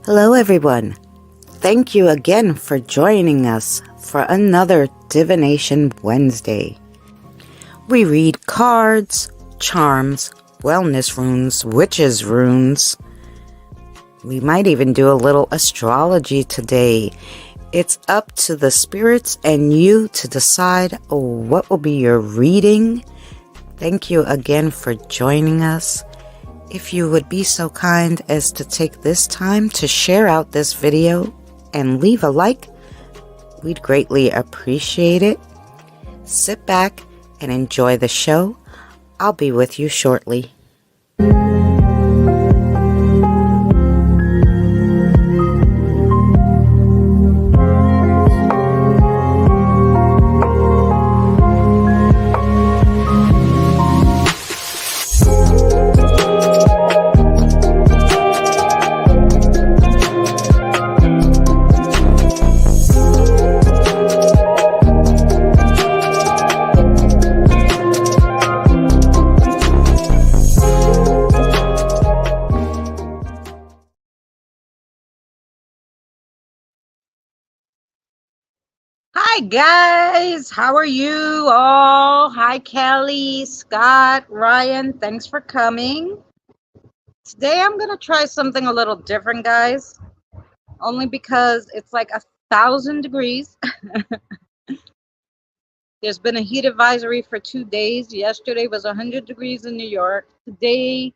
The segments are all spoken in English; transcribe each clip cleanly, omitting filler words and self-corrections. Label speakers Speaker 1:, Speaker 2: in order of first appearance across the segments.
Speaker 1: Hello everyone. Thank you again for joining us for another Divination Wednesday. We read cards, charms, wellness runes, witches runes. We might even do a little astrology today. It's up to the spirits and you to decide what will be your reading. Thank you again for joining us. If you would be so kind as to take this time to share out this video and leave a like, we'd greatly appreciate it. Sit back and enjoy the show. I'll be with you shortly. Hi guys, how are you all? Hi Kelly, Scott, Ryan, thanks for coming. Today I'm gonna try something a little different, guys, only because it's like 1,000 degrees. There's been a heat advisory for 2 days. Yesterday was 100 degrees in New York. Today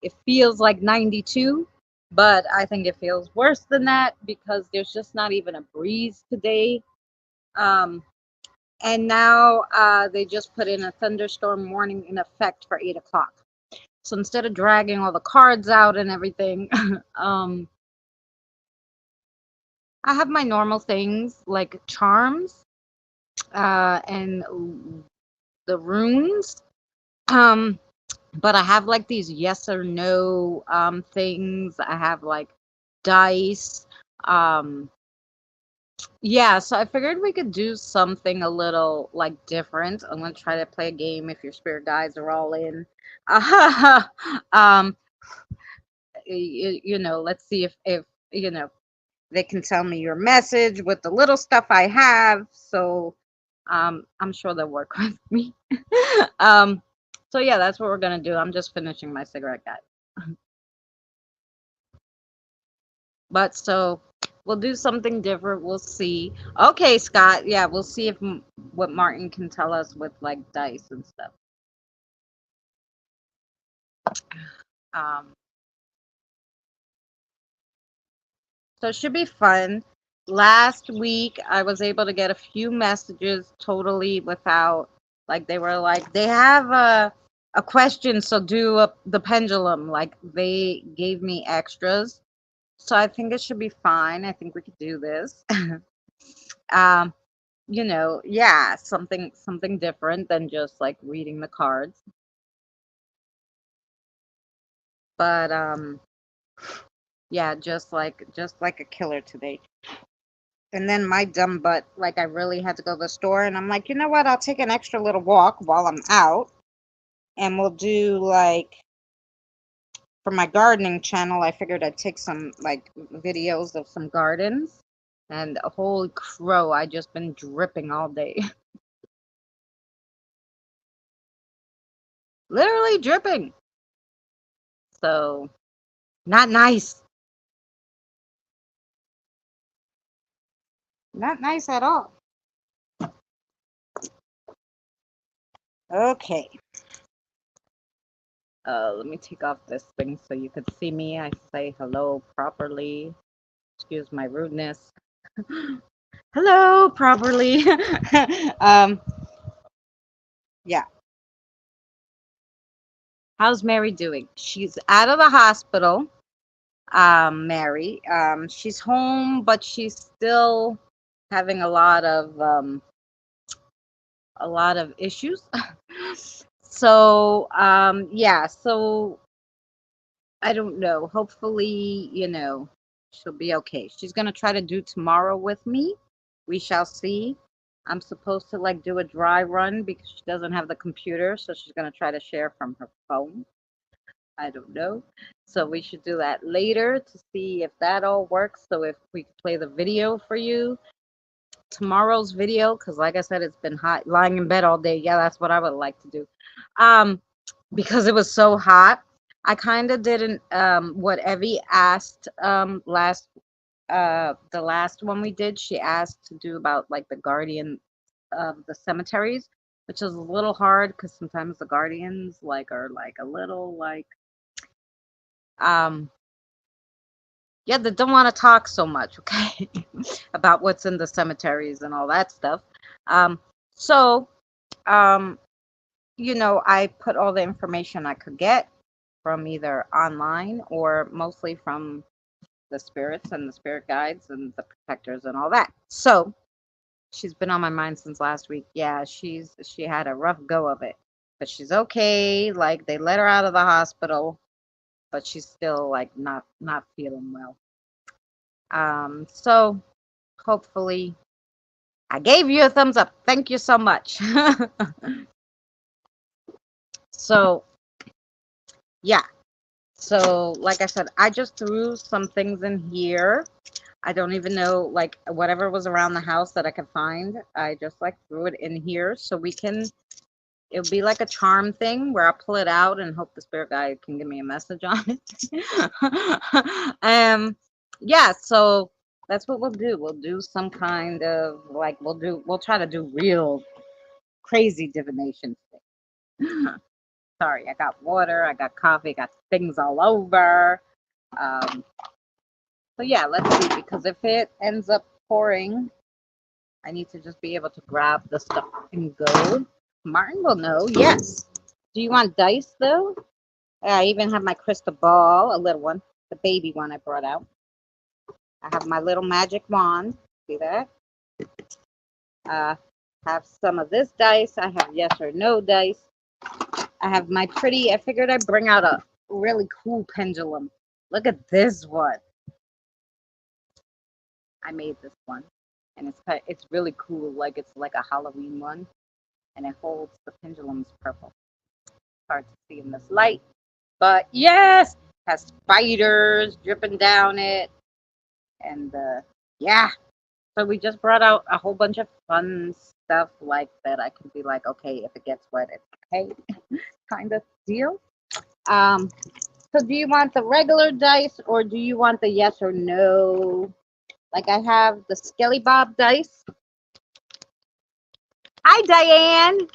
Speaker 1: it feels like 92, but I think it feels worse than that because there's just not even a breeze today. And now they just put in a thunderstorm warning in effect for 8 o'clock. So instead of dragging all the cards out and everything, I have my normal things like charms and the runes. But I have like these yes or no things. I have like dice. Yeah, so I figured we could do something a little like different. I'm gonna try to play a game if your spirit guides are all in. um, you know, let's see if you know they can tell me your message with the little stuff I have. So I'm sure they'll work with me. um, so yeah, that's what we're gonna do. I'm just finishing my cigarette, guys. But so we'll do something different. We'll see. Okay, Scott. Yeah, we'll see if what Martin can tell us with like dice and stuff. Um, so it should be fun. Last week, I was able to get a few messages totally without, like, they were like, they have a question, so do the pendulum. Like, they gave me extras. So I think it should be fine. I think we could do this. um, you know, yeah, something different than just like reading the cards. But yeah, just like a killer today. And then my dumb butt, like I really had to go to the store and I'm like, you know what, I'll take an extra little walk while I'm out and we'll do like for my gardening channel, I figured I'd take some like videos of some gardens and holy crow, I just been dripping all day. literally dripping. So, not nice. Not nice at all. Okay. Let me take off this thing so you could see me. I say hello properly. Excuse my rudeness. Hello properly. Yeah. How's Mary doing? She's out of the hospital. Mary. She's home, but she's still having a lot of issues. So, yeah, so I don't know. Hopefully, she'll be okay. She's gonna try to do tomorrow with me. We shall see. I'm supposed to like do a dry run because she doesn't have the computer, so she's gonna try to share from her phone. I don't know. So we should do that later to see if that all works. So if we could play the video for you, tomorrow's video, because like I said, it's been hot, lying in bed all day. Yeah, that's what I would like to do. Um, because it was so hot. I kind of didn't what Evie asked the last one we did. She asked to do about like the guardian of the cemeteries, which is a little hard because sometimes the guardians like are like a little like um yeah, they don't want to talk so much, okay, about what's in the cemeteries and all that stuff. Um, so, um, I put all the information I could get from either online or mostly from the spirits and the spirit guides and the protectors and all that. So she's been on my mind since last week. Yeah, she had a rough go of it, but she's okay. Like they let her out of the hospital, but she's still like not feeling well. So hopefully I gave you a thumbs up. Thank you so much. So yeah. So like I said, I just threw some things in here. I don't even know, like whatever was around the house that I could find. I just like threw it in here so it'll be like a charm thing where I pull it out and hope the spirit guide can give me a message on it. Yeah, so that's what we'll do. We'll do some kind of like we'll try to do real crazy divination thing. Sorry, I got water, I got coffee, got things all over. Um, so yeah, let's see, because if it ends up pouring, I need to just be able to grab the stuff and go. Martin will know, yes. Do you want dice though? I even have my crystal ball, a little one, the baby one I brought out. I have my little magic wand. See that? Have some of this dice. I have yes or no dice. I have my I figured I'd bring out a really cool pendulum. Look at this one. I made this one. And it's really cool. Like it's like a Halloween one. And it holds the pendulum's purple. Hard to see in this light. But yes, has spiders dripping down it. And yeah. So we just brought out a whole bunch of fun stuff like that. I can be like, okay, if it gets wet, it's okay, kind of deal. So do you want the regular dice or do you want the yes or no? Like I have the Skelly Bob dice. Hi, Diane.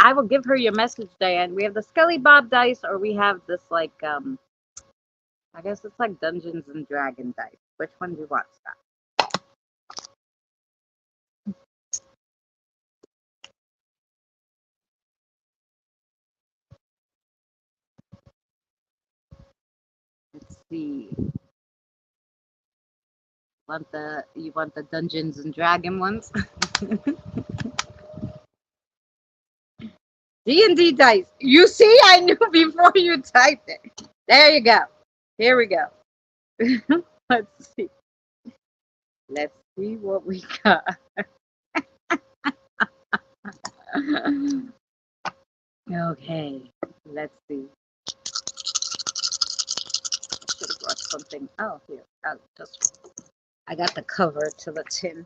Speaker 1: I will give her your message, Diane. We have the Skelly Bob dice or we have this like, I guess it's like Dungeons and Dragon dice. Which one do you want, Scott? Let's see. You want the Dungeons and Dragon ones? D&D dice. You see, I knew before you typed it. There you go. Here we go. Let's see. Let's see what we got. Okay. Let's see. I should have brought something. Oh, here. I got the cover to the tin.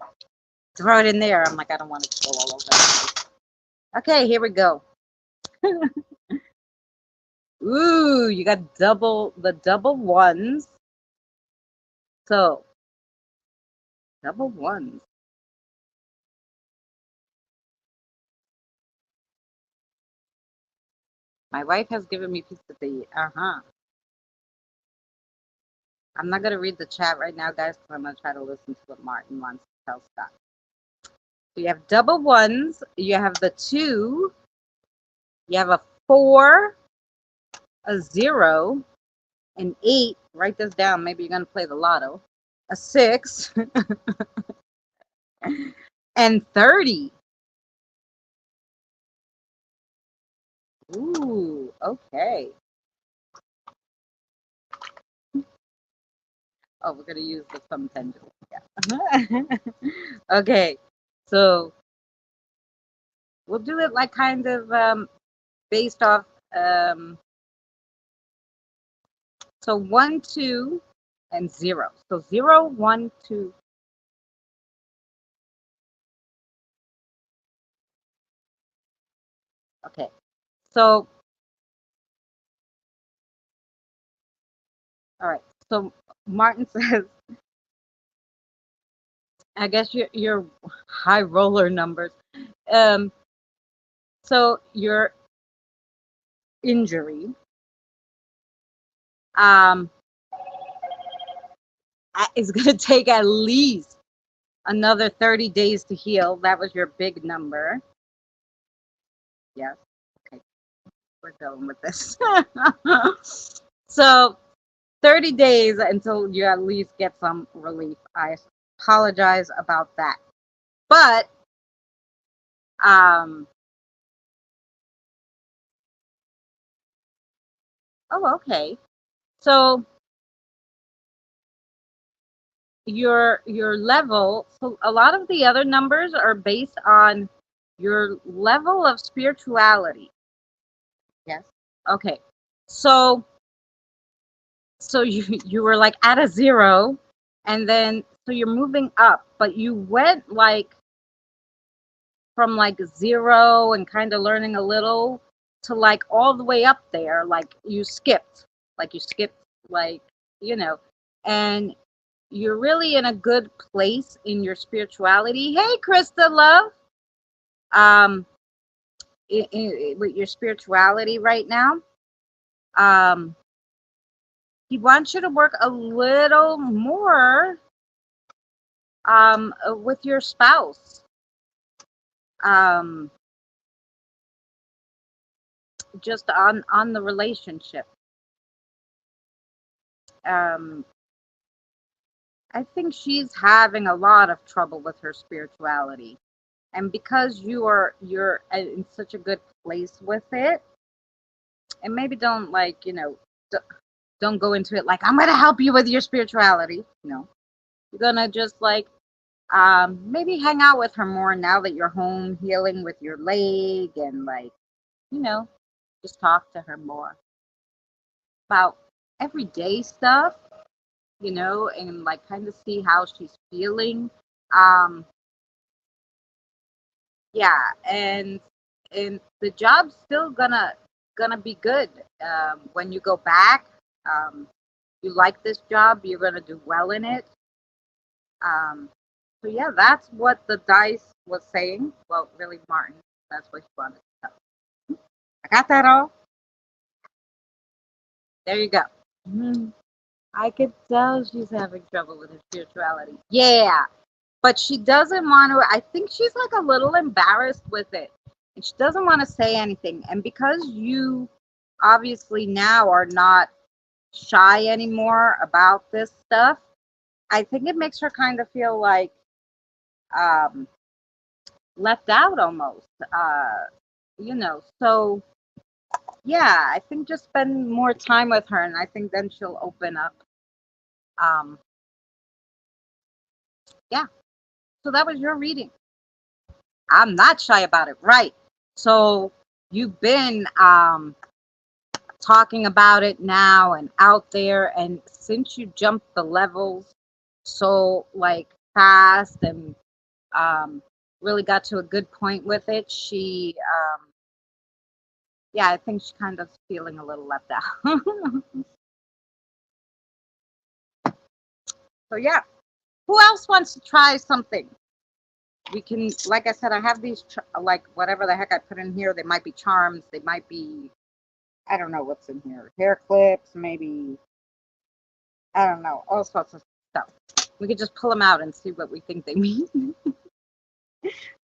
Speaker 1: Throw it in there. I'm like, I don't want it to go all over. Okay, here we go. Ooh, you got the double ones. So, double ones. My wife has given me pizza to eat. Uh-huh. I'm not going to read the chat right now, guys, because I'm going to try to listen to what Martin wants to tell Scott. So you have double ones. You have the 2. You have a 4, a 0, an 8. Write this down. Maybe you're going to play the lotto. A 6, and 30. Ooh, okay. Oh, we're going to use the thumb pendulum. Yeah. Okay. So we'll do it like kind of based off. So 1, 2, and 0. So 0, 1, 2. Okay. So, all right. So Martin says, I guess your high roller numbers. Um, so your injury um is going to take at least another 30 days to heal. That was your big number. Yes. Okay. We're going with this. So 30 days until you at least get some relief. I apologize about that. But oh, okay. So your level, so a lot of the other numbers are based on your level of spirituality. Yes. Okay. So you were like at a 0, and then so you're moving up, but you went like from like 0 and kind of learning a little to like all the way up there. Like you skipped, like, you know, and you're really in a good place in your spirituality. Hey, Krista, love. Um, with your spirituality right now. Um, he wants you to work a little more with your spouse. Um, just on the relationship. Um, I think she's having a lot of trouble with her spirituality, and because you're in such a good place with it, and maybe don't like, don't go into it like I'm gonna help you with your spirituality. No, you're gonna just like maybe hang out with her more now that you're home healing with your leg, and like, you know, just talk to her more about everyday stuff, and like kind of see how she's feeling. Um, yeah, and the job's still gonna be good when you go back. Um, you like this job, you're gonna do well in it. Um, so yeah, that's what the dice was saying. Well, really, Martin, that's what he wanted to tell. I got that all. There you go. Mhm. I could tell she's having trouble with her spirituality. Yeah, but she doesn't want to. I think she's like a little embarrassed with it, and she doesn't want to say anything. And because you obviously now are not shy anymore about this stuff, I think it makes her kind of feel like um, left out almost. So yeah, I think just spend more time with her, and I think then she'll open up. Um, yeah. So that was your reading. I'm not shy about it, right? So you've been talking about it now and out there, and since you jumped the levels so like fast and um, really got to a good point with it,
Speaker 2: Yeah, I think she kind of feeling a little left out. So yeah, who else wants to try something? We can, like I said, I have these like whatever the heck I put in here. They might be charms. They might be, I don't know what's in here. Hair clips, maybe. I don't know, all sorts of stuff. We could just pull them out and see what we think they mean.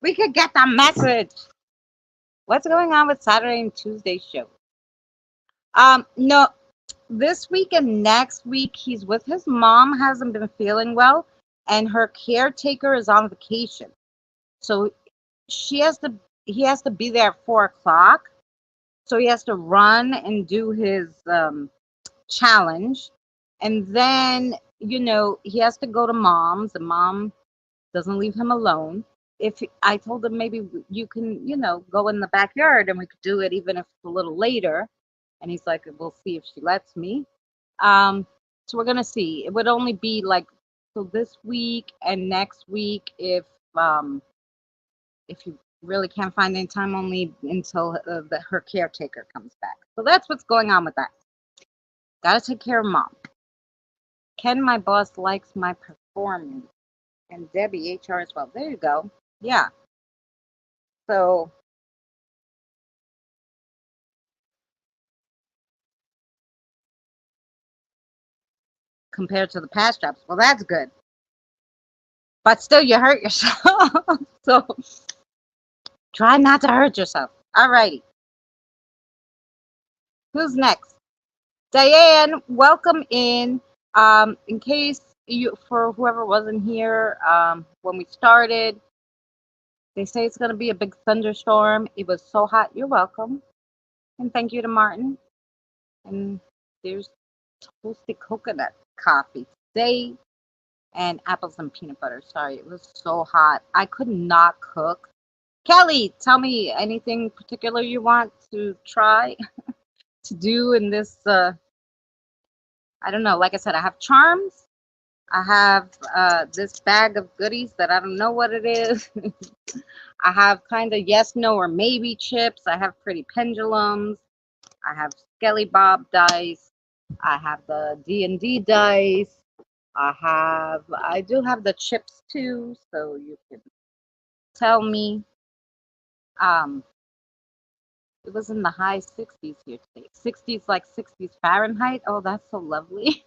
Speaker 2: We could get the message. What's going on with Saturday and Tuesday show? No, this week and next week he's with his mom. Hasn't been feeling well, and her caretaker is on vacation. So she has to. He has to be there at 4 o'clock. So he has to run and do his challenge, and then he has to go to mom's, and mom doesn't leave him alone. If I told him maybe you can, go in the backyard and we could do it even if it's a little later, and he's like, we'll see if she lets me. So we're gonna see. It would only be like so this week and next week if you really can't find any time, only until her caretaker comes back. So that's what's going on with that. Gotta take care of mom. Ken, my boss, likes my performance, and Debbie, HR as well. There you go. Yeah. So compared to the past jobs, well, that's good. But still, you hurt yourself. So try not to hurt yourself. Alrighty. Who's next? Diane, welcome in. In case for whoever wasn't here when we started, they say it's going to be a big thunderstorm. It was so hot. You're welcome. And thank you to Martin. And there's toasted coconut coffee today and apples and peanut butter. Sorry, it was so hot. I could not cook. Kelly, tell me anything particular you want to try to do in this. I don't know. Like I said, I have charms. I have this bag of goodies that I don't know what it is. I have kind of yes, no, or maybe chips. I have pretty pendulums. I have Skelly Bob dice. I have the D&D dice. I do have the chips too, so you can tell me. Um, it was in the high 60s here today. 60s, like 60s Fahrenheit. Oh, that's so lovely.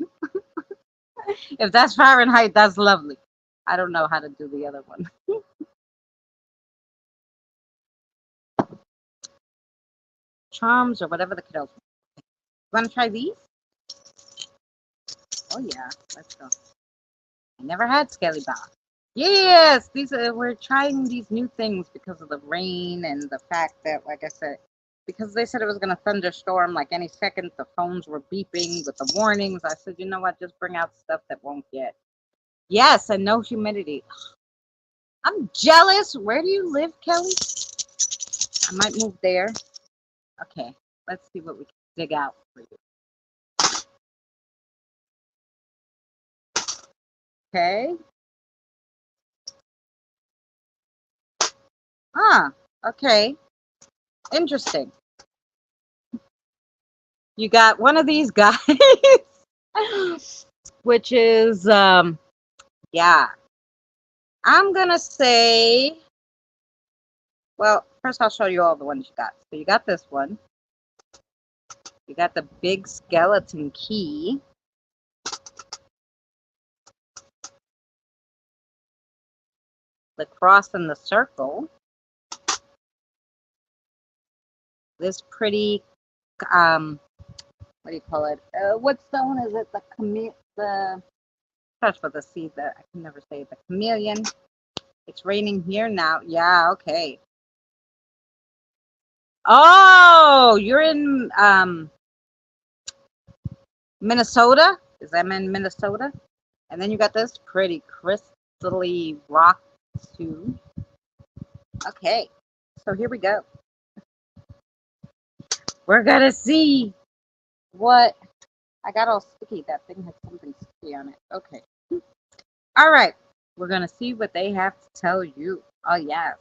Speaker 2: If that's Fahrenheit, that's lovely. I don't know how to do the other one. Charms or whatever the kiddos. Want to try these? Oh yeah, let's go. I never had Skelly Bob. Yes, we're trying these new things because of the rain and the fact that, like I said, because they said it was going to thunderstorm like any second, the phones were beeping with the warnings. I said, you know what, just bring out stuff that won't get. Yes, and no humidity. I'm jealous. Where do you live, Kelly? I might move there. Okay, let's see what we can dig out for you. Okay. Okay. Interesting. You got one of these guys, which is, yeah. I'm going to say, well, first I'll show you all the ones you got. So you got this one. You got the big skeleton key. The cross and the circle. This pretty, what do you call it? What stone is it? The starts with a C. I can never say it. The chameleon. It's raining here now. Yeah, okay. Oh, you're in Minnesota? Is that in Minnesota? And then you got this pretty crystally rock too. Okay, so here we go. We're gonna see what I got all sticky. That thing had something sticky on it. Okay. All right. We're gonna see what they have to tell you. Oh yes.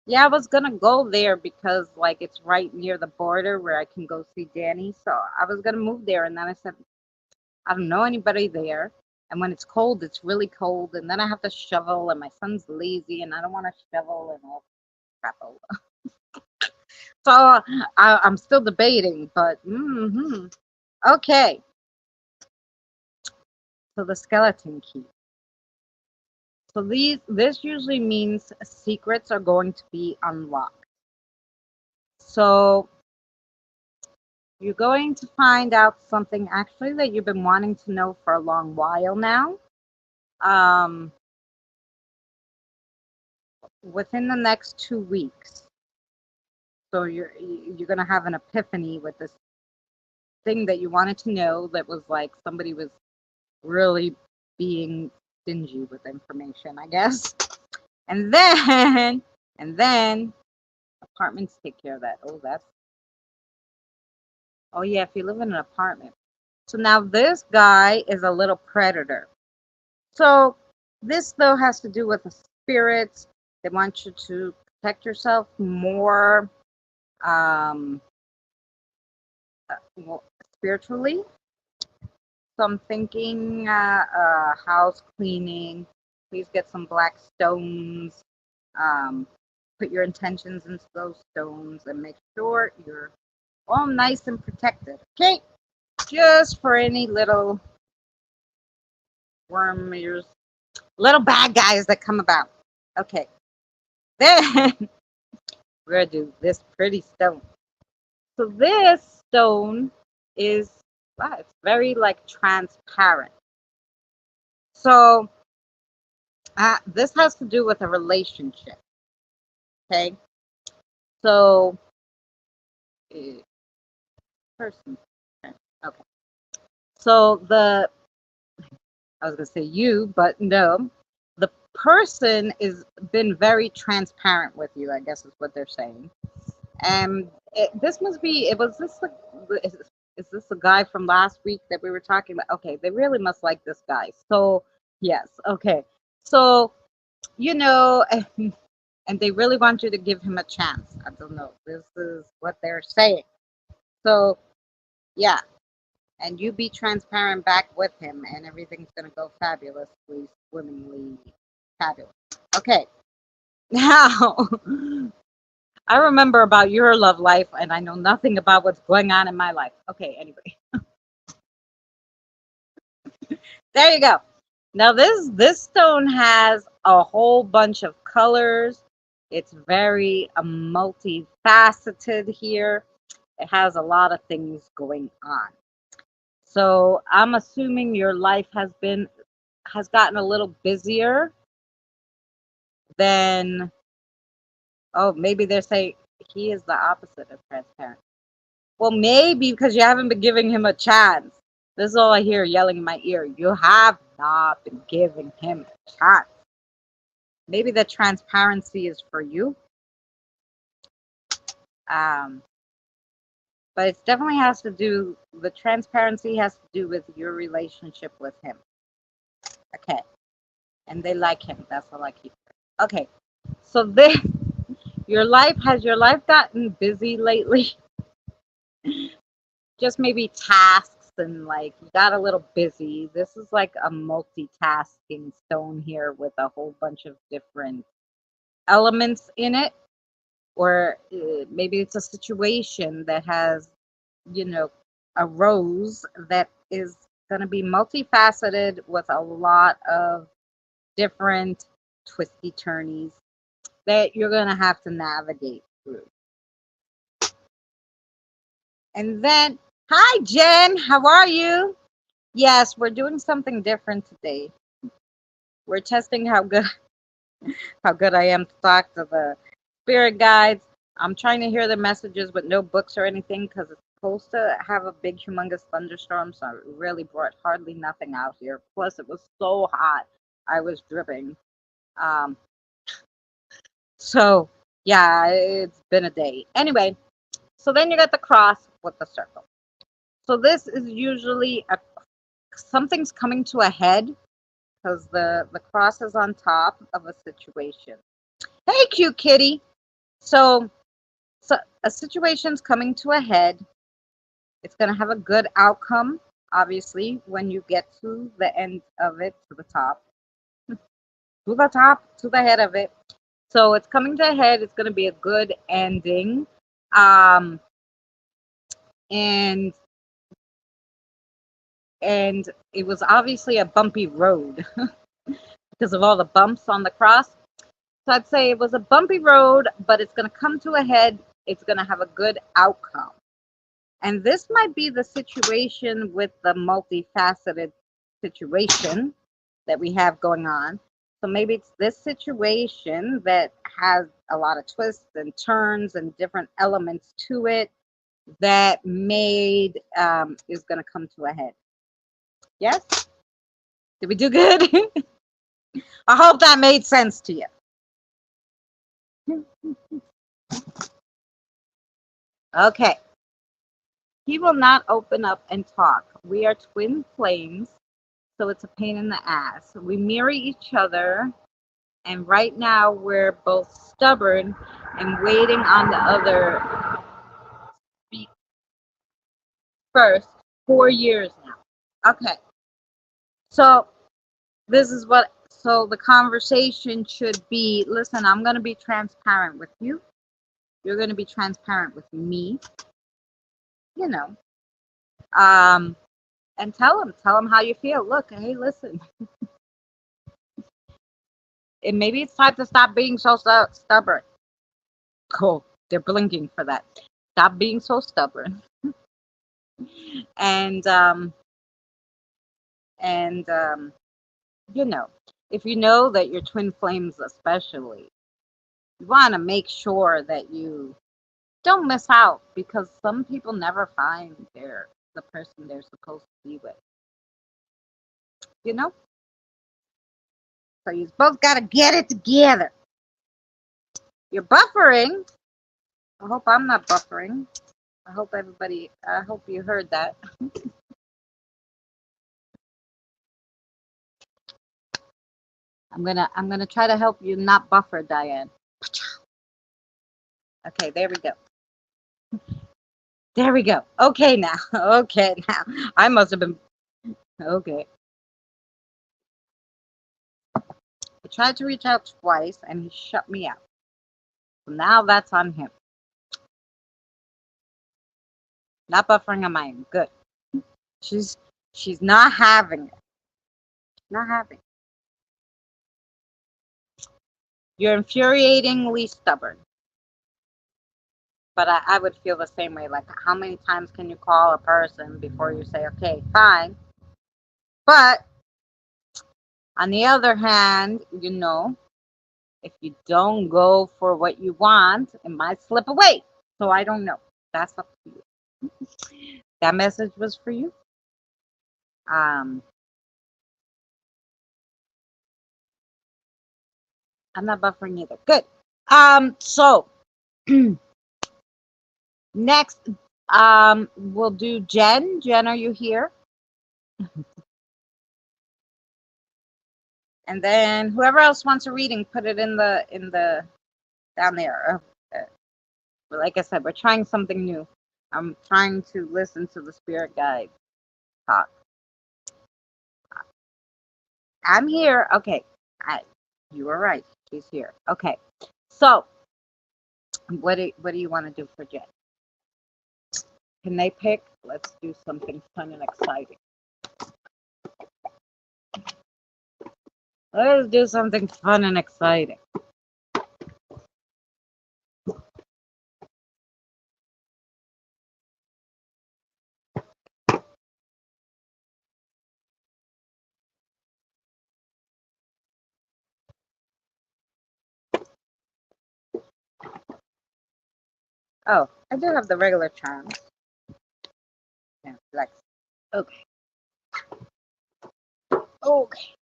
Speaker 2: Yeah, I was gonna go there because like it's right near the border where I can go see Danny. So I was gonna move there, and then I said I don't know anybody there. And when it's cold, it's really cold, and then I have to shovel, and my son's lazy, and I don't want to shovel and all crap. So I'm still debating, but okay. So the skeleton key. So this usually means secrets are going to be unlocked. So you're going to find out something actually that you've been wanting to know for a long while now. Um, within the next 2 weeks. So you're gonna have an epiphany with this thing that you wanted to know that was like somebody was really being stingy with information, I guess. And then and then apartments take care of that. Oh yeah, if you live in an apartment. So now this guy is a little predator. So this though has to do with the spirits. They want you to protect yourself more um spiritually. So I'm thinking house cleaning. Please get some black stones. Um, put your intentions into those stones and make sure you're all nice and protected. Okay, just for any little worms, little bad guys that come about. Okay, then we're gonna do this pretty stone. So this stone is wow, it's very like transparent. So this has to do with a relationship. Okay, so uh, person. Okay, so I was gonna say you, but no, the person is been very transparent with you. I guess is what they're saying. And this must be. It was this. Is this the guy from last week that we were talking about? Okay, they really must like this guy. So yes, okay. So you know, and they really want you to give him a chance. I don't know. This is what they're saying. So yeah, and you be transparent back with him, and everything's gonna go fabulously, swimmingly fabulous. Okay, now I remember about your love life, and I know nothing about what's going on in my life. Okay, anyway, there you go. Now this stone has a whole bunch of colors. It's very multifaceted here. It has a lot of things going on. So I'm assuming your life has gotten a little busier than oh maybe they're saying he is the opposite of transparent. Well maybe because you haven't been giving him a chance. This is all I hear yelling in my ear. You have not been giving him a chance. Maybe the transparency is for you. Um, but it definitely has to do the transparency has to do with your relationship with him. Okay. And they like him. That's all I keep. Okay. So this your life gotten busy lately? Just maybe tasks and like you got a little busy. This is like a multitasking stone here with a whole bunch of different elements in it. Or maybe it's a situation that has, you know, arose that is going to be multifaceted with a lot of different twisty turnies that you're going to have to navigate through. And then, hi Jen, how are you? Yes, we're doing something different today. We're testing how good I am to talk to the spirit guides. I'm trying to hear the messages with no books or anything because it's supposed to have a big, humongous thunderstorm. So it really brought hardly nothing out here. Plus, it was so hot. I was dripping. Um, so, yeah, it's been a day. Anyway, so then you got the cross with the circle. So this is usually something's coming to a head because the cross is on top of a situation. Hey, cute kitty. So, so a situation's coming to a head. It's going to have a good outcome, obviously, when you get to the end of it, to the top, to the head of it. So it's coming to a head. It's going to be a good ending. Um, and and it was obviously a bumpy road because of all the bumps on the cross. So I'd say it was a bumpy road, but it's going to come to a head. It's going to have a good outcome. And this might be the situation with the multifaceted situation that we have going on. So maybe it's this situation that has a lot of twists and turns and different elements to it that made is going to come to a head. Yes? Did we do good? I hope that made sense to you. Okay. He will not open up and talk. We are twin flames, so it's a pain in the ass. We mirror each other, and right now we're both stubborn and waiting on the other speak first. 4 years now. Okay. So this is what, so the conversation should be, listen, I'm going to be transparent with you. You're going to be transparent with me, you know. And tell them how you feel. Look, hey, listen, maybe it's time to stop being so stubborn. Cool. They're blinking for that. Stop being so stubborn. And you know, if you know that your twin flames, especially, you want to make sure that you don't miss out, because some people never find the person they're supposed to be with. You know, so you both got to get it together. You're buffering. I hope I'm not buffering. I hope you heard that. I'm gonna try to help you not buffer, Diane. Okay, there we go. There we go. Okay now. Okay now. I must have been okay. I tried to reach out twice and he shut me out. So now that's on him. Not buffering on my end. Good. She's not having it. Not having it. You're infuriatingly stubborn. But I would feel the same way. Like, how many times can you call a person before you say, okay, fine? But on the other hand, you know, if you don't go for what you want, it might slip away. So I don't know. That's up to you. That message was for you. I'm not buffering either. Good. So next, we'll do Jen. Jen, are you here? And then whoever else wants a reading, put it in the down there. Like I said, we're trying something new. I'm trying to listen to the spirit guide talk. I'm here. Okay. You were right. She's here. Okay. So, what do you want to do for Jen? Can they pick? Let's do something fun and exciting. Let's do something fun and exciting. Oh, I do have the regular charms. Yeah, like, okay. Okay.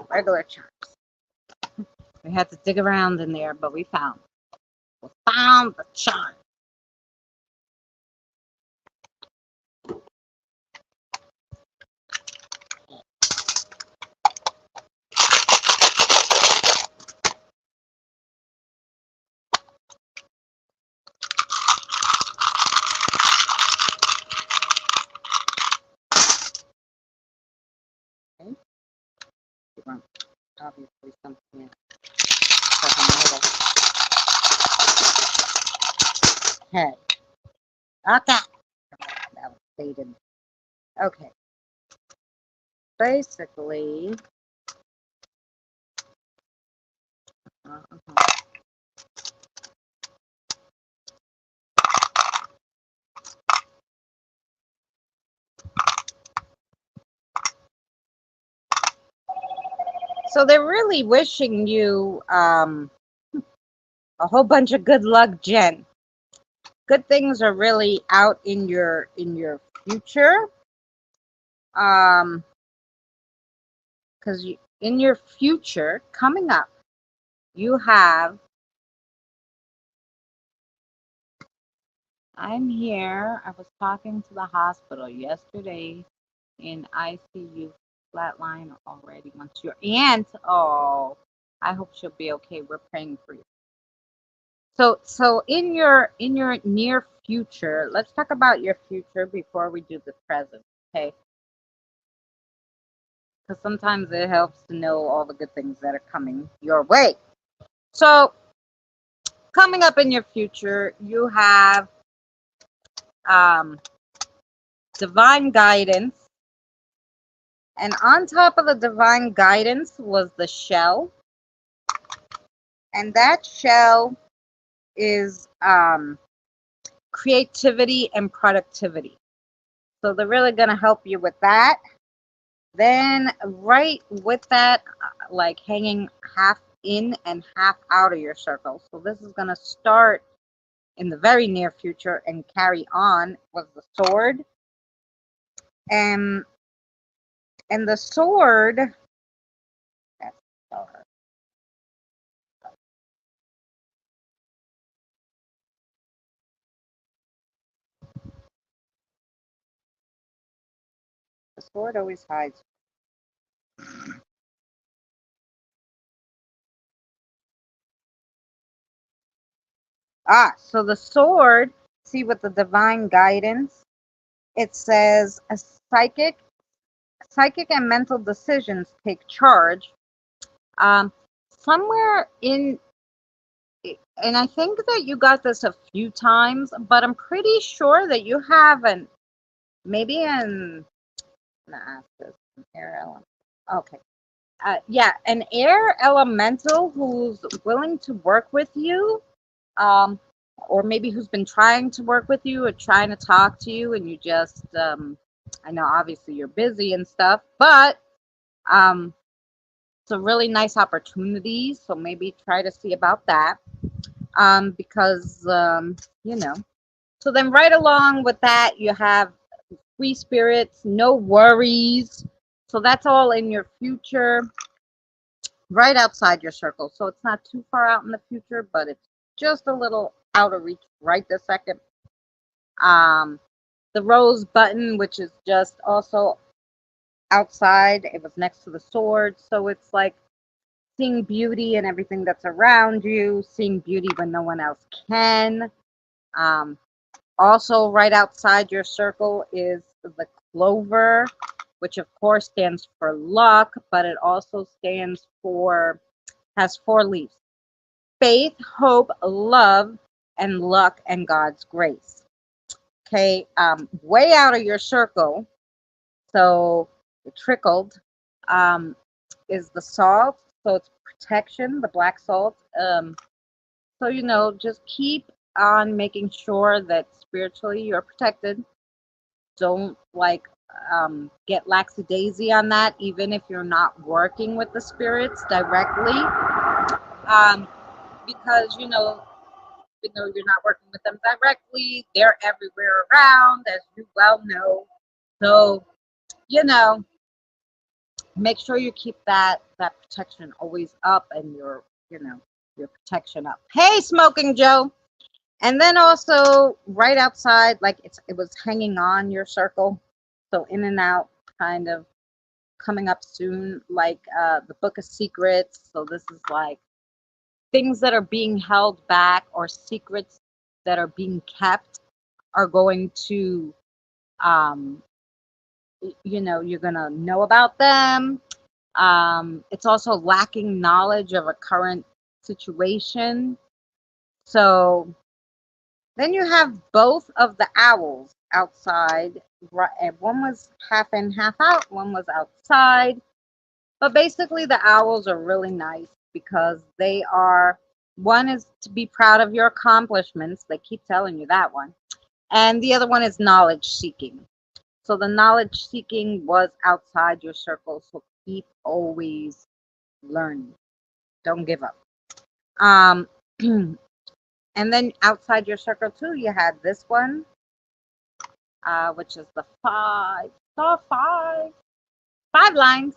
Speaker 2: Regular charms. We had to dig around in there, but we found the charm. Obviously something for her head. Okay. That was stated. Okay. Basically, uh-huh. So they're really wishing you a whole bunch of good luck, Jen. Good things are really out in your future. Because in your future coming up, you have. I'm here. I was talking to the hospital yesterday in ICU, flatline already. Once your aunt, oh, I hope she'll be okay. We're praying for you. So in your near future, let's talk about your future before we do the present, okay? Because sometimes it helps to know all the good things that are coming your way. So coming up in your future, you have um, divine guidance, and on top of the divine guidance was the shell, and that shell is creativity and productivity. So they're really going to help you with that. Then right with that, like hanging half in and half out of your circle. So this is going to start in the very near future and carry on was the sword. And the sword, that's the sword always hides. So the sword, see with the divine guidance, it says a psychic and mental decisions take charge. Um, somewhere in, and I think that you got this a few times, but I'm pretty sure that you haven't. Maybe in, I'm gonna ask this, an air element. Okay. Yeah, an air elemental who's willing to work with you, um, or maybe who's been trying to work with you or trying to talk to you, and you just, I know obviously you're busy and stuff, but um, it's a really nice opportunity. So maybe try to see about that, because you know. So then, right along with that, you have free spirits, no worries. So that's all in your future, right outside your circle. So it's not too far out in the future, but it's just a little out of reach right this second. Um, the rose button, which is just also outside, it was next to the sword. So it's like seeing beauty and everything that's around you, seeing beauty when no one else can. Um, Also, right outside your circle is the clover, which of course stands for luck, but it also stands for, has four leaves: faith, hope, love, and luck and God's grace. Okay, way out of your circle, so it trickled, um, is the salt. So it's protection, the black salt. So, just keep on making sure that spiritually you're protected. Don't like get lackadaisy on that, even if you're not working with the spirits directly, um, because you're not working with them directly. They're everywhere around, as you well know. So you know, make sure you keep that protection always up, and your protection up. Hey, Smoking Joe. And then also right outside, like it was hanging on your circle, so in and out, kind of coming up soon, like the Book of Secrets. So this is like things that are being held back or secrets that are being kept are going to, um, you're gonna know about them. It's also lacking knowledge of a current situation. So then you have both of the owls outside. And one was half in, half out. One was outside. But basically, the owls are really nice because they are, one is to be proud of your accomplishments. They keep telling you that one. And the other one is knowledge seeking. So the knowledge seeking was outside your circle. So keep always learning. Don't give up. Um, and then outside your circle too, you had this one, which is the five lines.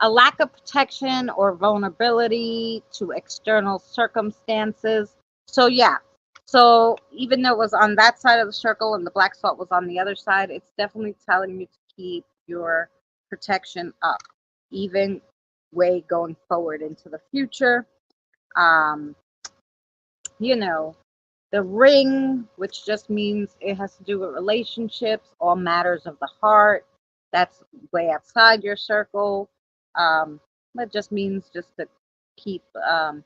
Speaker 2: A lack of protection or vulnerability to external circumstances. So yeah. So even though it was on that side of the circle and the black salt was on the other side, it's definitely telling you to keep your protection up, even way going forward into the future. Um, you know, the ring, which just means it has to do with relationships, all matters of the heart. That's way outside your circle. That just means just to keep, to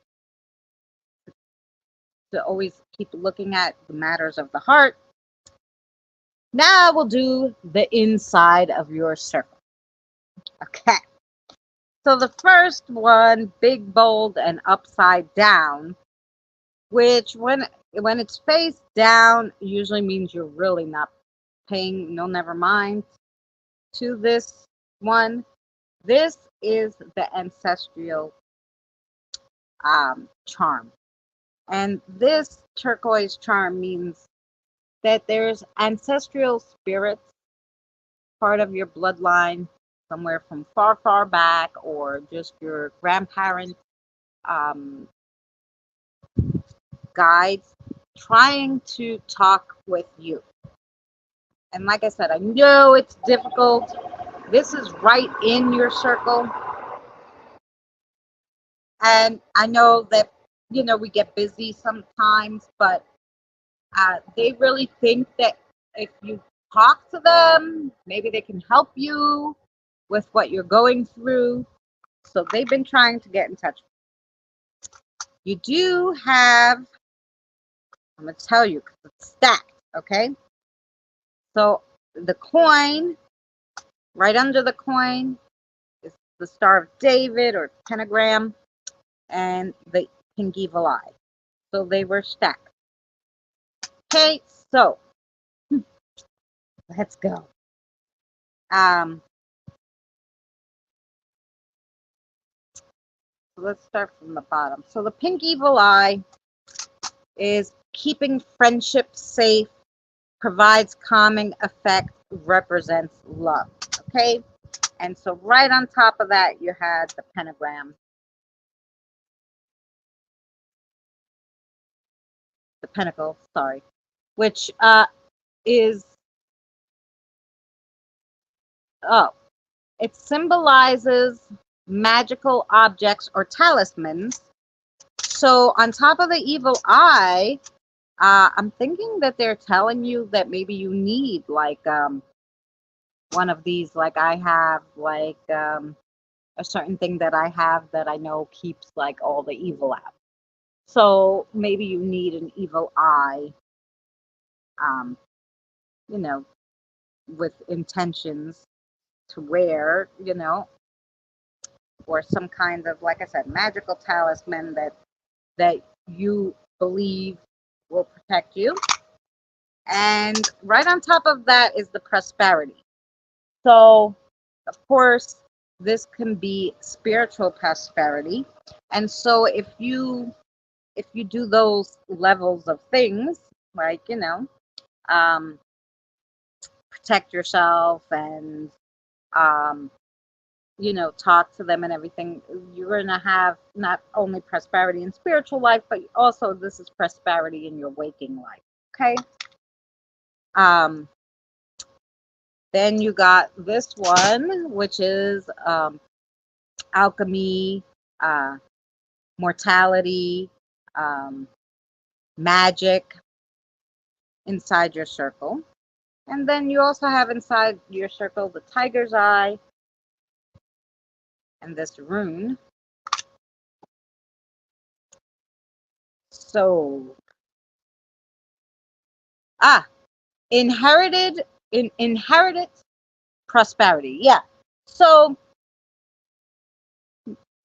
Speaker 2: always keep looking at the matters of the heart. Now we'll do the inside of your circle. Okay. So the first one, big, bold, and upside down, which when it's face down usually means you're really not paying no never mind to this one. This is the ancestral charm, and this turquoise charm means that there's ancestral spirits, part of your bloodline, somewhere from far far back, or just your grandparents, um, guides, trying to talk with you. And like I said, I know it's difficult. This is right in your circle. And I know that, we get busy sometimes, but they really think that if you talk to them, maybe they can help you with what you're going through. So they've been trying to get in touch. You do have, I'm going to tell you because it's stacked, okay? So the coin, right under the coin, is the Star of David or pentagram and the pink evil eye. So they were stacked. Okay, so let's go. Let's start from the bottom. So the pink evil eye is keeping friendship safe, provides calming effect, represents love. Okay, and so right on top of that you had the pentagram, the pentacle, sorry, which is, oh, it symbolizes magical objects or talismans. So on top of the evil eye, I'm thinking that they're telling you that maybe you need like one of these, like I have, like a certain thing that I have that I know keeps like all the evil out. So maybe you need an evil eye, um, you know, with intentions to wear, or some kind of, like I said, magical talisman that you believe will protect you. And right on top of that is the prosperity. So, of course, this can be spiritual prosperity. And so if you do those levels of things, like, um, protect yourself and, um, talk to them and everything, you're going to have not only prosperity in spiritual life, but also this is prosperity in your waking life. Okay. Um, then you got this one, which is alchemy, uh, mortality, um, magic inside your circle. And then you also have inside your circle the tiger's eye, and this rune. So, inherited prosperity. Yeah. So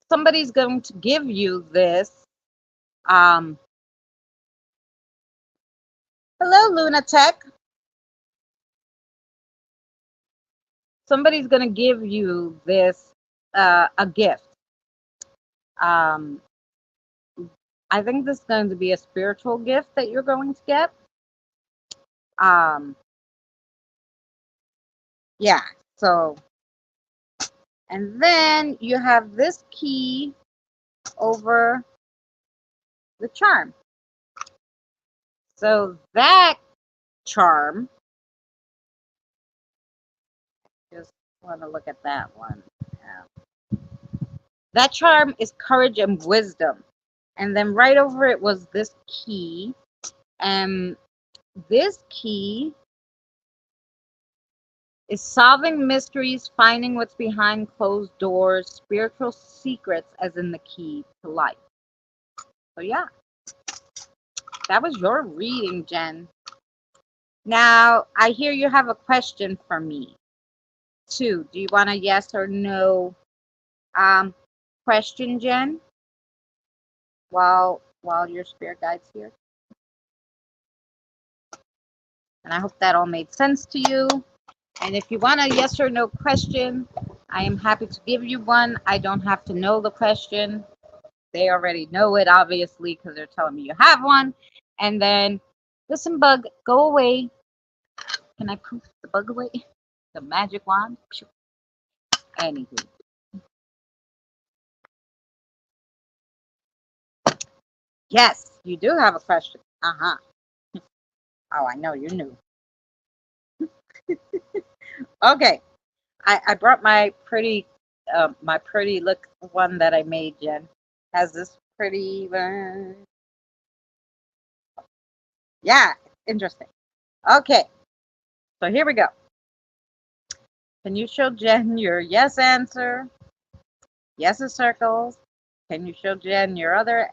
Speaker 2: somebody's going to give you this. Um, Hello, Lunatic. Somebody's going to give you this a gift. Um, I think this is going to be a spiritual gift that you're going to get. Um, yeah. So, and then you have this key over the charm. So that charm, just want to look at that one. That charm is courage and wisdom. And then right over it was this key. And this key is solving mysteries, finding what's behind closed doors, spiritual secrets, as in the key to life. So, yeah, that was your reading, Jen. Now, I hear you have a question for me, too. Do you want a yes or no question, Jen, while your spirit guide's here? And I hope that all made sense to you. And if you want a yes or no question, I am happy to give you one. I don't have to know the question. They already know it, obviously, because they're telling me you have one. And then, listen, bug, go away. Can I poof the bug away? The magic wand? Anywho. Yes, you do have a question. Uh-huh. Oh, I know you knew. Okay. I brought my pretty look one that I made, Jen. Has this pretty yeah, interesting. Okay. So here we go. Can you show Jen your yes answer? Yes is circles. Can you show Jen your other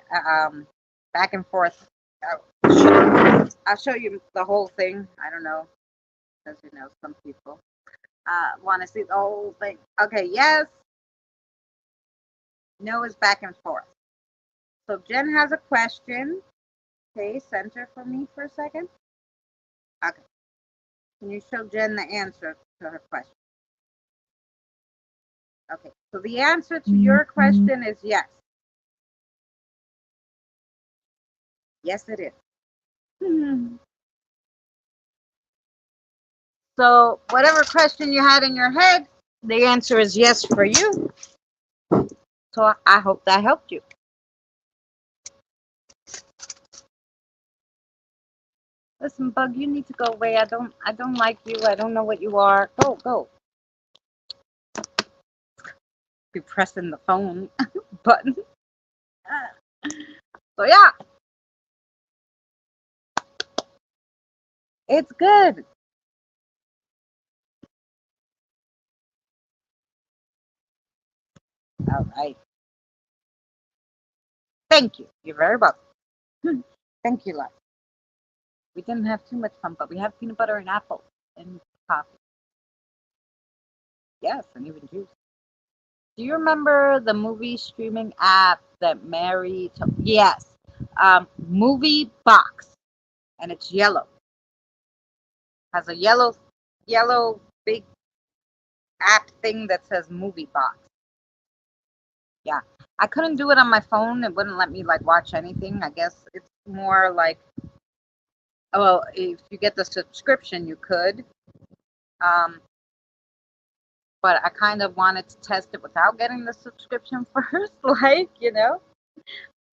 Speaker 2: back and forth? I'll show you the whole thing. I don't know. As you know, some people want to see the whole thing. Okay, yes. No is back and forth. So Jen has a question. Okay, center for me for a second. Okay. Can you show Jen the answer to her question? Okay. So the answer to your question is yes. Yes, it is. So whatever question you had in your head, the answer is yes for you. So I hope that helped you. Listen, Bug, you need to go away. I don't like you. I don't know what you are. Go. Be pressing the phone button. So yeah, it's good. All right. Thank you. You're very welcome. Thank you, love. We didn't have too much fun, but we have peanut butter and apple and coffee. Yes, and even juice. Do you remember the movie streaming app that Mary took? Yes. Movie Box, and it's yellow. Has a yellow big app thing that says Movie Box. Yeah. I couldn't do it on my phone. It wouldn't let me like watch anything. I guess it's more like, well, if you get the subscription, you could. Um, but I kind of wanted to test it without getting the subscription first, like,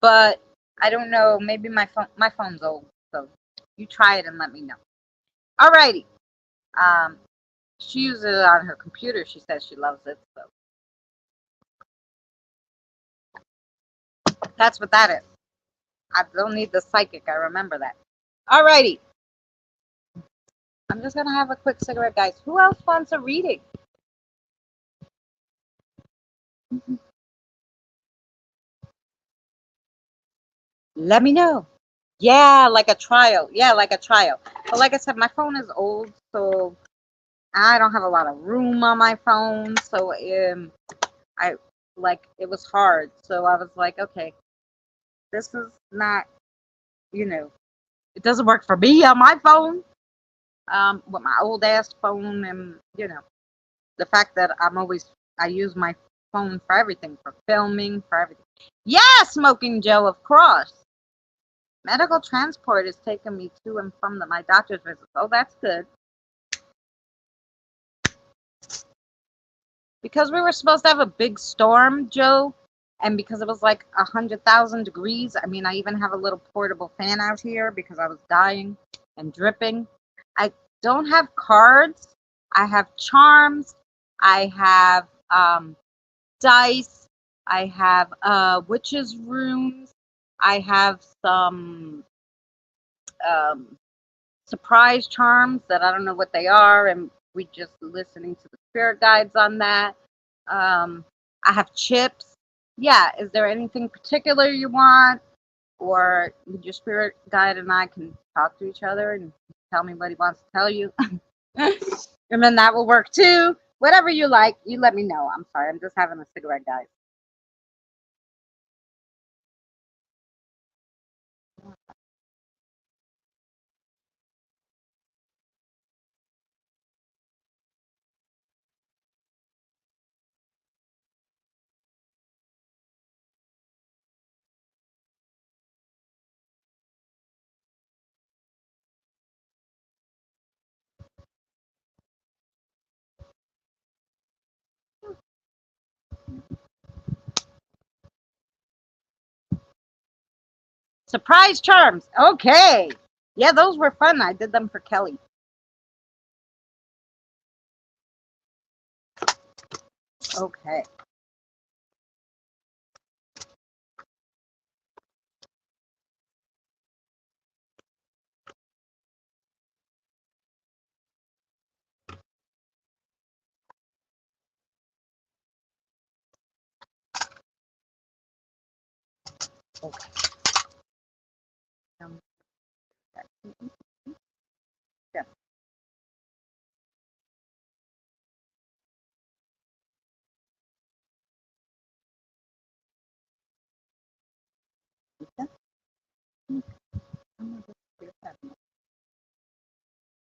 Speaker 2: But I don't know. Maybe my phone's old, so you try it and let me know. Alrighty. Um, she uses it on her computer. She says she loves it, so that's what that is. I don't need the psychic. I remember that. Alrighty. I'm just gonna have a quick cigarette, guys. Who else wants a reading? Let me know. Yeah, like a trial. Yeah, like a trial. But like I said, my phone is old, so I don't have a lot of room on my phone. So I like it was hard. So I was like, okay, this is not, you know, it doesn't work for me on my phone. With my old ass phone, and the fact that I use my phone for everything, for filming, for everything. Yeah, Smoking Joe, of course. Medical transport is taking me to and from my doctor's visits. Oh, that's good. Because we were supposed to have a big storm, Joe, and because it was like 100,000 degrees. I mean, I even have a little portable fan out here because I was dying and dripping. I don't have cards. I have charms. I have dice. I have witches' runes. I have some um, surprise charms that I don't know what they are, and we just listening to the spirit guides on that. I have chips. Yeah, is there anything particular you want, or your spirit guide and I can talk to each other and tell me what he wants to tell you, and then that will work too. Whatever you like, you let me know. I'm sorry, I'm just having a cigarette, guys. Surprise charms. Okay. Yeah, those were fun. I did them for Kelly. Okay. Okay. Yeah.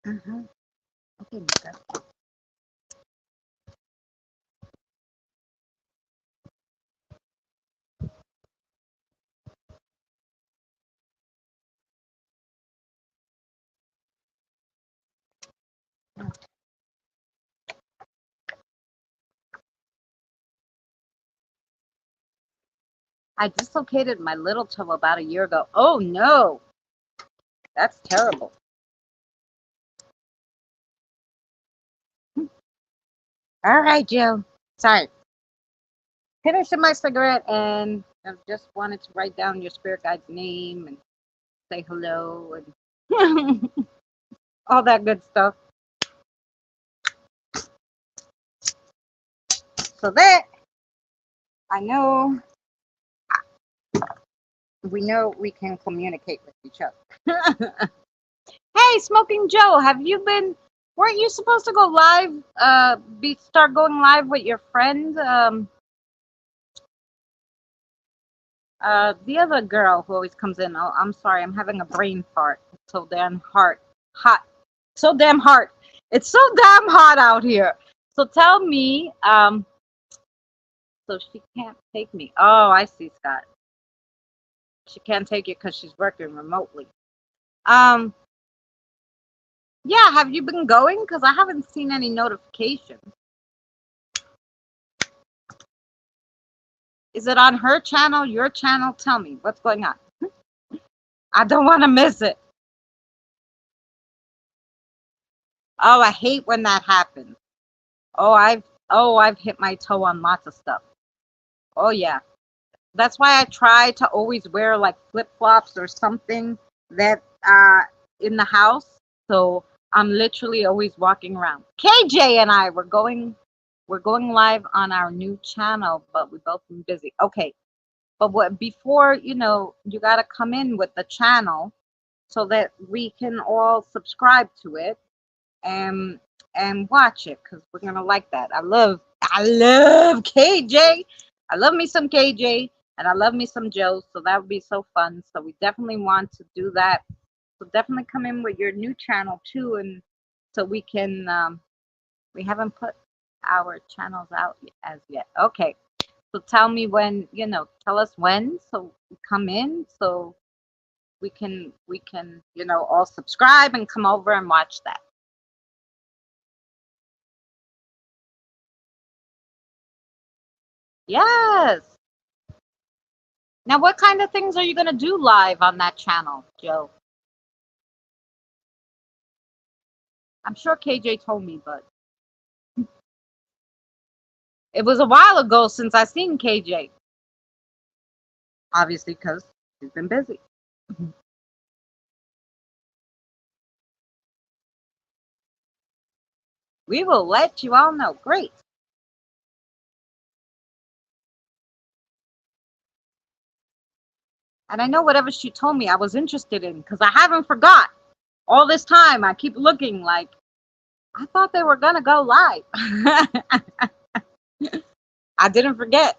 Speaker 2: Uh-huh. Okay, Mika. I dislocated my little toe about a year ago. Oh no, that's terrible. All right, Joe. Sorry. Finishing my cigarette, and I just wanted to write down your spirit guide's name and say hello and all that good stuff. So that I know we can communicate with each other. Hey, Smoking Joe, have you been? Weren't you supposed to go live? Start going live with your friend? The other girl who always comes in. Oh, I'm sorry, I'm having a brain fart. It's so damn hot, so damn hot. It's so damn hot out here. So tell me, so she can't take me. Oh, I see, Scott. She can't take it because she's working remotely. Um, yeah, have you been going? Because I haven't seen any notifications. Is it on her channel, your channel? Tell me what's going on. I don't want to miss it. Oh, I hate when that happens. Oh, I've hit my toe on lots of stuff. Oh yeah. That's why I try to always wear like flip-flops or something that in the house. So I'm literally always walking around. KJ and I were going We're going live on our new channel, but we've both been busy. Okay, but what before, you know, you got to come in with the channel so that we can all subscribe to it and watch it, because we're gonna like that. I love KJ. I love me some KJ, and I love me some Joe. So that would be so fun. So we definitely want to do that. So definitely come in with your new channel too, and so we can. We haven't put our channels out as yet. Okay. So tell me when, you know, tell us when, so come in so we can, you know, all subscribe and come over and watch that. Yes. Now, what kind of things are you going to do live on that channel, Joe? I'm sure KJ told me, but it was a while ago since I seen KJ. Obviously, because he's been busy. We will let you all know. Great. And I know whatever she told me I was interested in, because I haven't forgot. All this time, I keep looking like, I thought they were going to go live. I didn't forget.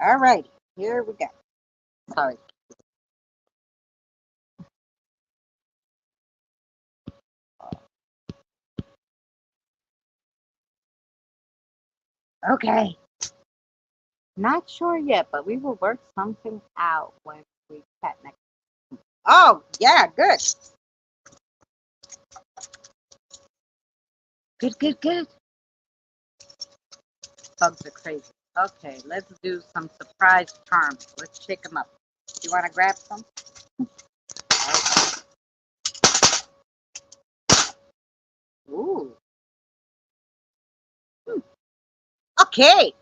Speaker 2: All right, here we go. Sorry. Okay. Not sure yet, but we will work something out when we chat next. Oh, yeah, good. Good, good, good. Bugs are crazy. Okay, let's do some surprise charms. Let's shake them up. You want to grab some? Ooh. Okay.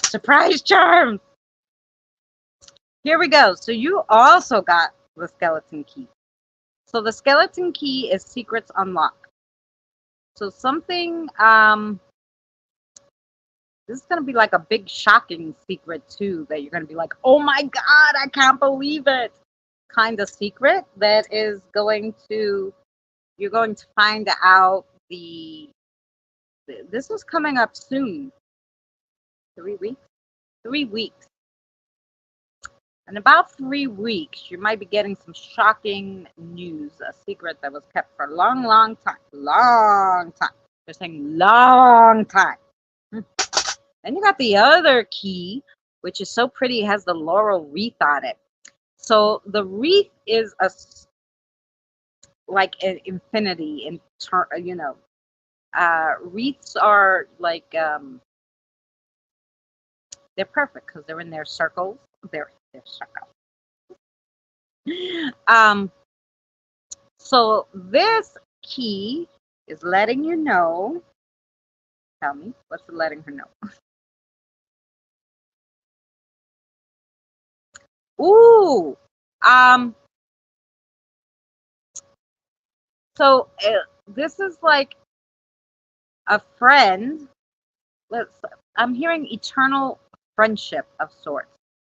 Speaker 2: Surprise charms. Here we go. So you also got the skeleton key. So the skeleton key is secrets unlocked. So something, this is going to be like a big shocking secret too, that you're going to be like, oh my God, I can't believe it. Kind of secret that is going to, you're going to find out this is coming up soon. 3 weeks? 3 weeks. In about 3 weeks, you might be getting some shocking news, a secret that was kept for a long, long time. Long time. They're saying long time. Then you got the other key, which is so pretty. It has the laurel wreath on it. So the wreath is like an infinity in you know. Wreaths are like they're perfect because they're in their circles. They're in their circle. Um, so this key is letting you know. Tell me, what's it letting her know? Ooh, um, so this is like a friend. Let's. I'm hearing eternal friendship of sorts.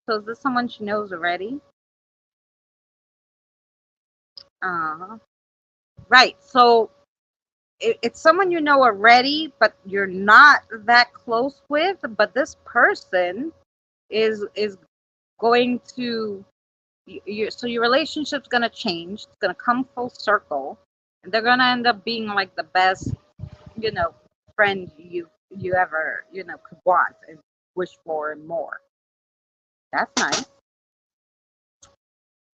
Speaker 2: So is this someone she knows already? Right. So it's someone you know already, but you're not that close with. But this person is going to so your relationship's going to change. It's going to come full circle, and they're going to end up being like the best, you know, friend you ever, you know, could want and wish for and more. That's nice.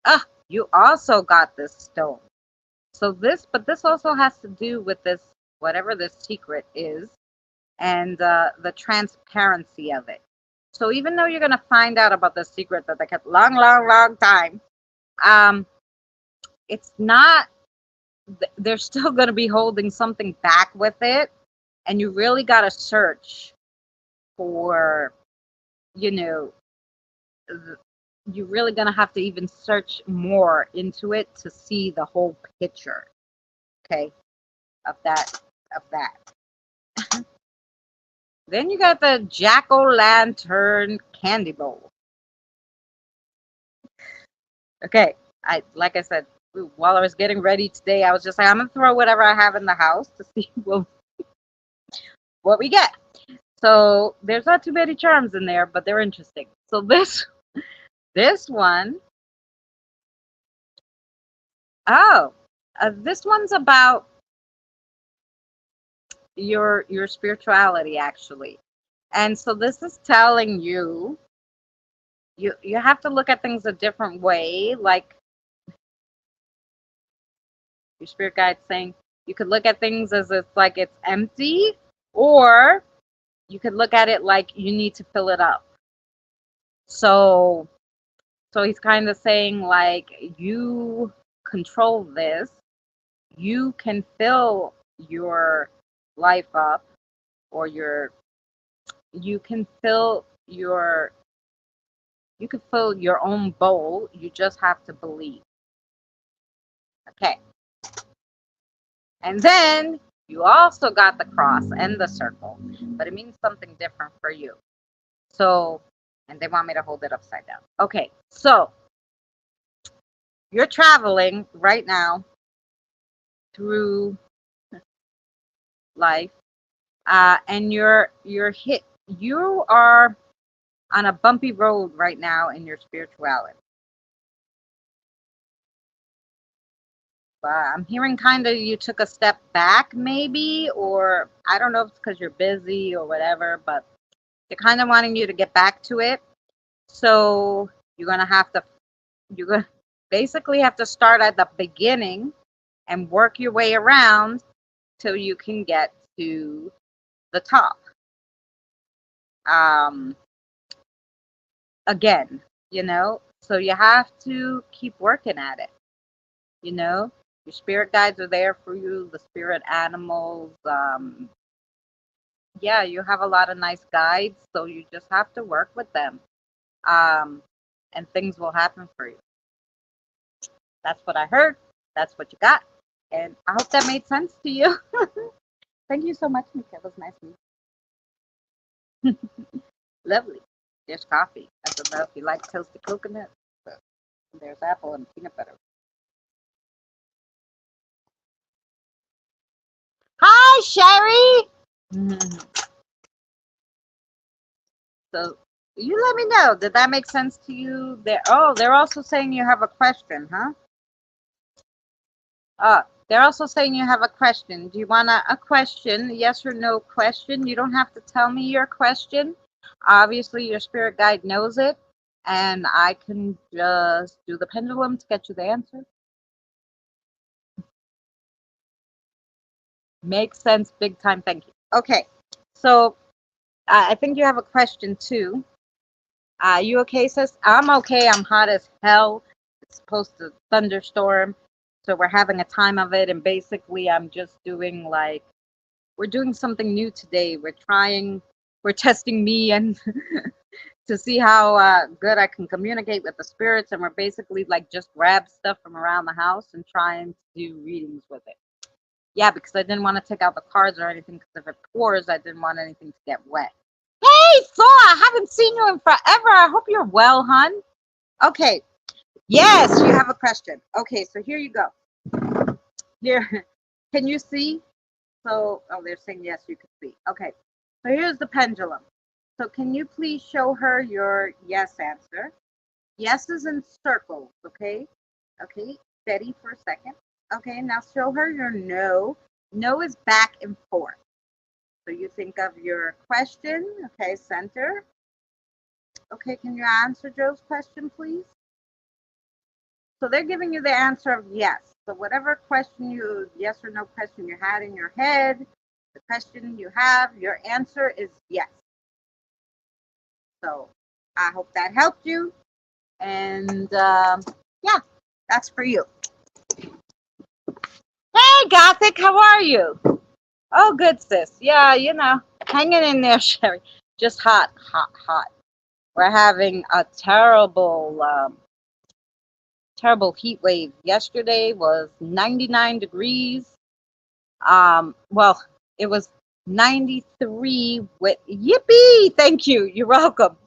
Speaker 2: Ah, you also got this stone. So this, but this also has to do with this. whatever this secret is, and the transparency of it. So even though you're going to find out about the secret that they kept long time, um, it's not, they're still going to be holding something back with it. And you really got to search for, you know, you're really going to have to even search more into it to see the whole picture, okay, of that. Then you got the jack-o'-lantern candy bowl. Okay, like I said, while I was getting ready today, I was just like, I'm gonna throw whatever I have in the house to see what we get. So there's not too many charms in there, but they're interesting. So this one, oh, this one's about your spirituality actually. And so this is telling you you have to look at things a different way. Like your spirit guide saying you could look at things as it's like it's empty, or you could look at it like you need to fill it up. So he's kind of saying like you control this. You can fill your life up, or you can fill your you can fill your own bowl. You just have to believe. Okay. And then you also got the cross and the circle, but it means something different for you. So, and they want me to hold it upside down. Okay. So you're traveling right now through life, and you are on a bumpy road right now in your spirituality. I'm hearing kind of you took a step back, maybe, or I don't know if it's because you're busy or whatever, but they're kind of wanting you to get back to it. So you're gonna have to, you're gonna basically have to start at the beginning and work your way around till you can get to the top. Um, Again, so you have to keep working at it. Your spirit guides are there for you, the spirit animals. Yeah, you have a lot of nice guides, so you just have to work with them, um, and things will happen for you. That's what I heard. That's what you got. And I hope that made sense to you. Thank you so much, Mika. It was nice meeting you. Lovely. There's coffee. I don't know if you like toasted coconut, but there's apple and peanut butter. Hi, Sherry. So you let me know. Did that make sense to you? They're also saying you have a question, huh? They're also saying you have a question. Do you want a question? Yes or no question. You don't have to tell me your question. Obviously, your spirit guide knows it, and I can just do the pendulum to get you the answer. Makes sense, big time. Thank you. Okay, so I think you have a question too. You okay, sis? I'm okay. I'm hot as hell. It's supposed to thunderstorm, so we're having a time of it. And basically, I'm just doing like we're doing something new today. We're testing me and to see how good I can communicate with the spirits. And we're basically like just grab stuff from around the house and trying to do readings with it. Yeah, because I didn't want to take out the cards or anything. Because if it pours, I didn't want anything to get wet. Hey, Thor, I haven't seen you in forever. I hope you're well, hun. Okay. Yes, you have a question. Okay, so here you go. Here, can you see? So, they're saying yes, you can see. Okay, so here's the pendulum. So, can you please show her your yes answer? Yes is in circles, okay? Okay, steady for a second. Okay, now show her your no. No is back and forth. So, you think of your question, okay, center. Okay, can you answer Joe's question, please? So they're giving you the answer of yes. So whatever question yes or no question you had in your head, the question you have, your answer is yes. So I hope that helped you. And yeah, that's for you. Hey, Gothic, how are you? Oh, good, sis. Yeah, hanging in there, Sherry. Just hot, hot, hot. We're having a terrible, terrible heat wave. Yesterday was 99 degrees. Well, it was 93 with yippee. Thank you. You're welcome.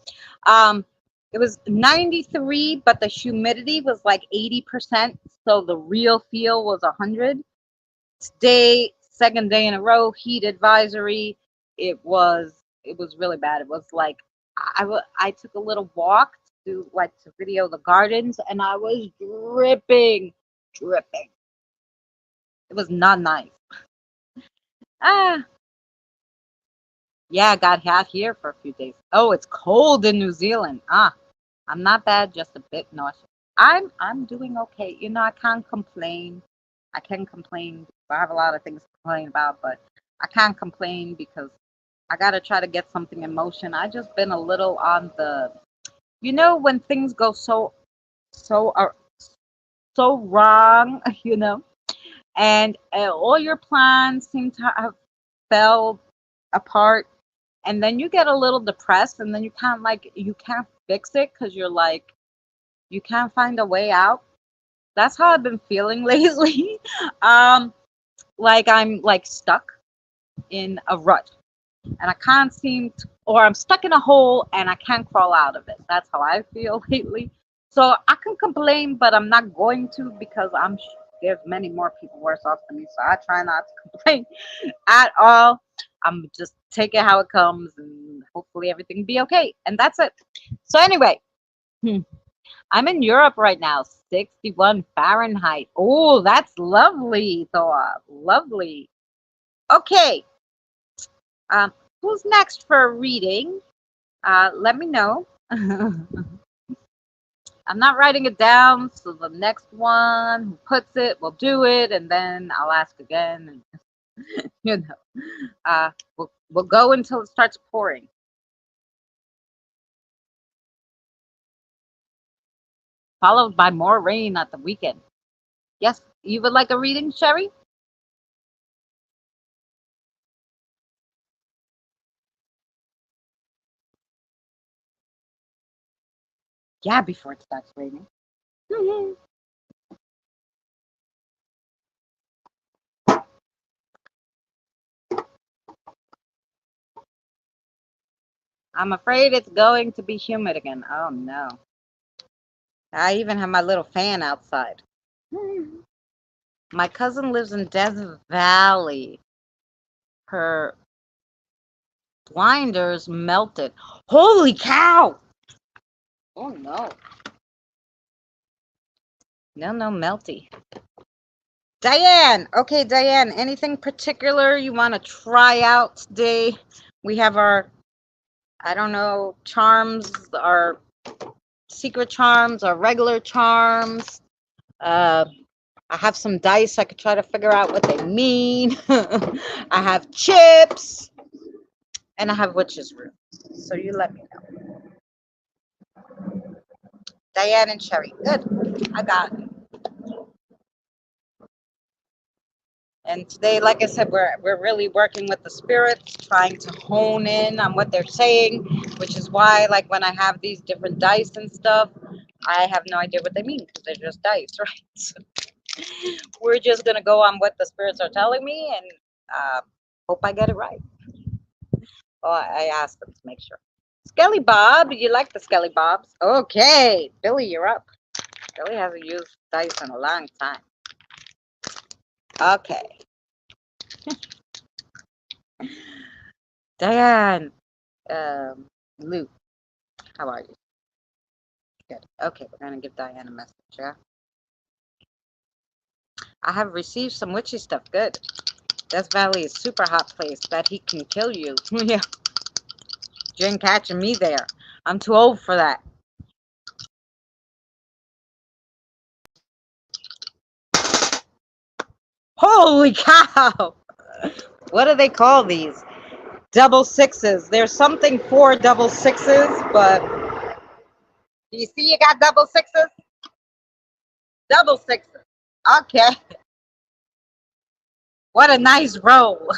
Speaker 2: It was 93, but the humidity was like 80%. So the real feel was 100. Today, second day in a row, heat advisory. It was really bad. It was like I took a little walk to video the gardens, and I was dripping, dripping. It was not nice. Ah, yeah, I got hot here for a few days. Oh, it's cold in New Zealand. I'm not bad, just a bit nauseous. I'm doing okay. I can't complain. I can complain. I have a lot of things to complain about, but I can't complain because I gotta try to get something in motion. I just been a little on the, when things go so so wrong, and all your plans seem to have fell apart, and then you get a little depressed, and then you can't fix it because you're like you can't find a way out. That's how I've been feeling lately. Like I'm like stuck in a rut, and I can't seem to, or I'm stuck in a hole and I can't crawl out of it. That's how I feel lately. So I can complain, but I'm not going to because there's many more people worse off than me. So I try not to complain at all. I'm just take it how it comes, and hopefully everything be okay. And that's it. So anyway, I'm in Europe right now, 61 Fahrenheit. Oh, that's lovely, Thor. Lovely. Okay. Um, who's next for a reading? Let me know. I'm not writing it down, so the next one who puts it will do it, and then I'll ask again. And we'll go until it starts pouring. Followed by more rain at the weekend. Yes, you would like a reading, Sherry? Yeah, before it starts raining. I'm afraid it's going to be humid again. Oh no. I even have my little fan outside. My cousin lives in Death Valley. Her blinders melted. Holy cow! Oh no. No, melty. Diane! Okay, Diane, anything particular you want to try out today? We have our, I don't know, charms, our secret charms, our regular charms. I have some dice I could try to figure out what they mean. I have chips, and I have witch's room. So you let me know. Diane and Sherry. Good. I got it. And today, like I said, we're really working with the spirits, trying to hone in on what they're saying, which is why, like, when I have these different dice and stuff, I have no idea what they mean because they're just dice, right? So we're just gonna go on what the spirits are telling me, and hope I get it right. Well, I asked them to make sure. Skelly Bob, you like the Skelly Bobs? Okay, Billy, you're up. Billy hasn't used dice in a long time. Okay. Diane, Luke, how are you? Good. Okay, we're gonna give Diane a message, yeah? I have received some witchy stuff. Good. Death Valley is super hot place that he can kill you. Yeah. You ain't catching me there. I'm too old for that. Holy cow! What do they call these? Double sixes. There's something for double sixes, but do you see you got double sixes? Double sixes. Okay. What a nice roll.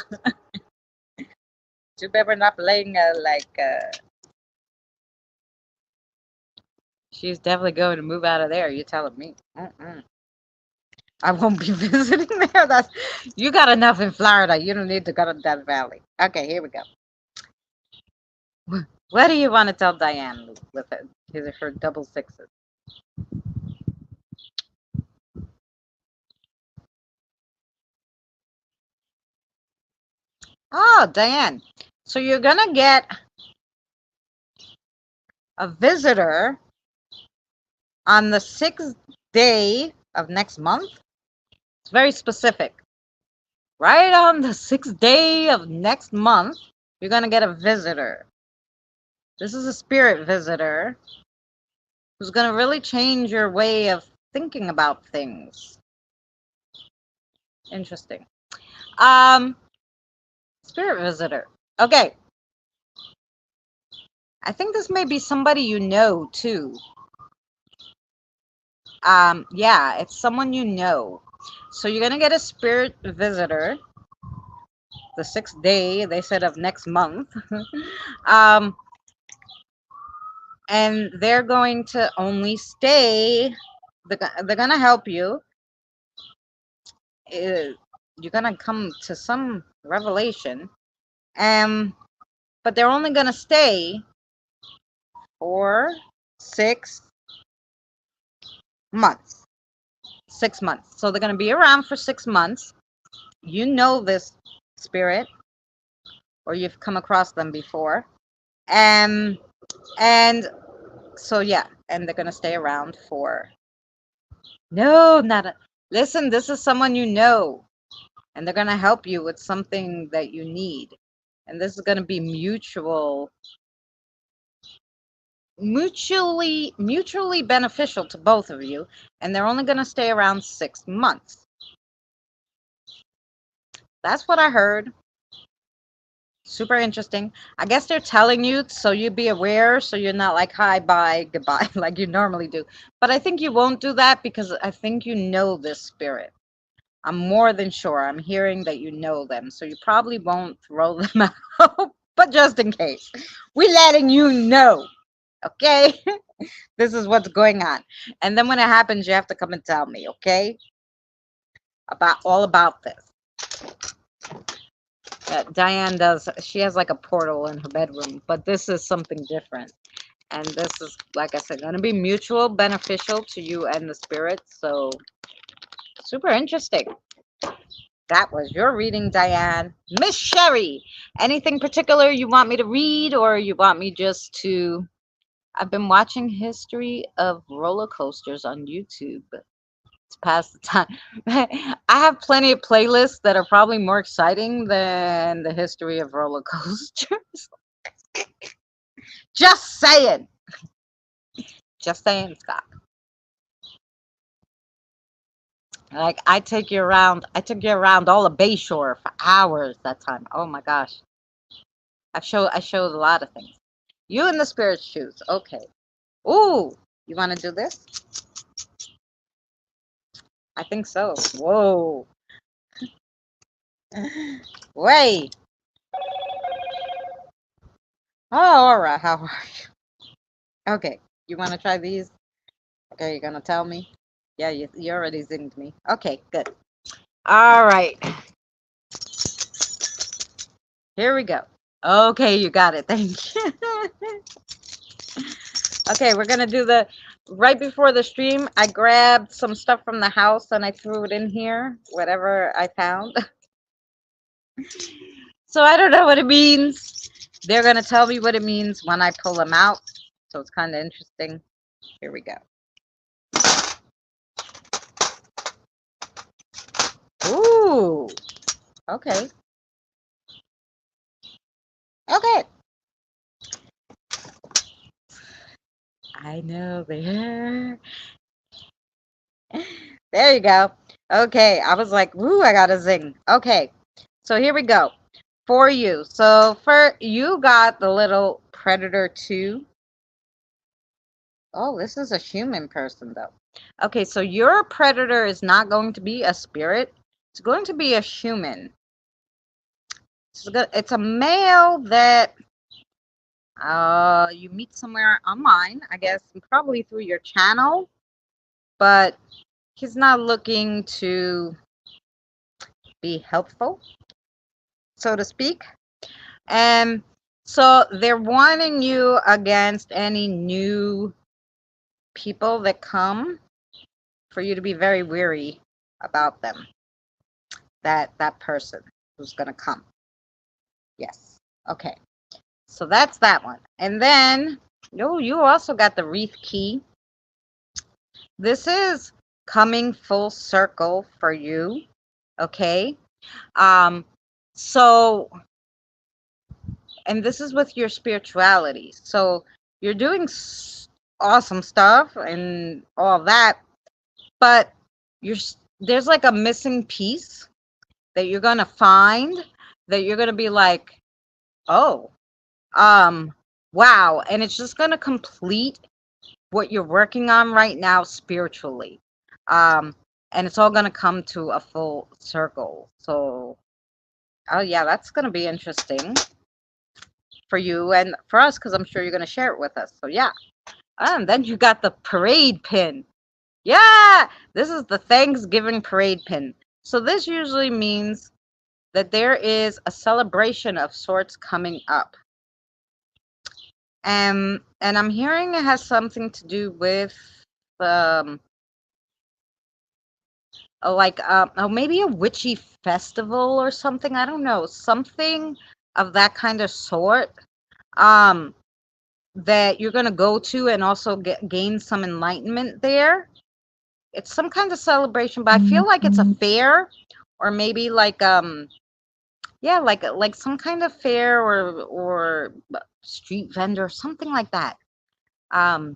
Speaker 2: Too bad we're not playing she's definitely going to move out of there. You're telling me. I won't be visiting there. That's you got enough in Florida. You don't need to go to Death Valley. Okay, here we go. What do you want to tell Diane with it? These are her double sixes. Oh, Diane. So you're gonna get a visitor on the 6th day of next month. It's very specific. Right on the 6th day of next month, you're gonna get a visitor. This is a spirit visitor who's gonna really change your way of thinking about things. Interesting. Spirit visitor. Okay. I think this may be somebody you know too. Yeah, it's someone you know. So you're gonna get a spirit visitor the 6th day, they said, of next month. And they're going to only stay. They're gonna help you. You're gonna come to some revelation, but they're only gonna stay for 6 months. 6 months. So they're gonna be around for 6 months. You know this spirit, or you've come across them before, and so yeah, and they're gonna stay around for. No, not a. Listen, this is someone you know, and they're gonna help you with something that you need, and this is gonna be mutually beneficial to both of you, and they're only gonna stay around 6 months. That's what I heard. Super interesting. I guess they're telling you so you be aware, so you're not like hi, bye, goodbye like you normally do. But I think you won't do that because I think you know this spirit. I'm more than sure. I'm hearing that you know them, so you probably won't throw them out. But just in case, we're letting you know. Okay, this is what's going on, and then when it happens, you have to come and tell me. Okay, about this. Diane does. She has like a portal in her bedroom, but this is something different. And this is, like I said, going to be mutual beneficial to you and the spirit. So super interesting. That was your reading, Diane. Miss Sherry, anything particular you want me to read, or you want me just to? I've been watching history of roller coasters on YouTube to pass the time. I have plenty of playlists that are probably more exciting than the history of roller coasters. Just saying. Just saying, Scott. Like I took you around all of Bayshore for hours that time. Oh my gosh. I showed a lot of things. You in the spirit shoes. Okay. Ooh, you want to do this? I think so. Whoa. Wait. Oh, all right. How are you? Okay. You want to try these? Okay, you're gonna tell me. Yeah, you already zinged me. Okay, good. All right. Here we go. Okay, you got it. Thank you. Okay, we're gonna do the right before the stream. I grabbed some stuff from the house and I threw it in here, whatever I found. So I don't know what it means. They're gonna tell me what it means when I pull them out. So it's kind of interesting. Here we go. Ooh. Okay. Okay. I know there. There you go. Okay, I was like, woo, I got a zing. Okay, so here we go. For you. So for you got the little predator too. Oh, this is a human person though. Okay, so your predator is not going to be a spirit. It's going to be a human. It's a male that you meet somewhere online, I guess, probably through your channel, but he's not looking to be helpful, so to speak. And so they're warning you against any new people that come, for you to be very weary about them. That person who's gonna come. Yes. Okay. So that's that one. And then you also got the wreath key. This is coming full circle for you. Okay. Um so, and this is with your spirituality. So you're doing awesome stuff and all that, but there's like a missing piece that you're gonna find, that you're gonna be like, oh, wow, and it's just gonna complete what you're working on right now spiritually, um, and it's all gonna come to a full circle. So, oh yeah, that's gonna be interesting for you and for us, because I'm sure you're gonna share it with us. So yeah, and then you got the parade pin. Yeah, this is the Thanksgiving parade pin. So this usually means that there is a celebration of sorts coming up. And I'm hearing it has something to do with um oh, maybe a witchy festival or something. I don't know, something of that kind of sort, um that you're going to go to and also gain some enlightenment there. It's some kind of celebration, but I feel like it's a fair, or maybe like yeah, like some kind of fair or street vendor, something like that. um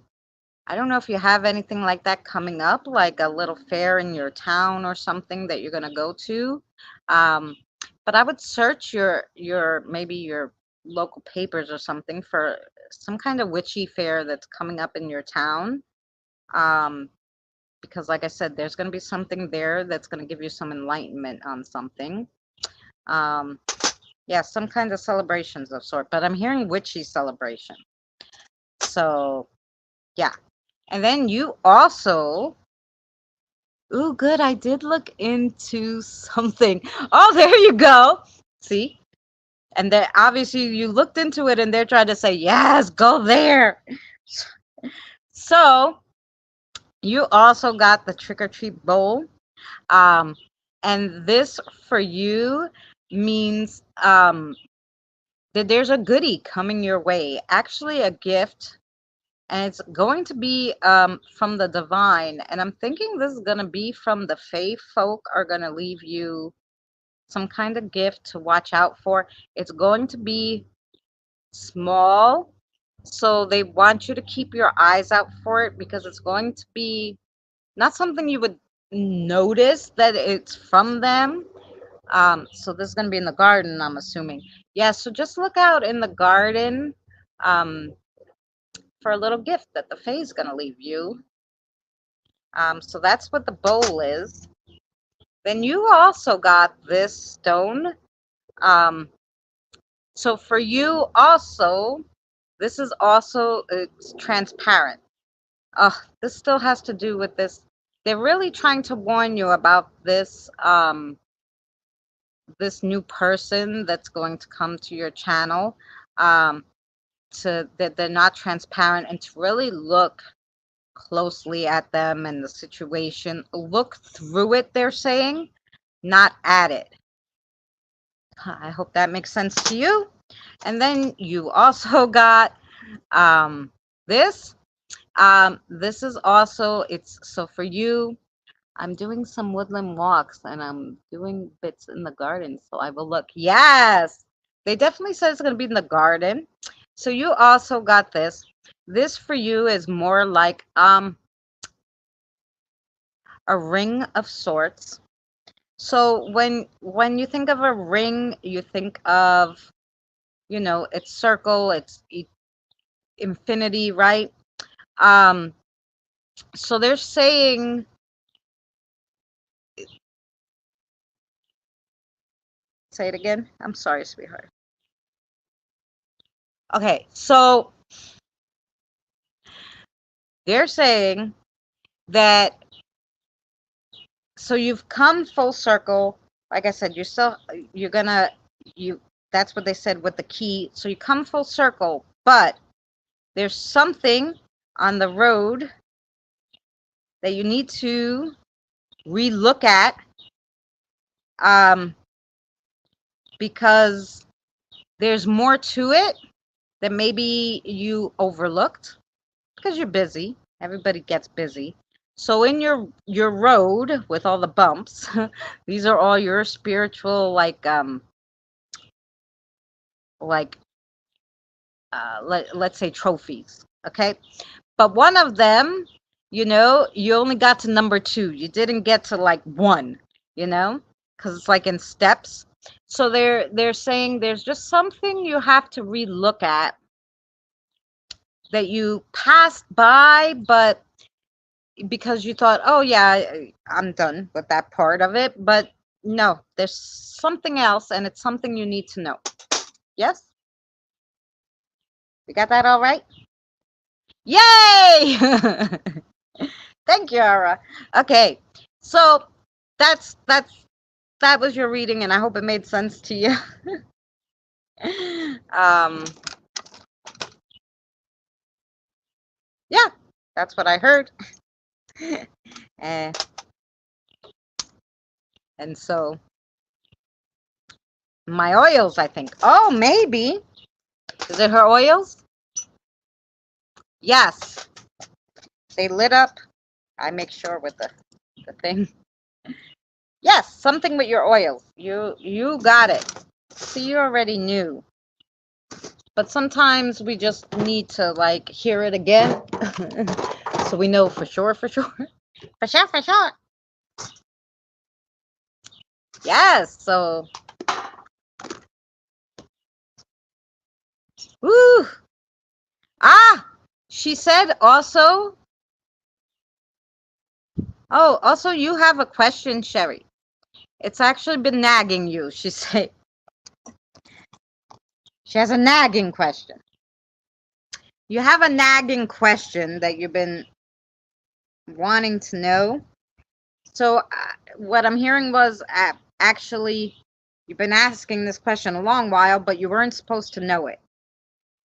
Speaker 2: I don't know if you have anything like that coming up, like a little fair in your town or something that you're going to go to. Um, but I would search your maybe your local papers or something for some kind of witchy fair that's coming up in your town. Um, because like I said, there's going to be something there that's going to give you some enlightenment on something. Um, yeah, some kind of celebrations of sort, but I'm hearing witchy celebration. So yeah. And then you also, ooh, good. I did look into something. Oh, there you go. See? And then obviously you looked into it and they're trying to say, yes, go there. So you also got the trick or treat bowl. Um, and this for you means that there's a goodie coming your way. Actually, a gift, and it's going to be from the divine, and I'm thinking this is going to be from the fae folk are going to leave you some kind of gift to watch out for. It's going to be small, so they want you to keep your eyes out for it, because it's going to be not something you would notice that it's from them. So this is going to be in the garden, I'm assuming. Yeah, so just look out in the garden, um, for a little gift that the fae is going to leave you. So that's what the bowl is. Then you also got this stone. Um, so for you also, this is also, it's transparent. This still has to do with this. They're really trying to warn you about this this new person that's going to come to your channel. To that they're not transparent, and to really look closely at them and the situation. Look through it, they're saying, not at it. I hope that makes sense to you. And then you also got this. This is also, it's so for you, I'm doing some woodland walks and I'm doing bits in the garden. So I will look. Yes, they definitely said it's going to be in the garden. So you also got this. This for you is more like a ring of sorts. So when you think of a ring, you think of, its circle, it's infinity, right? Um, so they're saying, say it again. I'm sorry, sweetheart. Okay, so they're saying that, so you've come full circle. Like I said, you're gonna, you, that's what they said with the key. So you come full circle, but there's something on the road that you need to relook at, because there's more to it that maybe you overlooked because you're busy. Everybody gets busy. So in your road with all the bumps, these are all your spiritual, like let's say trophies, okay? But one of them, you only got to number 2. You didn't get to like 1, because it's like in steps. So they're saying there's just something you have to relook at that you passed by, but because you thought, oh yeah, I'm done with that part of it. But no, there's something else, and it's something you need to know. Yes, we got that all right. Yay! Thank you, Ara. Okay, so that was your reading, and I hope it made sense to you. um, yeah, that's what I heard. and, and so my oils, I think. Oh, maybe. Is it her oils? Yes, they lit up. I make sure with the thing. Yes, something with your oils. You got it. See, you already knew. But sometimes we just need to like hear it again so we know for sure, for sure. For sure, for sure. Yes, so woo. Ah, she said also, oh, also you have a question, Sherry. It's actually been nagging you, she said. She has a nagging question. You have a nagging question that you've been wanting to know. So what I'm hearing was actually you've been asking this question a long while, but you weren't supposed to know it.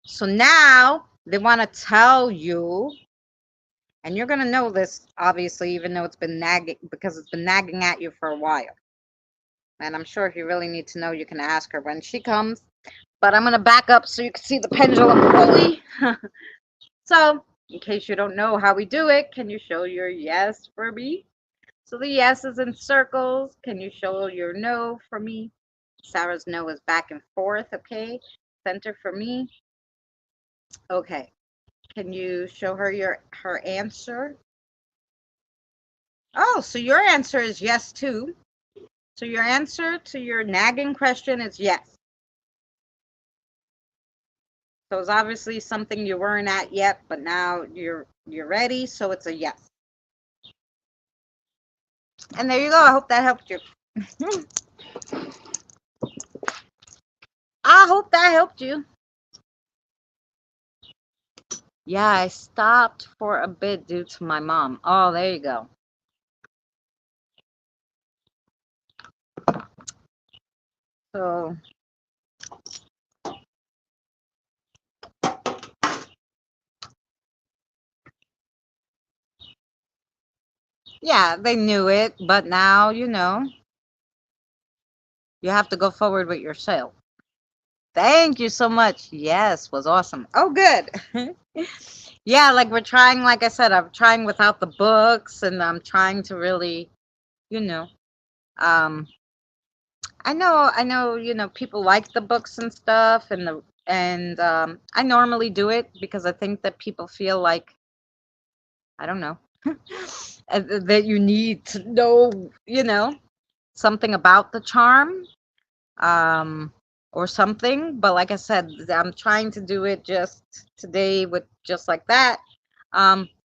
Speaker 2: So now they want to tell you, and you're going to know this, obviously, even though it's been nagging, because it's been nagging at you for a while. And I'm sure if you really need to know, you can ask her when she comes. But I'm going to back up so you can see the pendulum fully. So, in case you don't know how we do it, can you show your yes for me? So the yes is in circles. Can you show your no for me? Sarah's no is back and forth, okay? Center for me. Okay. Can you show her her answer? Oh, so your answer is yes too. So your answer to your nagging question is yes. So it's obviously something you weren't at yet, but now you're ready, so it's a yes. And there you go. I hope that helped you. I hope that helped you. Yeah, I stopped for a bit due to my mom. Oh, there you go. So, yeah, they knew it, but now, you have to go forward with yourself. Thank you so much. Yes, was awesome. Oh, good. Yeah, like we're trying, like I said, I'm trying without the books, and I'm trying to really, you know, um, I know, people like the books and stuff, and I normally do it because I think that people feel like, I don't know, that you need to know. something about the charm, or something. But like I said, I'm trying to do it just today with just like that.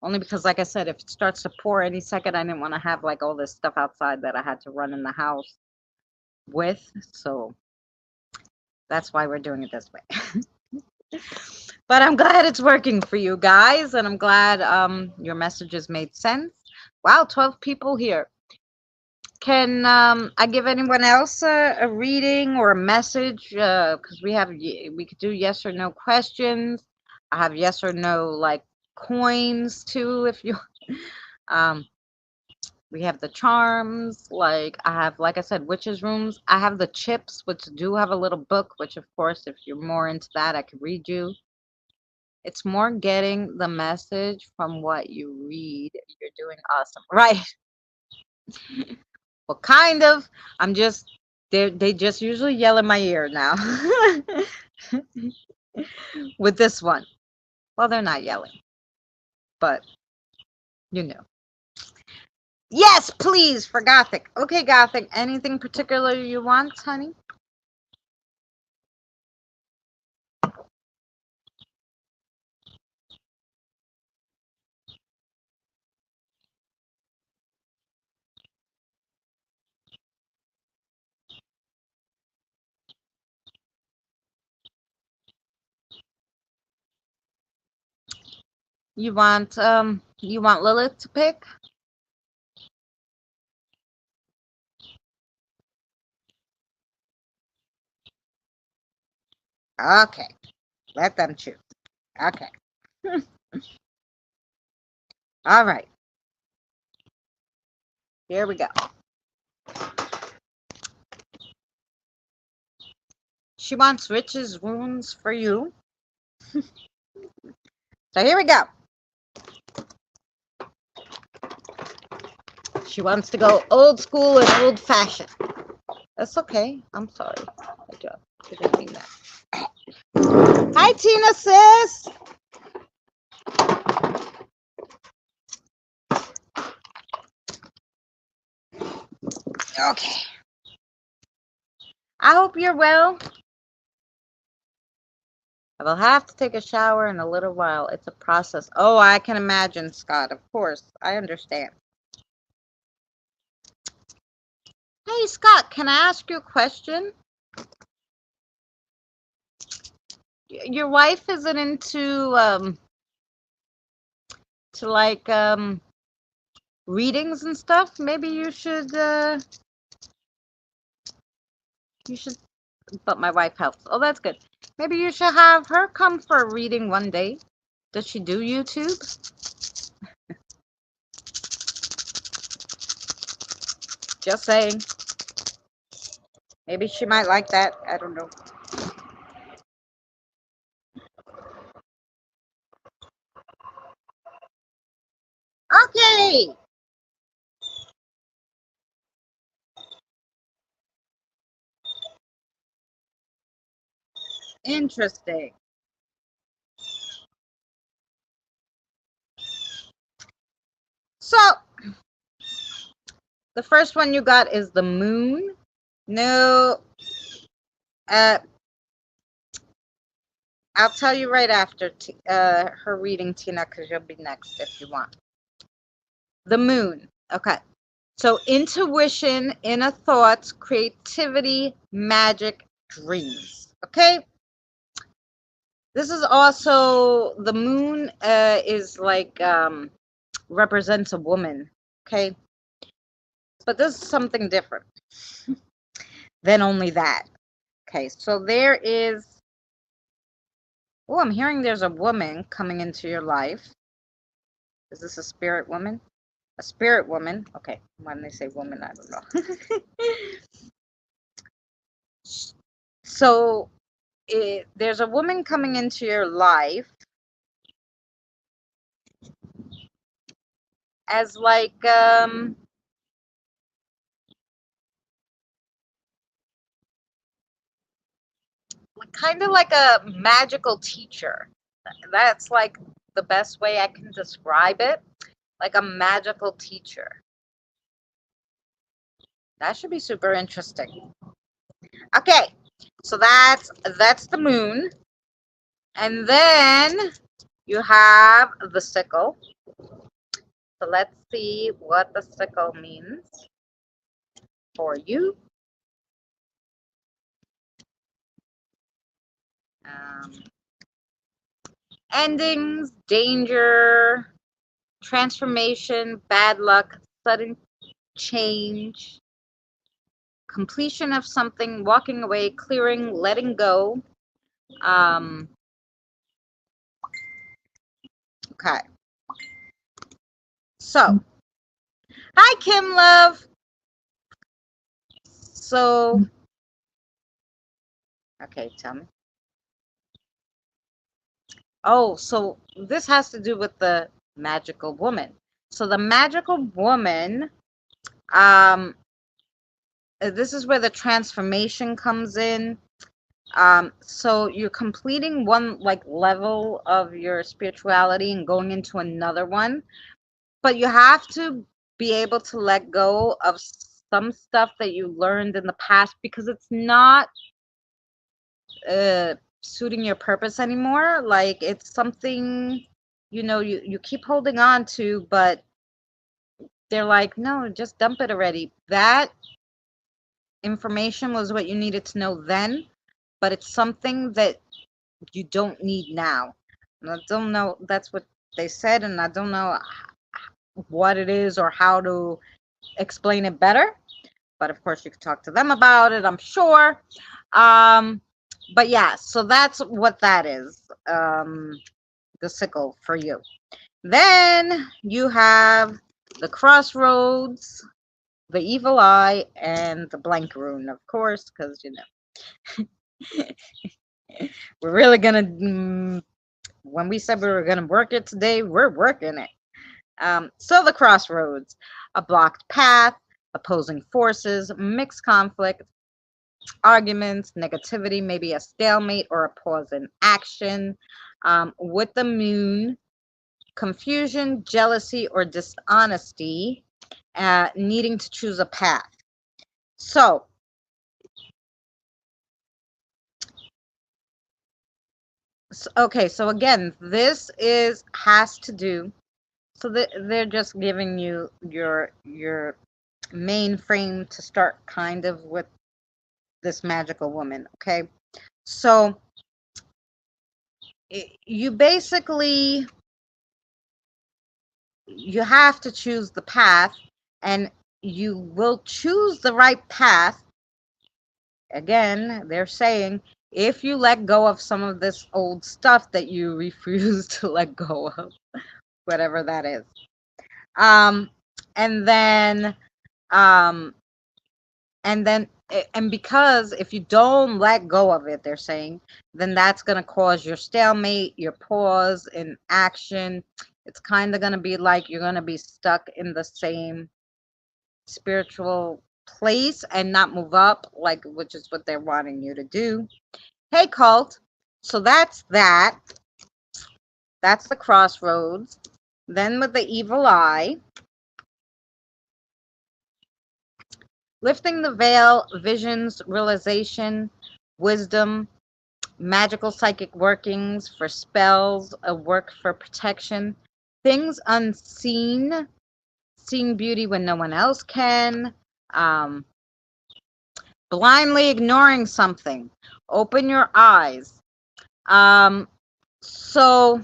Speaker 2: Only because, like I said, if it starts to pour any second, I didn't want to have like all this stuff outside that I had to run in the house with. So that's why we're doing it this way. But I'm glad it's working for you guys, and I'm glad your messages made sense. Wow, 12 people here. Can I give anyone else a reading or a message? Because we could do yes or no questions. I have yes or no like coins too. If you, um, we have the charms. Like I have, like I said, witches rooms. I have the chips, which do have a little book. Which of course, if you're more into that, I could read you. It's more getting the message from what you read. You're doing awesome, right? Well, kind of. I'm just they just usually yell in my ear now. With this one. Well, they're not yelling, but you know. Yes, please, for Gothic. Okay, Gothic. Anything particular you want, honey? You want Lilith to pick? Okay. Let them choose. Okay. All right. Here we go. She wants riches wounds for you. So here we go. She wants to go old school and old fashioned. That's okay. I'm sorry. I didn't mean that. Hi, Tina, sis. Okay. I hope you're well. I will have to take a shower in a little while. It's a process. Oh, I can imagine, Scott. Of course. I understand. Hey, Scott, can I ask you a question? Your wife isn't into to like readings and stuff. Maybe you should but my wife helps. Oh, that's good. Maybe you should have her come for a reading one day. Does she do YouTube? Just saying. Maybe she might like that. I don't know. Okay. Interesting. So, the first one you got is the moon. No, uh, I'll tell you right after her reading, Tina, because you'll be next if you want. The moon. Okay. So, intuition, inner thoughts, creativity, magic, dreams. Okay. This is also the moon is like represents a woman. Okay. But this is something different than only that. Okay. So, there is. Oh, I'm hearing there's a woman coming into your life. Is this a spirit woman? A spirit woman. Okay. When they say woman, I don't know. So there's a woman coming into your life as like kind of like a magical teacher. That's like the best way I can describe it. Like a magical teacher. That should be super interesting. Okay, so that's the moon. And then you have the sickle. So let's see what the sickle means for you. Um, Endings, danger, transformation, bad luck, sudden change, completion of something, walking away, clearing, letting go. Um, okay. So, hi, Kim Love. So, okay, tell me. Oh, so this has to do with the magical woman. So the magical woman, um, this is where the transformation comes in. So you're completing one like level of your spirituality and going into another one, but you have to be able to let go of some stuff that you learned in the past because it's not suiting your purpose anymore. Like it's something you keep holding on to, but they're like, no, just dump it already. That information was what you needed to know then, but it's something that you don't need now. And I don't know, that's what they said, and I don't know what it is or how to explain it better. But of course, you could talk to them about it, I'm sure. But yeah, so that's what that is, the sickle for you. Then you have the crossroads, the evil eye, and the blank rune, of course, because we're really gonna. When we said we were gonna work it today, we're working it. So the crossroads, a blocked path, opposing forces, mixed conflict, arguments, negativity, maybe a stalemate or a pause in action. With the moon, confusion, jealousy, or dishonesty, needing to choose a path. So, okay, so again, this has to do. So they're just giving you your main frame to start kind of with this magical woman. Okay, so you basically you have to choose the path, and you will choose the right path. Again, they're saying if you let go of some of this old stuff that you refuse to let go of, whatever that is. And then um and then and because if you don't let go of it, they're saying, then that's going to cause your stalemate, your pause in action. It's kind of going to be like you're going to be stuck in the same spiritual place and not move up, like, which is what they're wanting you to do. Hey, cult. So that's that. That's the crossroads. Then with the evil eye, lifting the veil, visions, realization, wisdom, magical psychic workings for spells, a work for protection, things unseen, seeing beauty when no one else can, um, blindly ignoring something, open your eyes. Um, so,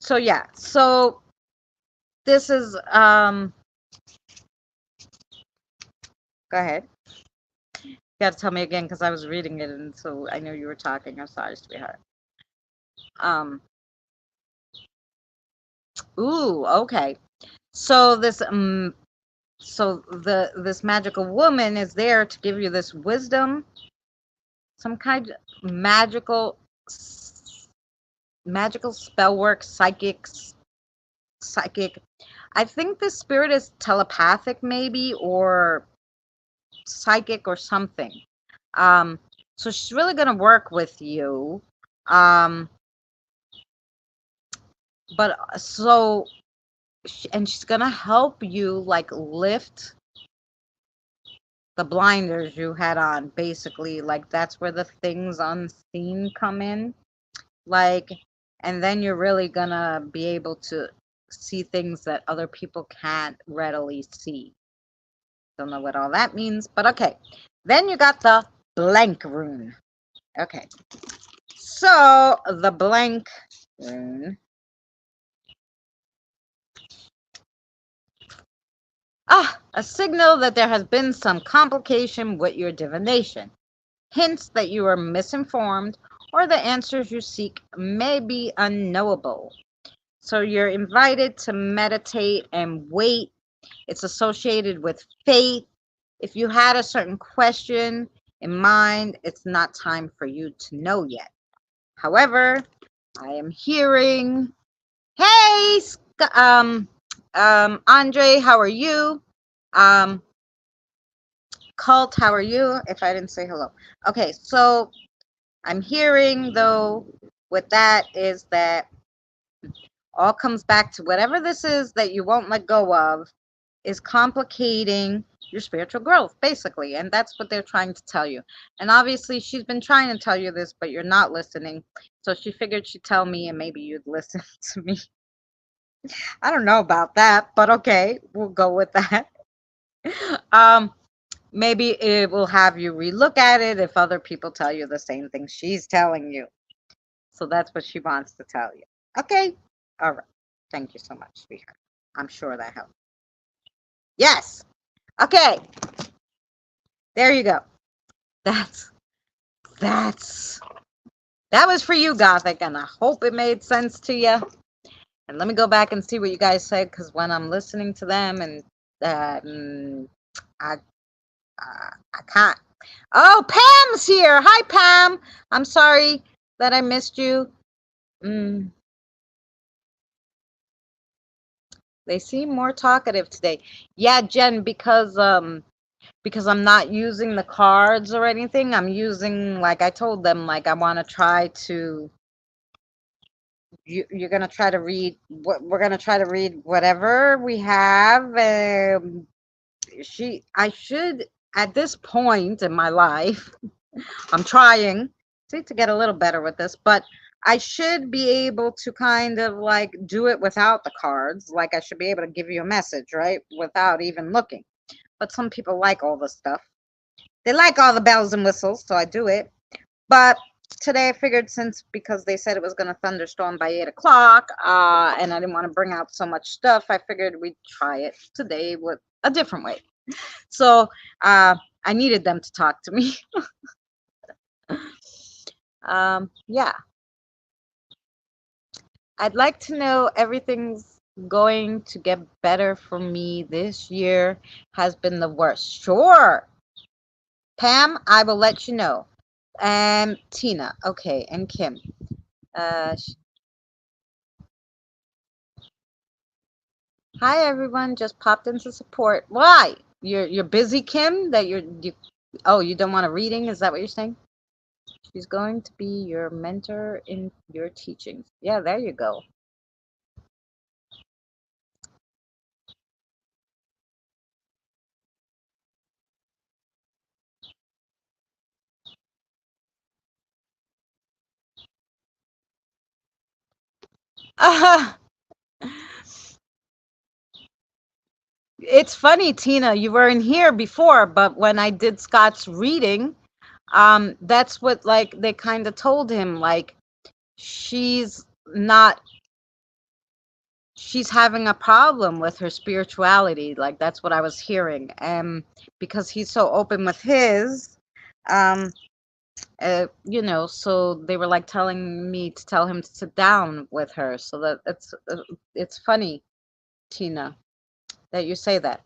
Speaker 2: so yeah, so this is, go ahead. You got to tell me again because I was reading it and so I knew you were talking. I'm sorry, sweetheart. Um, ooh, okay. So this magical woman is there to give you this wisdom, some kind of magical spell work, psychic. I think the spirit is telepathic, maybe, or psychic or something. Um, so she's really gonna work with you. Um, but so and she's gonna help you like lift the blinders you had on, basically. Like that's where the things unseen come in. Like, and then you're really gonna be able to see things that other people can't readily see. Don't know what all that means, but okay. Then you got the blank rune. Okay. So the blank rune. A signal that there has been some complication with your divination. Hints that you are misinformed or the answers you seek may be unknowable. So you're invited to meditate and wait. It's associated with faith. If you had a certain question in mind, it's not time for you to know yet. However, I am hearing, hey, Andre, how are you? Um, Cult, how are you? If I didn't say hello. Okay, so I'm hearing though with that is that all comes back to whatever this is that you won't let go of is complicating your spiritual growth, basically. And that's what they're trying to tell you. And obviously, she's been trying to tell you this, but you're not listening. So she figured she'd tell me and maybe you'd listen to me. I don't know about that, but okay, we'll go with that. Um, Maybe it will have you relook at it if other people tell you the same thing she's telling you. So that's what she wants to tell you. Okay. All right. Thank you so much, sweetheart. I'm sure that helped. Yes. Okay. There you go. That's that was for you, Gothic, and I hope it made sense to you. And let me go back and see what you guys said, because when I'm listening to them and I I can't. Oh, Pam's here. Hi, Pam. I'm sorry that I missed you. Mm, they seem more talkative today. Yeah, Jen, because I'm not using the cards or anything. I'm using, like I told them, like I want to try to. You're gonna try to read what we're gonna try to read whatever we have. I should at this point in my life. I'm trying to get a little better with this, but I should be able to kind of like do it without the cards. Like I should be able to give you a message, right? Without even looking. But some people like all the stuff. They like all the bells and whistles, so I do it. But today I figured because they said it was going to thunderstorm by 8 o'clock, and I didn't want to bring out so much stuff, I figured we'd try it today with a different way. So I needed them to talk to me. Yeah. I'd like to know everything's going to get better for me this year has been the worst. Sure. Pam, I will let you know. And Tina, okay, and Kim. Uh, Hi everyone, just popped into support. Why? You're busy, Kim? Oh, you don't want a reading? Is that what you're saying? She's going to be your mentor in your teachings. Yeah, there you go. It's funny, Tina, you weren't here before, but when I did Scott's reading, that's what like they kind of told him, like she's not she's having a problem with her spirituality. Like that's what I was hearing. And because he's so open with his, um, so they were like telling me to tell him to sit down with her. So that it's funny, Tina, that you say that.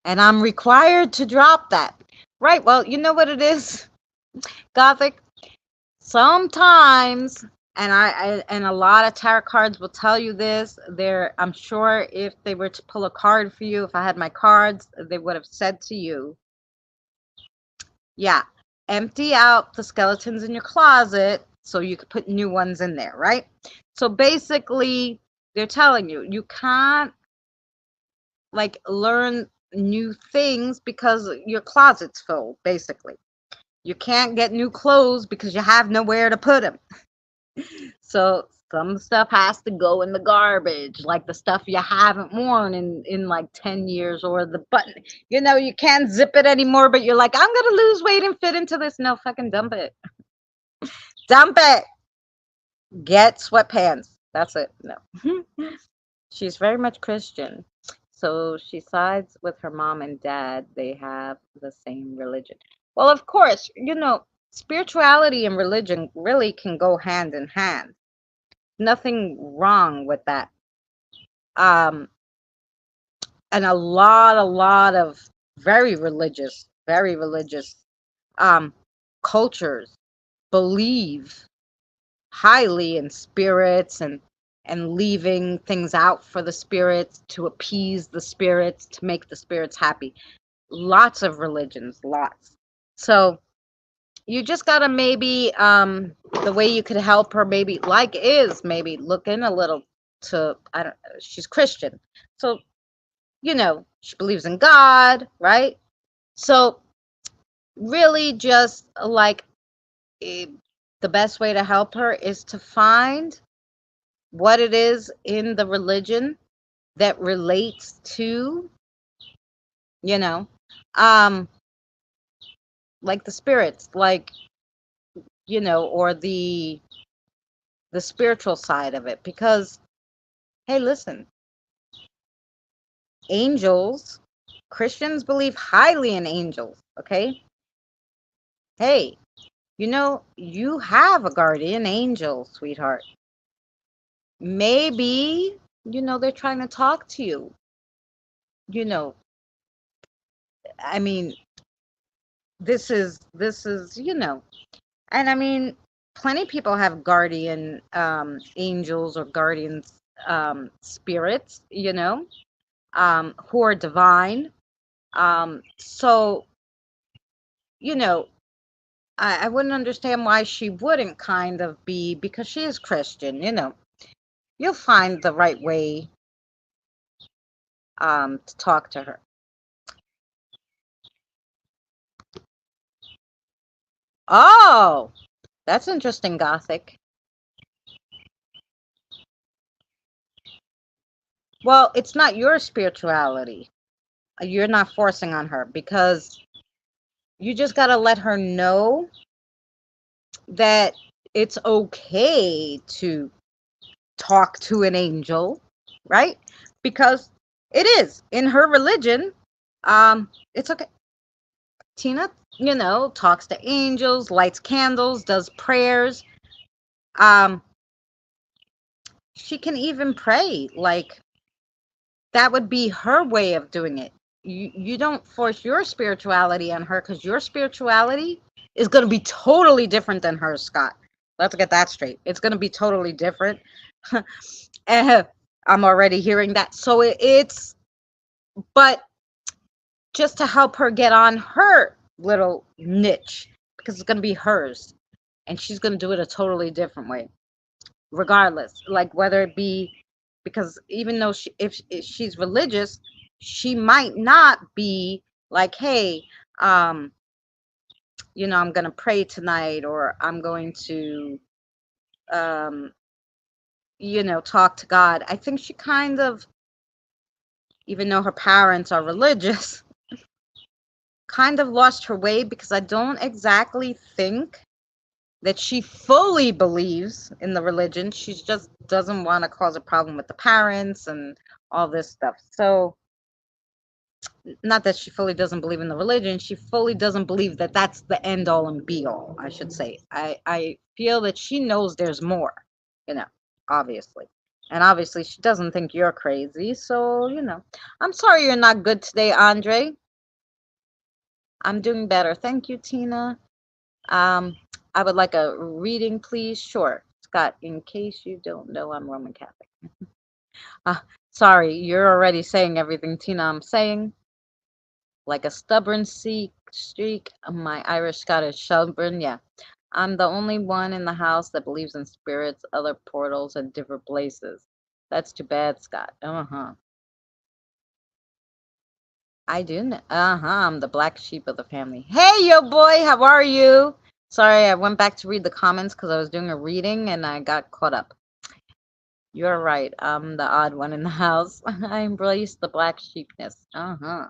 Speaker 2: And I'm required to drop that. Right. Well, you know what it is, Gothic. Sometimes, and and a lot of tarot cards will tell you this. I'm sure if they were to pull a card for you, if I had my cards, they would have said to you, yeah, empty out the skeletons in your closet so you could put new ones in there, right? So basically, they're telling you you can't like learn new things because your closet's full, basically. You can't get new clothes because you have nowhere to put them. So some stuff has to go in the garbage, like the stuff you haven't worn in like 10 years, or the button. You can't zip it anymore, but you're like, I'm going to lose weight and fit into this. No, fucking dump it. Dump it. Get sweatpants. That's it. No. She's very much Christian. So she sides with her mom and dad. They have the same religion. Well, of course, spirituality and religion really can go hand in hand. Nothing wrong with that. Um, and a lot of very religious um, cultures believe highly in spirits and leaving things out for the spirits to appease the spirits to make the spirits happy. Lots of religions, lots. So you just gotta maybe the way you could help her maybe like is maybe look in a little to I don't she's Christian. So she believes in God, right? So really just like eh, the best way to help her is to find what it is in the religion that relates to, you know, um, like the spirits, like, or the spiritual side of it. Because, hey, listen, angels, Christians believe highly in angels, okay? Hey, you have a guardian angel, sweetheart. Maybe, they're trying to talk to you. You know, I mean, this is, and I mean, plenty of people have guardian angels or guardians spirits, who are divine. So, you know, I wouldn't understand why she wouldn't kind of be, because she is Christian, you'll find the right way to talk to her. Oh, that's interesting, Gothic. Well, it's not your spirituality. You're not forcing on her, because you just got to let her know that it's okay to talk to an angel, right? Because it is in her religion. It's okay. Tina, talks to angels, lights candles, does prayers. Um, she can even pray. Like, that would be her way of doing it. You don't force your spirituality on her, because your spirituality is going to be totally different than hers, Scott. Let's get that straight. It's going to be totally different. Eh, I'm already hearing that. So but just to help her get on her little niche, because it's going to be hers, and she's going to do it a totally different way, regardless, like whether it be, because even though if she's religious, she might not be like, hey, um I'm going to pray tonight, or I'm going to um talk to God. I think she kind of, even though her parents are religious, kind of lost her way, because I don't exactly think that she fully believes in the religion. She just doesn't want to cause a problem with the parents and all this stuff. So, not that she fully doesn't believe in the religion, she fully doesn't believe that that's the end all and be all, I should say. I feel that she knows there's more, you know, obviously. And obviously she doesn't think you're crazy. So, I'm sorry you're not good today, Andre. I'm doing better. Thank you, Tina. Um, I would like a reading, please. Sure. Scott, in case you don't know, I'm Roman Catholic. Uh, Sorry, you're already saying everything, Tina, I'm saying. Like a stubborn streak, my Irish Scottish stubborn, yeah. I'm the only one in the house that believes in spirits, other portals, and different places. That's too bad, Scott. Uh-huh. I do know. Uh-huh. I'm the black sheep of the family. Hey, yo, boy. How are you? Sorry, I went back to read the comments because I was doing a reading and I got caught up. You're right. I'm the odd one in the house. I embrace the black sheepness. Uh-huh.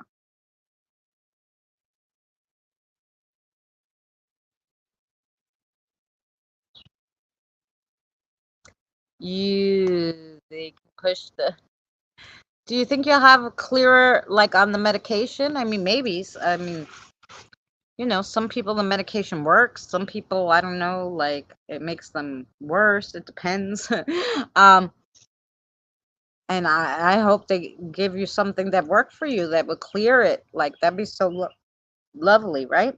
Speaker 2: They can push the. Do you think you'll have a clearer, like on the medication? I mean, maybe. I mean, some people the medication works. Some people, I don't know, like it makes them worse. It depends. um, and I hope they give you something that worked for you that would clear it. Like that'd be so lovely, right?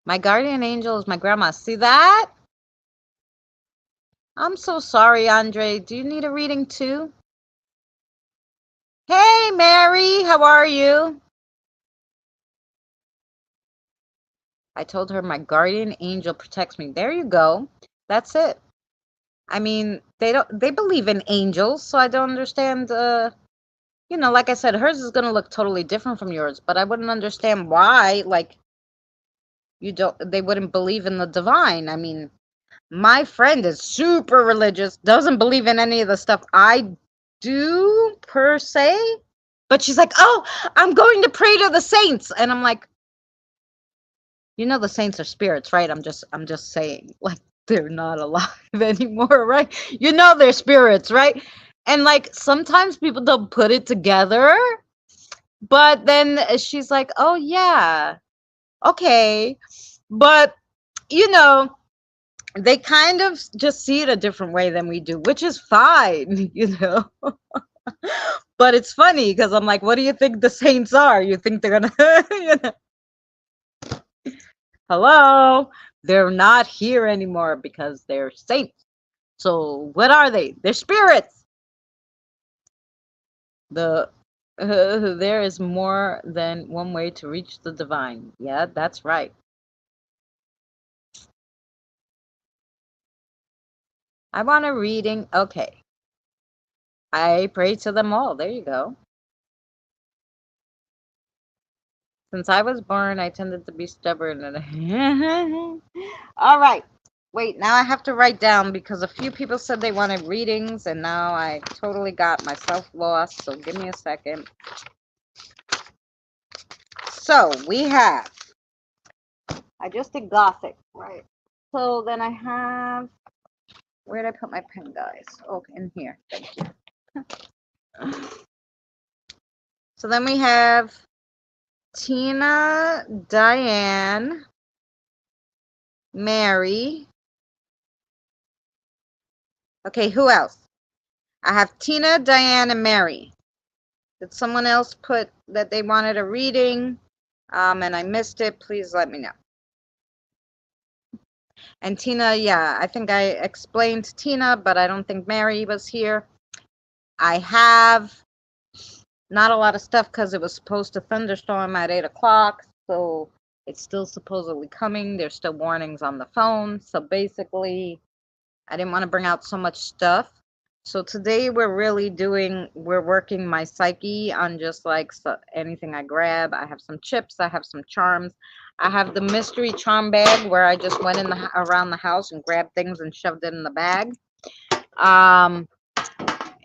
Speaker 2: My guardian angel is my grandma. See that? I'm so sorry, Andre. Do you need a reading too? Hey, Mary, how are you? I told her my guardian angel protects me. There you go. That's it. I mean, they believe in angels, so I don't understand like I said, hers is going to look totally different from yours, but I wouldn't understand why like they wouldn't believe in the divine. I mean, my friend is super religious, doesn't believe in any of the stuff I do per se, but she's like, "Oh, I'm going to pray to the saints." And I'm like, the saints are spirits, right? I'm just saying, like they're not alive anymore, right? They're spirits, right? And like sometimes people don't put it together, but then she's like, "Oh yeah, okay," but you know, they kind of just see it a different way than we do, which is fine, But it's funny because I'm like, what do you think the saints are? You think they're gonna, hello? They're not here anymore because they're saints. So what are they? They're spirits. The there is more than one way to reach the divine. Yeah, that's right. I want a reading. Okay. I pray to them all. There you go. Since I was born, I tended to be stubborn. And all right. Wait, now I have to write down because a few people said they wanted readings, and now I totally got myself lost. So give me a second. So we have. I just did Gothic, right? So then I have. Where did I put my pen, guys? Oh, in here. Thank you. So then we have Tina, Diane, Mary. Okay, who else? I have Tina, Diane, and Mary. Did someone else put that they wanted a reading and I missed it? Please let me know. And Tina, yeah, I think I explained to Tina, but I don't think Mary was here. I have not a lot of stuff because it was supposed to thunderstorm at 8 o'clock, so it's still supposedly coming. There's still warnings on the phone. So basically, I didn't want to bring out so much stuff. So today we're working my psyche on just like anything I grab. I have some chips, I have some charms. I have the mystery charm bag where I just went around the house and grabbed things and shoved it in the bag.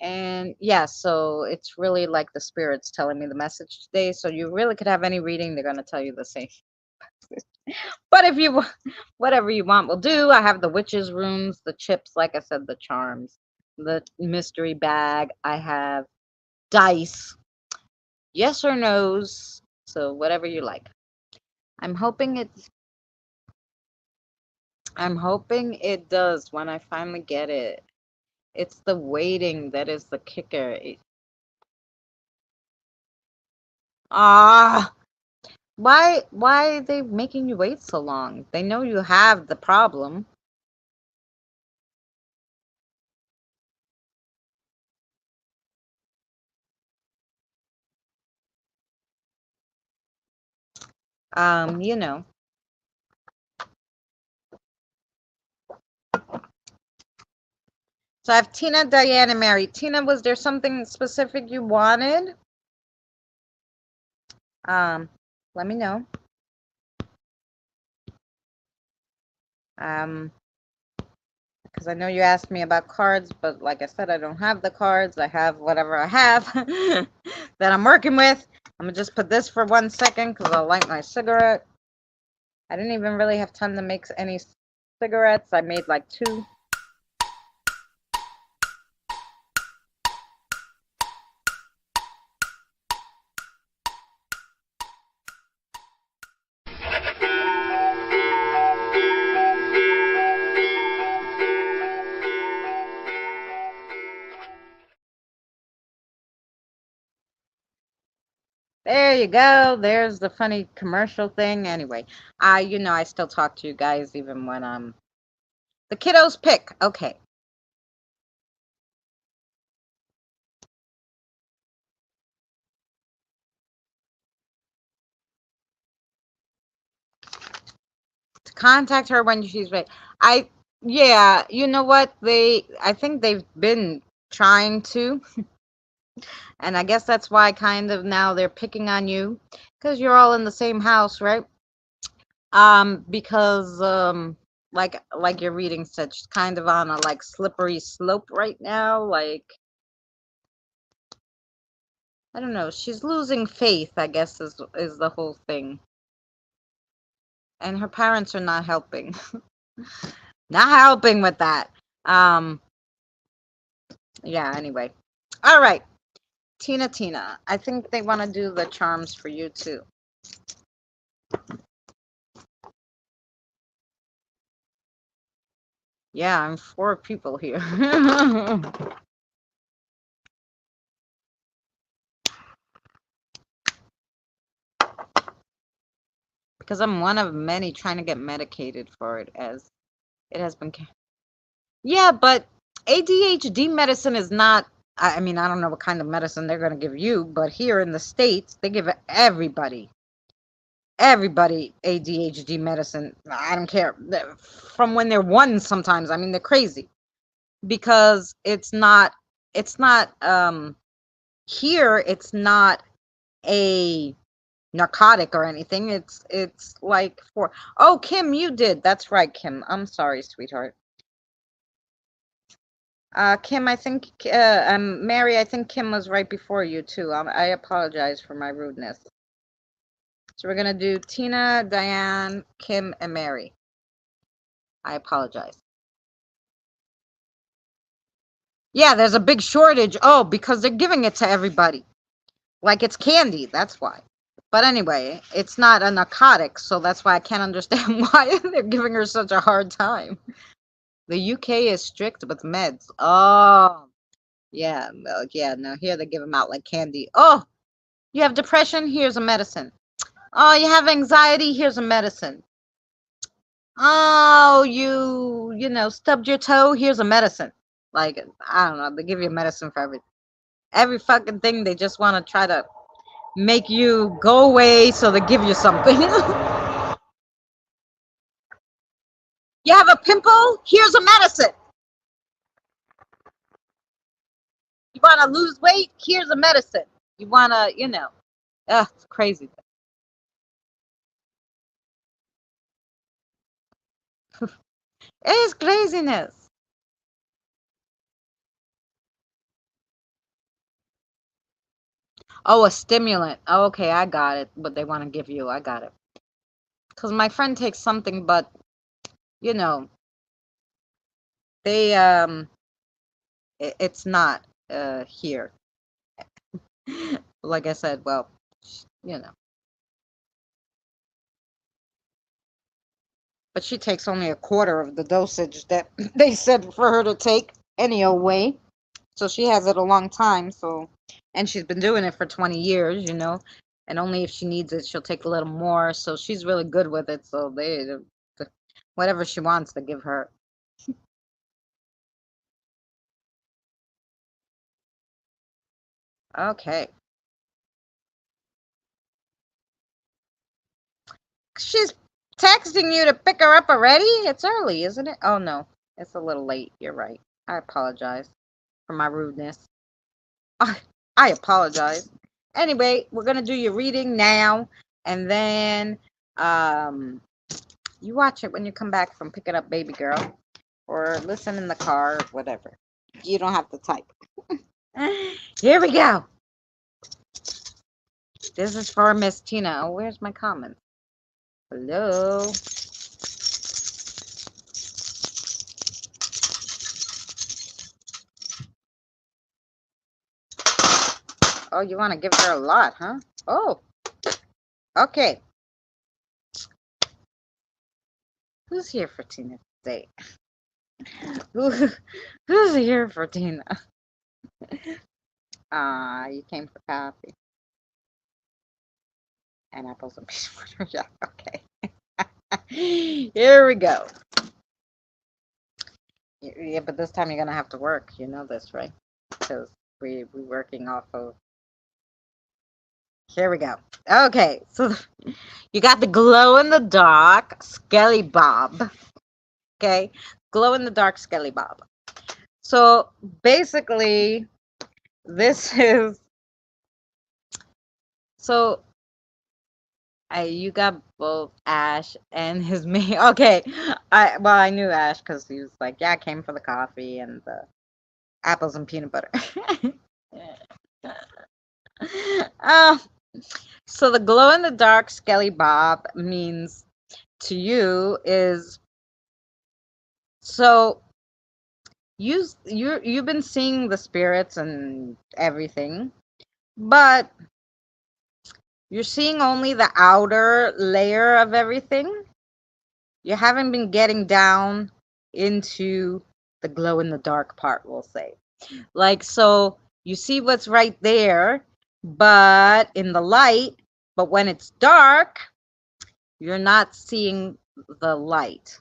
Speaker 2: And yeah, so it's really like the spirits telling me the message today. So you really could have any reading, they're going to tell you the same. But if you, whatever you want, will do. I have the witches' runes, the chips, like I said, the charms, the mystery bag. I have dice, yes or no's. So whatever you like. I'm hoping it. I'm hoping it does when I finally get it. It's the waiting that is the kicker. Ah, why are they making you wait so long? They know you have the problem. You know. So I have Tina, Diane, and Mary. Tina, was there something specific you wanted? Let me know. Because I know you asked me about cards, but like I said, I don't have the cards. I have whatever I have that I'm working with. I'm gonna just put this for 1 second because I'll light my cigarette. I didn't even really have time to make any cigarettes. I made like 2. There you go. There's the funny commercial thing. Anyway, I still talk to you guys even when the kiddos pick. Okay. To contact her when she's ready. Yeah, you know what? I think they've been trying to, and I guess that's why kind of now they're picking on you because you're all in the same house, right? Because like your reading said, she's kind of on a like slippery slope right now. Like, I don't know, she's losing faith, I guess is the whole thing. And her parents are not helping. Not helping with that. Um yeah, anyway. All right. Tina, I think they want to do the charms for you too. Yeah, I'm 4 people here. Because I'm one of many trying to get medicated for it, as it has been. Yeah, but ADHD medicine is not. I mean, I don't know what kind of medicine they're going to give you, but here in the States, they give everybody ADHD medicine. I don't care. From when they're 1 sometimes. I mean, they're crazy because it's not here it's not a narcotic or anything. It's like for oh, Kim, you did. That's right, Kim. I'm sorry, sweetheart. Kim, I think Mary, I think Kim was right before you too. I apologize for my rudeness. So we're gonna do Tina, Diane, Kim, and Mary. I apologize. Yeah, there's a big shortage. Oh, because they're giving it to everybody. Like it's candy, that's why. But anyway, it's not a narcotic, so that's why I can't understand why they're giving her such a hard time. The UK is strict with meds. Oh, yeah, no, here they give them out like candy. Oh, you have depression? Here's a medicine. Oh, you have anxiety? Here's a medicine. Oh, you stubbed your toe? Here's a medicine. Like, I don't know, they give you medicine for everything. Every fucking thing, they just want to try to make you go away, so they give you something. You have a pimple? Here's a medicine. You want to lose weight? Here's a medicine. You want to, it's crazy. It's craziness. Oh, a stimulant. Oh, okay, I got it. What they want to give you. I got it. Because my friend takes something, but, you know, they, it's not, here. Like I said, well, you know. But she takes only a quarter of the dosage that they said for her to take any old way. So she has it a long time. So, and she's been doing it for 20 years. And only if she needs it, she'll take a little more. So she's really good with it. So whatever she wants, they give her. Okay. She's texting you to pick her up already? It's early, isn't it? Oh, no. It's a little late. You're right. I apologize for my rudeness. I apologize. Anyway, we're going to do your reading now. And then you watch it when you come back from picking up baby girl. Or listen in the car, whatever. You don't have to type. Here we go. This is for Miss Tina. Oh, where's my comment? Hello. Oh, you want to give her a lot, huh? Oh, okay. Who's here for Tina today? Who's here for Tina? You came for coffee and apples and peanut butter. Yeah, okay. Here we go. Yeah, but this time you're gonna have to work. You know this, right? Because we're working off of. Here we go. Okay, so you got the glow in the dark Skelly Bob. Okay, glow in the dark Skelly Bob. So basically, this is so. You got both Ash and his mate. Okay, I knew Ash because he was like, yeah, I came for the coffee and the apples and peanut butter. uh, so the glow in the dark Skelly Bob means to you is so you've been seeing the spirits and everything, but you're seeing only the outer layer of everything. You haven't been getting down into the glow in the dark part, we'll say. Like, so you see what's right there, but in the light, but when it's dark, you're not seeing the light.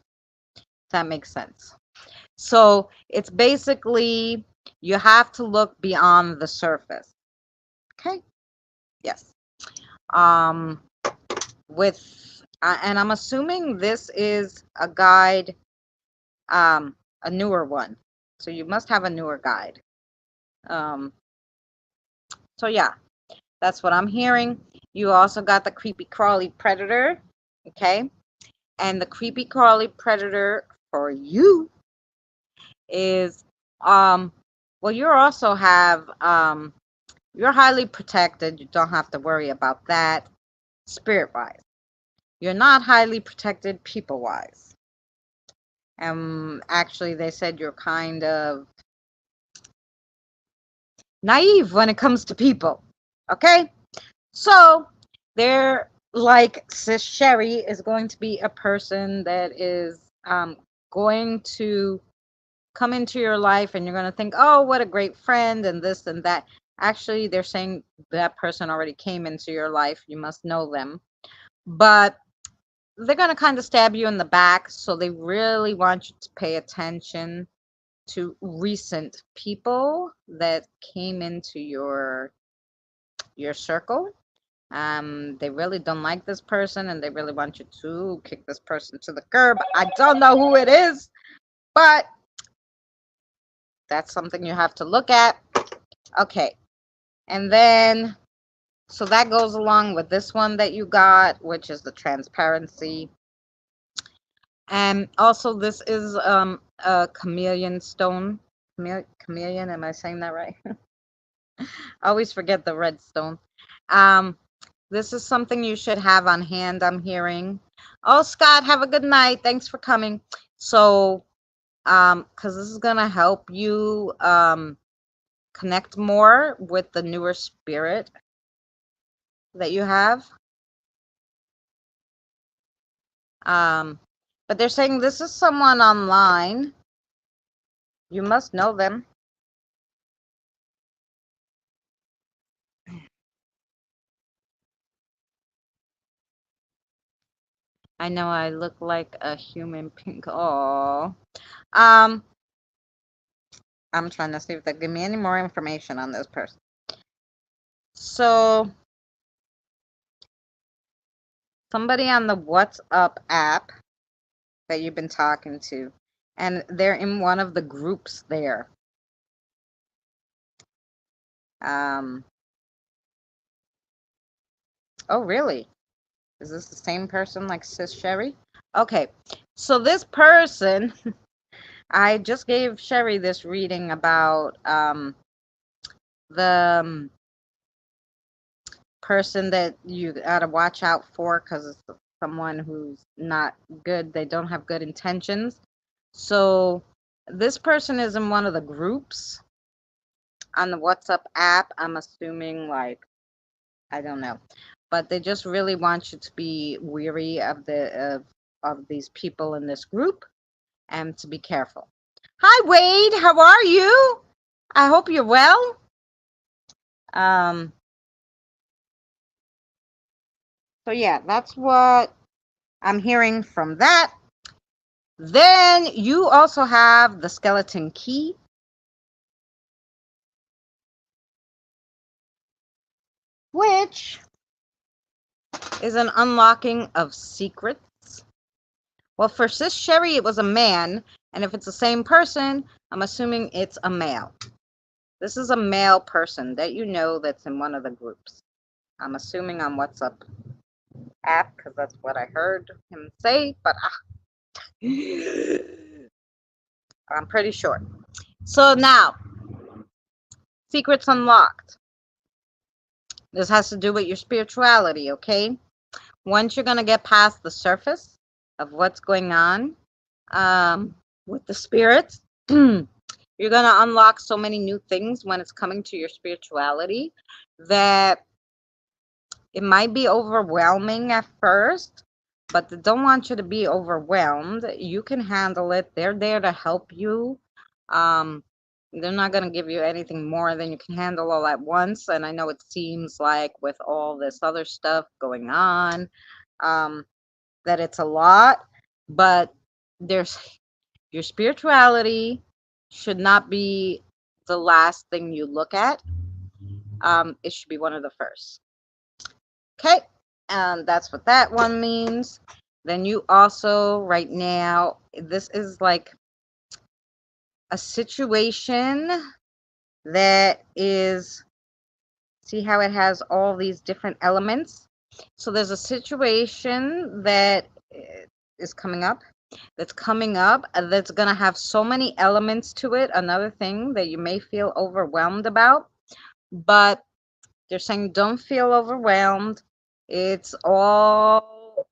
Speaker 2: If that makes sense. So it's basically you have to look beyond the surface. Okay? Yes. Um with and I'm assuming this is a guide, a newer one. So you must have a newer guide. So yeah, that's what I'm hearing. You also got the creepy crawly predator, okay? And the creepy crawly predator for you is well, you also have you're highly protected. You don't have to worry about that spirit wise. You're not highly protected people wise. Actually they said you're kind of naive when it comes to people. Okay? So they're like Sis Sherry is going to be a person that is going to come into your life and you're going to think, oh, what a great friend and this and that. Actually, they're saying that person already came into your life. You must know them. But they're going to kind of stab you in the back. So they really want you to pay attention to recent people that came into your circle. They really don't like this person and they really want you to kick this person to the curb. I don't know who it is, but that's something you have to look at. Okay. And then, so that goes along with this one that you got, which is the transparency. And also this is a chameleon stone. Chameleon, am I saying that right? I always forget the red stone. This is something you should have on hand, I'm hearing. Oh, Scott, have a good night. Thanks for coming. So, because this is going to help you connect more with the newer spirit that you have. But they're saying this is someone online. You must know them. I know I look like a human pink. Oh. I'm trying to see if they give me any more information on this person. So somebody on the WhatsApp app that you've been talking to, and they're in one of the groups there. Oh, really? Is this the same person like Sis Sherry? Okay, so this person, I just gave Sherry this reading about the person that you gotta watch out for because it's someone who's not good. They don't have good intentions. So this person is in one of the groups on the WhatsApp app. I'm assuming, like, I don't know, but they just really want you to be weary of of these people in this group and to be careful. Hi, Wade. How are you? I hope you're well. So yeah, that's what I'm hearing from that. Then you also have the skeleton key, which is an unlocking of secrets. Well, for Sis Sherry, it was a man, and if it's the same person, I'm assuming it's a male. This is a male person that you know that's in one of the groups. I'm assuming on WhatsApp app because that's what I heard him say, but I'm pretty sure. So now, secrets unlocked. This has to do with your spirituality, okay? Once you're going to get past the surface of what's going on with the spirits, you're going to unlock so many new things when it's coming to your spirituality that it might be overwhelming at first, but they don't want you to be overwhelmed. You can handle it. They're there to help you. They're not going to give you anything more than you can handle all at once. And I know it seems like with all this other stuff going on, that it's a lot, but there's your spirituality should not be the last thing you look at. It should be one of the first. Okay, and that's what that one means. Then you also, right now, this is like a situation that is, see how it has all these different elements? So there's a situation that is coming up, that's going to have so many elements to it. Another thing that you may feel overwhelmed about, but they're saying don't feel overwhelmed. It's all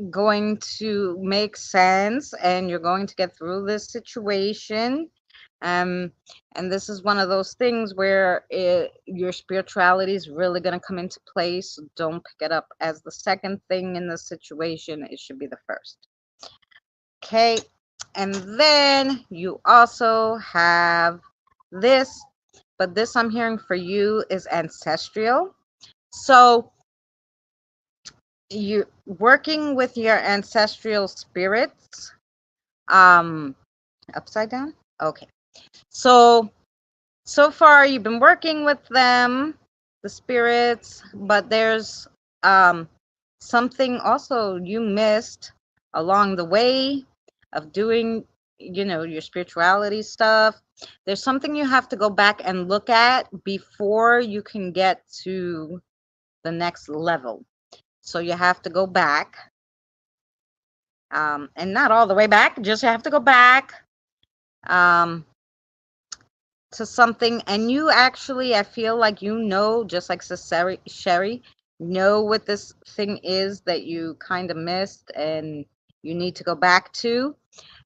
Speaker 2: going to make sense and you're going to get through this situation. And this is one of those things where your spirituality is really going to come into place. Don't pick it up as the second thing in the situation. It should be the first. Okay. And then you also have this, but this I'm hearing for you is ancestral. So you working with your ancestral spirits, upside down. Okay. So far you've been working with them, the spirits, but there's something also you missed along the way of doing, your spirituality stuff. There's something you have to go back and look at before you can get to the next level. So you have to go back, and not all the way back, just have to go back to something. And you actually, I feel like just like Sherry, know what this thing is that you kind of missed and you need to go back to.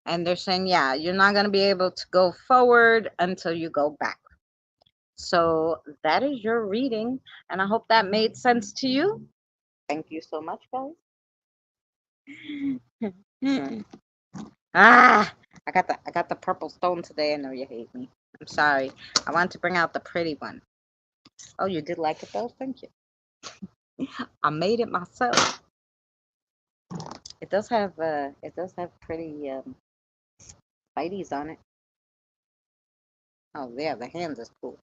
Speaker 2: And they're saying, yeah, you're not going to be able to go forward until you go back. So that is your reading, and I hope that made sense to you. Thank you so much, guys. I got the purple stone today. I know you hate me. I'm sorry. I wanted to bring out the pretty one. Oh, you did like it though? Thank you. I made it myself. It does have pretty spidey's on it. Oh yeah, the hand is cool.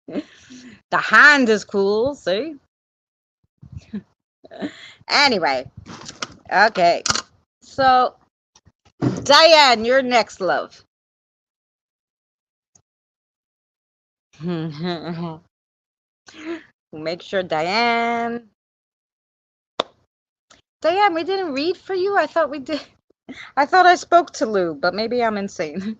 Speaker 2: The hand is cool, see? Anyway, okay. So, Diane, you're next, love. Make sure, Diane. Diane, we didn't read for you? I thought we did. I thought I spoke to Lou, but maybe I'm insane.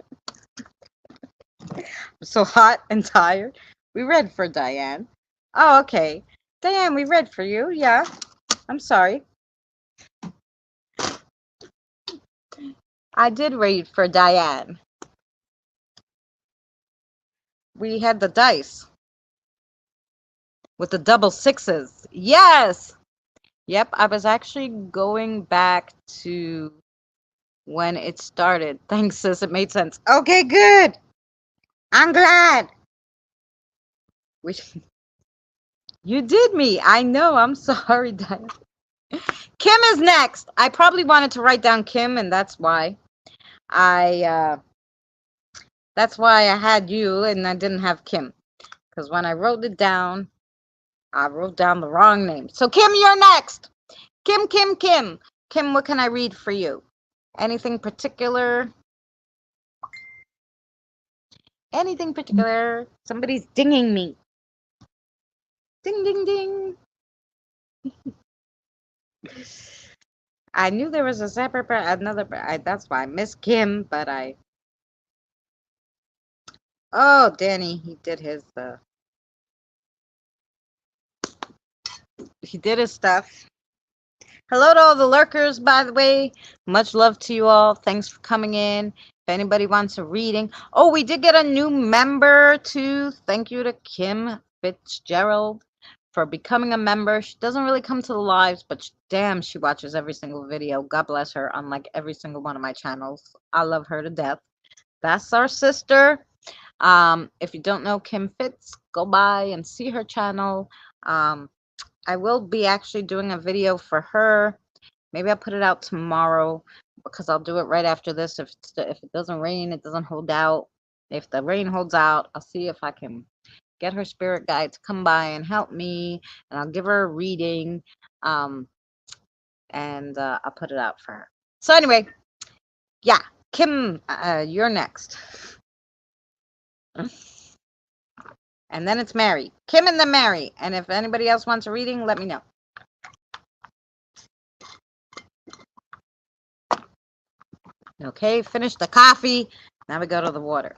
Speaker 2: I'm so hot and tired. We read for Diane. Oh, okay. Diane, we read for you. Yeah. I'm sorry. I did read for Diane. We had the dice with the double sixes. Yes. Yep. I was actually going back to when it started. Thanks, sis. It made sense. Okay, good. I'm glad. We, you did me. I know. I'm sorry, Diane. Kim is next. I probably wanted to write down Kim, and that's why I had you and I didn't have Kim. Because when I wrote it down, I wrote down the wrong name. So Kim, you're next. Kim. Kim, what can I read for you? Anything particular? Anything particular? Somebody's dinging me. Ding, ding, ding. I knew there was a separate, that's why I miss Kim, but oh, Danny, he did his stuff. Hello to all the lurkers, by the way. Much love to you all. Thanks for coming in. If anybody wants a reading. Oh, we did get a new member too. Thank you to Kim Fitzgerald for becoming a member. She doesn't really come to the lives, but damn, she watches every single video. God bless her, unlike every single one of my channels. I love her to death. That's our sister. If you don't know Kim Fitz, go by and see her channel. I will be actually doing a video for her. Maybe I'll put it out tomorrow because I'll do it right after this. If it doesn't rain, it doesn't hold out. If the rain holds out, I'll see if I can get her spirit guide to come by and help me, and I'll give her a reading, and I'll put it out for her. So anyway, yeah, Kim, you're next. And then it's Mary. Kim and then Mary. And if anybody else wants a reading, let me know. Okay, finish the coffee. Now we go to the water.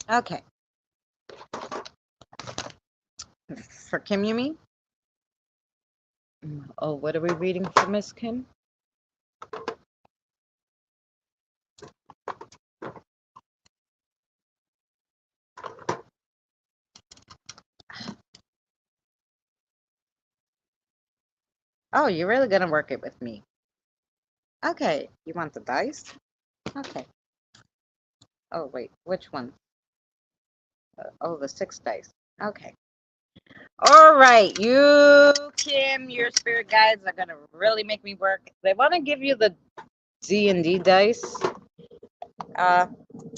Speaker 2: Okay. For Kim, you mean? Oh, what are we reading for Miss Kim? Oh, you're really going to work it with me. Okay. You want the dice? Okay. Oh, wait. Which one? Oh, the 6 dice. Okay. All right. You, Kim, your spirit guides are going to really make me work. They want to give you the D&D dice,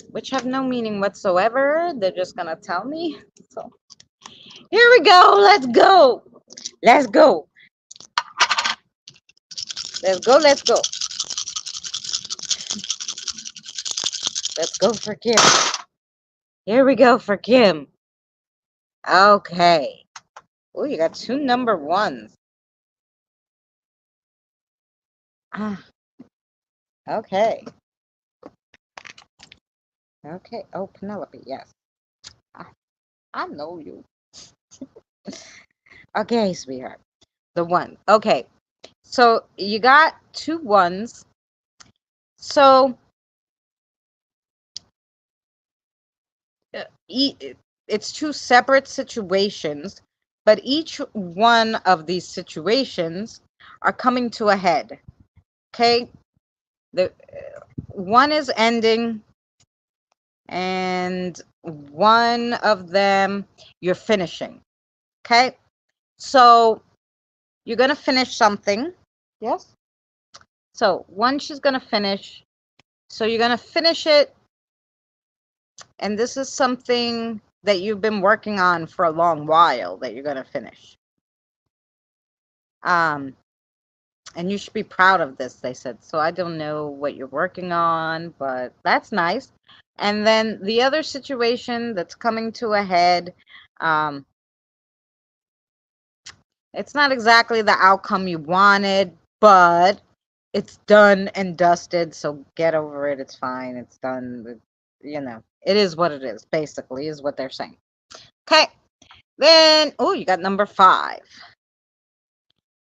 Speaker 2: which have no meaning whatsoever. They're just going to tell me. So here we go. Let's go. Let's go. Let's go. Let's go. Let's go for Kim. Here we go for Kim. Okay. Oh, you got 2 number 1s. Okay. Okay. Oh, Penelope, yes. I know you. Okay, sweetheart. The 1. Okay. So you got 2 1s. So it's 2 separate situations, but each one of these situations are coming to a head. Okay? The one is ending, and one of them you're finishing. Okay? So you're going to finish something. Yes? So one she's going to finish. So you're going to finish it. And this is something that you've been working on for a long while that you're going to finish. And you should be proud of this, they said. So I don't know what you're working on, but that's nice. And then the other situation that's coming to a head, it's not exactly the outcome you wanted, but it's done and dusted. So get over it. It's fine. It's done. You know, it is what it is, basically, is what they're saying. Okay. Then, oh, you got number 5.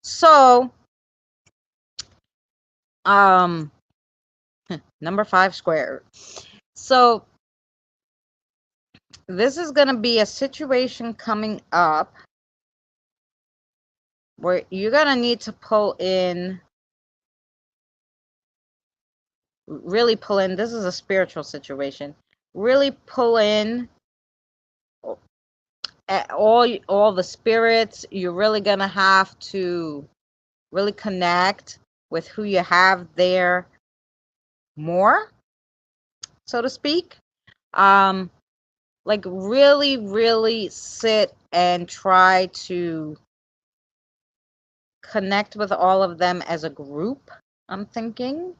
Speaker 2: So, number 5 squared. So, this is going to be a situation coming up where you're going to need to pull in, really pull in. This is a spiritual situation. Really pull in all the spirits. You're really going to have to really connect with who you have there more, so to speak. Like really, really sit and try to connect with all of them as a group, I'm thinking.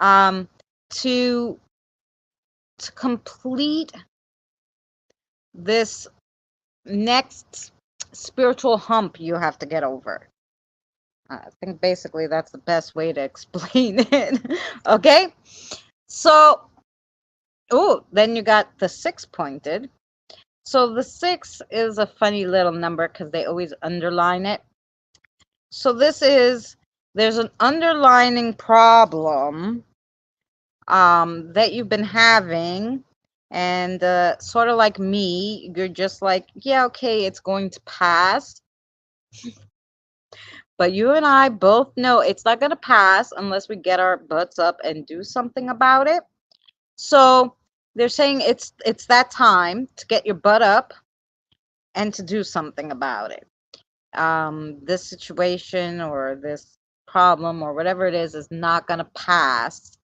Speaker 2: To complete this next spiritual hump you have to get over. I think basically that's the best way to explain it. Okay? So, oh, then you got the 6 pointed. So the 6 is a funny little number because they always underline it. So this is, there's an underlining problem that you've been having, and sort of like me, you're just like, yeah, okay, it's going to pass. But you and I both know it's not going to pass unless we get our butts up and do something about it. So they're saying it's that time to get your butt up and to do something about it. This situation or this problem or whatever it is not going to pass.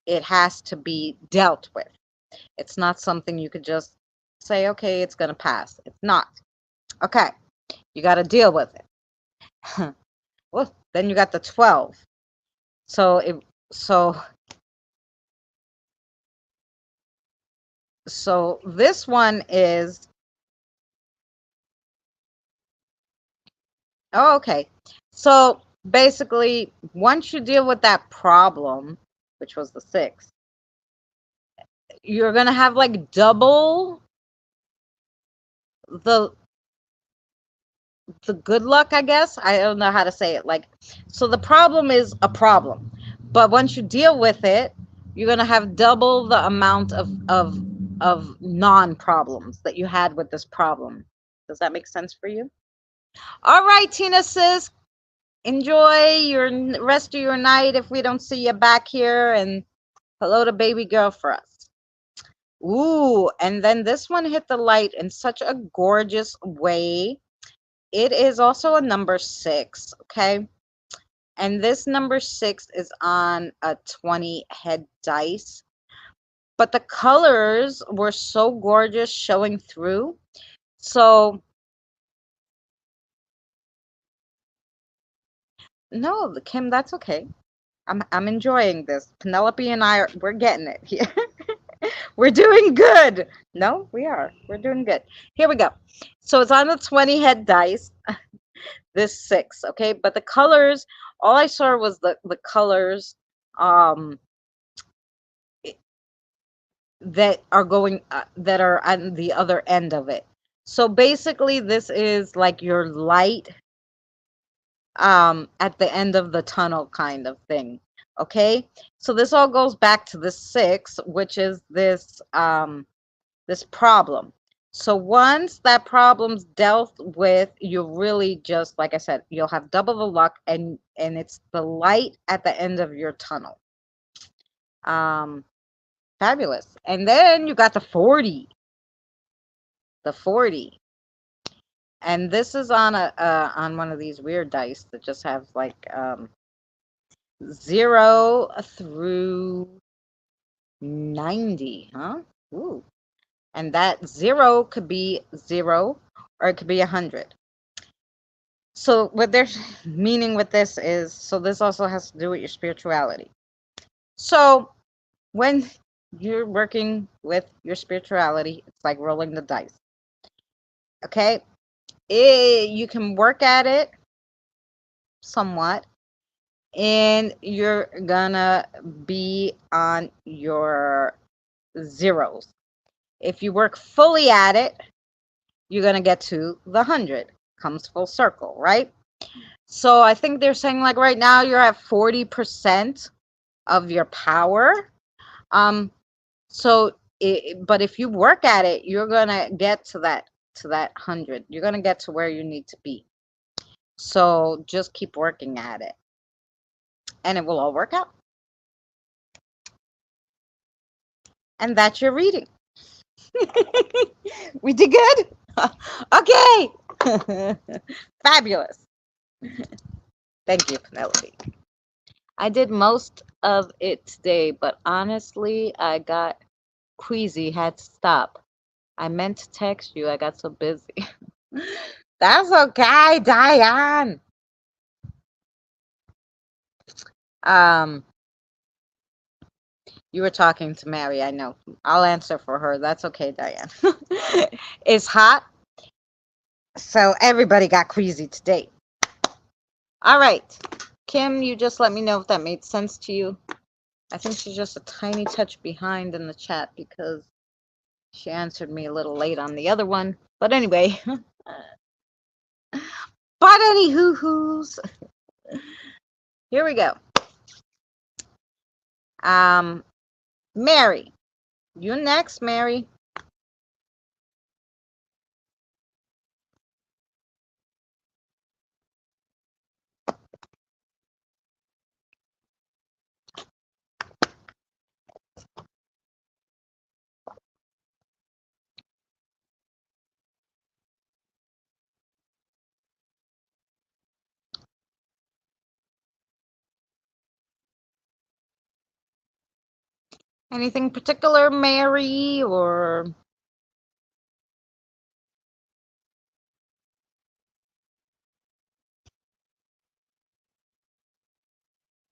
Speaker 2: It has to be dealt with. It's not something you could just say, okay, it's going to pass. It's not. Okay, you got to deal with it. Well, then you got the 12. So this one is, oh, okay. So basically, once you deal with that problem, which was the 6, you're going to have like double the good luck, I guess. I don't know how to say it. Like, so the problem is a problem, but once you deal with it, you're going to have double the amount of non-problems that you had with this problem. Does that make sense for you? All right, Tina sis, enjoy your rest of your night if we don't see you back here, and hello to baby girl for us. Ooh, and then this one hit the light in such a gorgeous way. It is also a number 6, okay? And this number 6 is on a 20 head dice. But the colors were so gorgeous showing through. So, no, Kim, that's okay. I'm enjoying this. Penelope and we're getting it here. We're doing good. No, we are. We're doing good. Here we go. So it's on the 20 head dice. This 6, okay? But the colors, all I saw was the colors that are going that are on the other end of it. So basically this is like your light at the end of the tunnel kind of thing. Okay? So this all goes back to the 6, which is this this problem. So once that problem's dealt with, you'll really just, like I said, you'll have double the luck, and it's the light at the end of your tunnel. Fabulous. And then you got the 40. The 40. And this is on a on one of these weird dice that just have like 0 through 90, huh? Ooh. And that 0 could be 0 or it could be 100. So what they're meaning with this is, so this also has to do with your spirituality. So when you're working with your spirituality, it's like rolling the dice. Okay? You can work at it somewhat, and you're gonna be on your zeros. If you work fully at it, you're gonna get to the 100. Comes full circle, right? So I think they're saying like right now you're at 40% of your power. But if you work at it, you're gonna get to that 100. You're gonna get to where you need to be. So just keep working at it, and it will all work out. And that's your reading. We did good. Okay. Fabulous. Thank you, Penelope. I did most of it today, but honestly, I got queasy, had to stop. I meant to text you. I got so busy. That's okay, Diane. You were talking to Mary, I know. I'll answer for her. That's okay, Diane. It's hot, so everybody got queasy today. All right. Kim, you just let me know if that made sense to you. I think she's just a tiny touch behind in the chat because she answered me a little late on the other one. But anyway. But any hoo-hoos. Here we go. Mary. You next, Mary. Anything particular, Mary, or...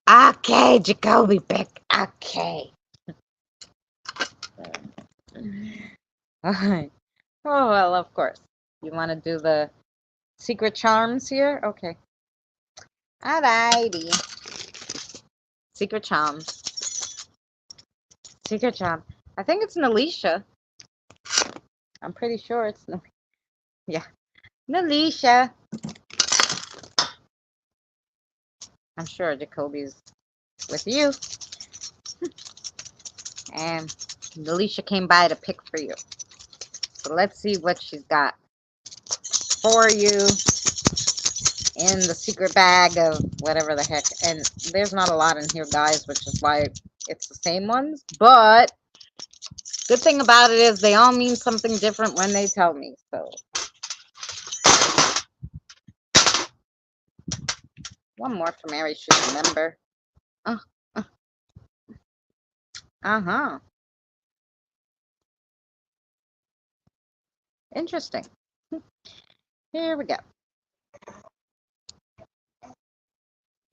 Speaker 2: Okay, Jacoby pick. Okay. All right. Oh, well, of course. You want to do the secret charms here? Okay. Alrighty. Secret charms. Secret charm. I think it's Nalisha. I'm pretty sure it's... Yeah. Nalisha. I'm sure Jacoby's with you. And Nalisha came by to pick for you. So let's see what she's got for you in the secret bag of whatever the heck. And there's not a lot in here, guys, which is why it's the same ones. But good thing about it is they all mean something different when they tell me. So one more for Mary should remember. Uh-huh. Interesting. Here we go.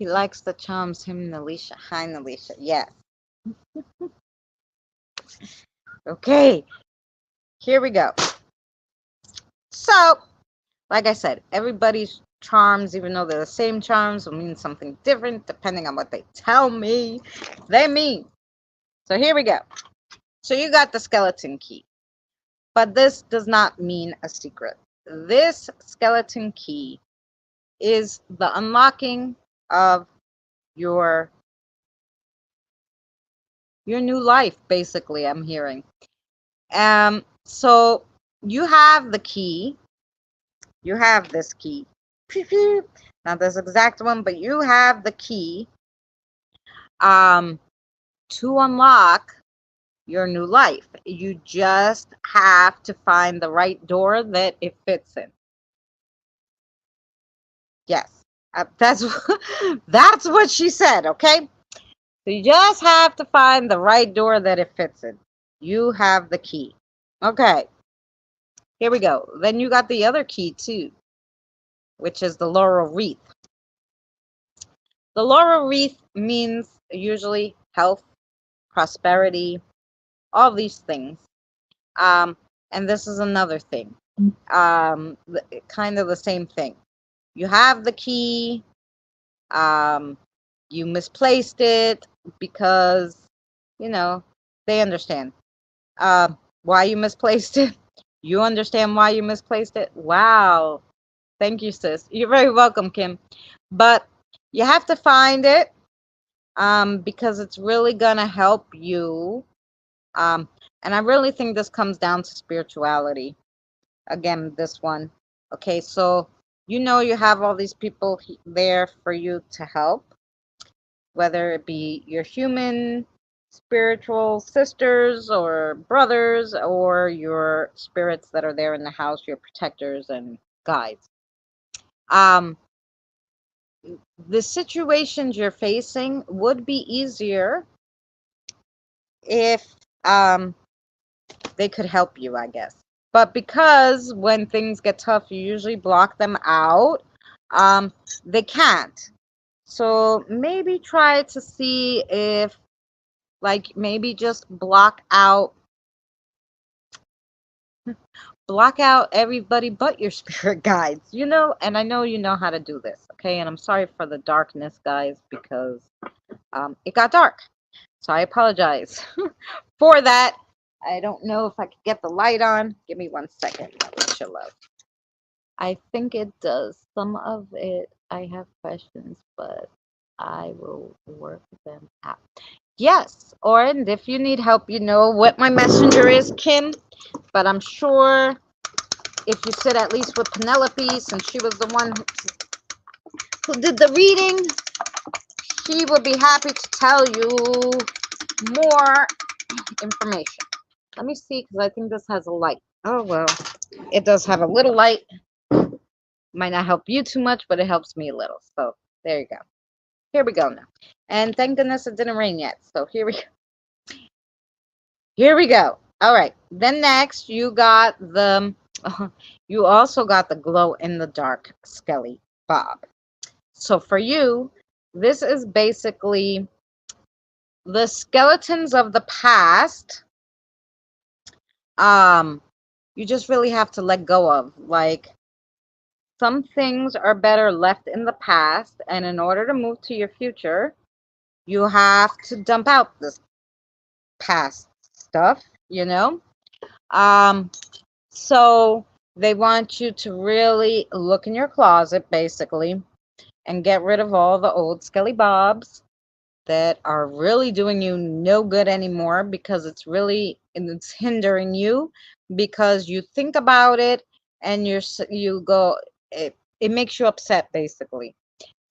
Speaker 2: He likes the charms, him, Nalisha. Hi, Nalisha. Yes. Okay. Here we go. So, like I said, everybody's charms, even though they're the same charms, will mean something different depending on what they tell me they mean. So here we go. So you got the skeleton key. But this does not mean a secret. This skeleton key is the unlocking of your new life, basically, I'm hearing. So you have the key. You have this key. Not this exact one, but you have the key to unlock your new life. You just have to find the right door that it fits in. Yes, that's that's what she said. Okay, so you just have to find the right door that it fits in. You have the key. Okay, here we go. Then you got the other key too, which is the laurel wreath. The laurel wreath means usually health, prosperity, all these things. Um, and this is another thing. Kind of the same thing. You have the key. Um, you misplaced it because, you know, they understand. Why you misplaced it. You understand why you misplaced it. Wow. Thank you, sis. You're very welcome, Kim. But you have to find it because it's really gonna help you. Um, and I really think this comes down to spirituality. Again, this one. Okay, so you have all these people there for you to help, whether it be your human spiritual sisters or brothers or your spirits that are there in the house, your protectors and guides. Um, the situations you're facing would be easier if they could help you, I guess. But because when things get tough, you usually block them out, they can't. So maybe try to see if, like, maybe just block out everybody but your spirit guides, and I know you know how to do this, okay? And I'm sorry for the darkness, guys, because it got dark. So I apologize for that. I don't know if I could get the light on. Give me 1 second. That would chill out. I think it does. Some of it, I have questions, but I will work them out. Yes, or and if you need help, you know what my messenger is, Kim. But I'm sure if you sit at least with Penelope, since she was the one who did the reading, she will be happy to tell you more information. Let me see, because I think this has a light. Oh, well, it does have a little light. Might not help you too much, but it helps me a little. So there you go. Here we go now. And thank goodness it didn't rain yet. So here we go. Here we go. All right. Then next you got you also got the glow in the dark Skelly Bob. So for you, this is basically the skeletons of the past. You just really have to let go of. Like, some things are better left in the past, and in order to move to your future, you have to dump out this past stuff, So they want you to really look in your closet, basically, and get rid of all the old Skelly Bobs that are really doing you no good anymore, because it's hindering you, because you think about it and you go, it makes you upset, basically.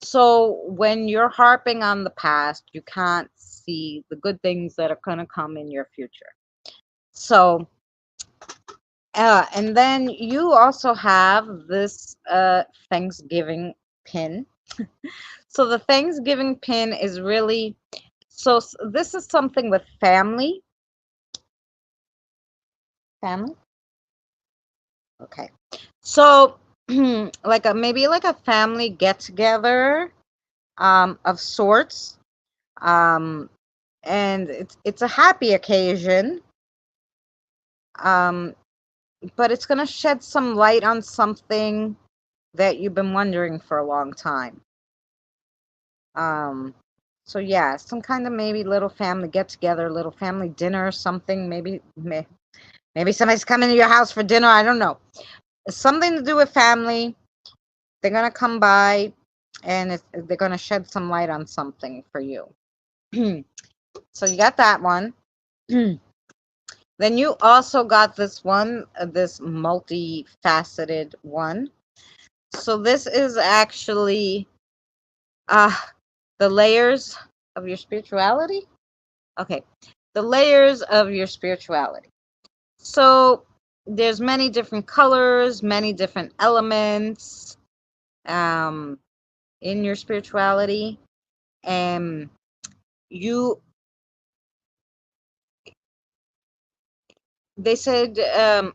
Speaker 2: So when you're harping on the past, you can't see the good things that are going to come in your future. So and then you also have this Thanksgiving pin. So the Thanksgiving pin is really, so this is something with family. Family? Okay. So maybe like a family get together of sorts. And it's a happy occasion. But it's going to shed some light on something that you've been wondering for a long time. So yeah, some kind of maybe little family get together, little family dinner or something. Maybe somebody's coming to your house for dinner. I don't know. It's something to do with family. They're gonna come by, and they're gonna shed some light on something for you. So you got that one. Then you also got this one, this multifaceted one. So this is actually the layers of your spirituality. Okay, the layers of your spirituality. So there's many different colors, many different elements. in your spirituality, and they said,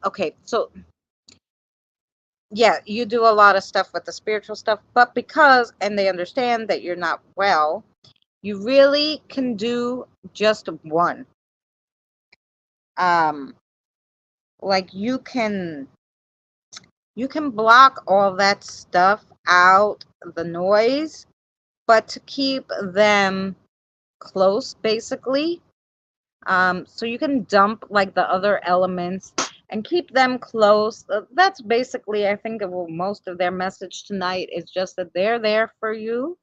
Speaker 2: okay, so yeah, you do a lot of stuff with the spiritual stuff, but and they understand that you're not well, you really can do just one. Like you can block all that stuff out, the noise, but to keep them close, basically. So you can dump like the other elements and keep them close. That's basically, I think, most of their message tonight is just that they're there for you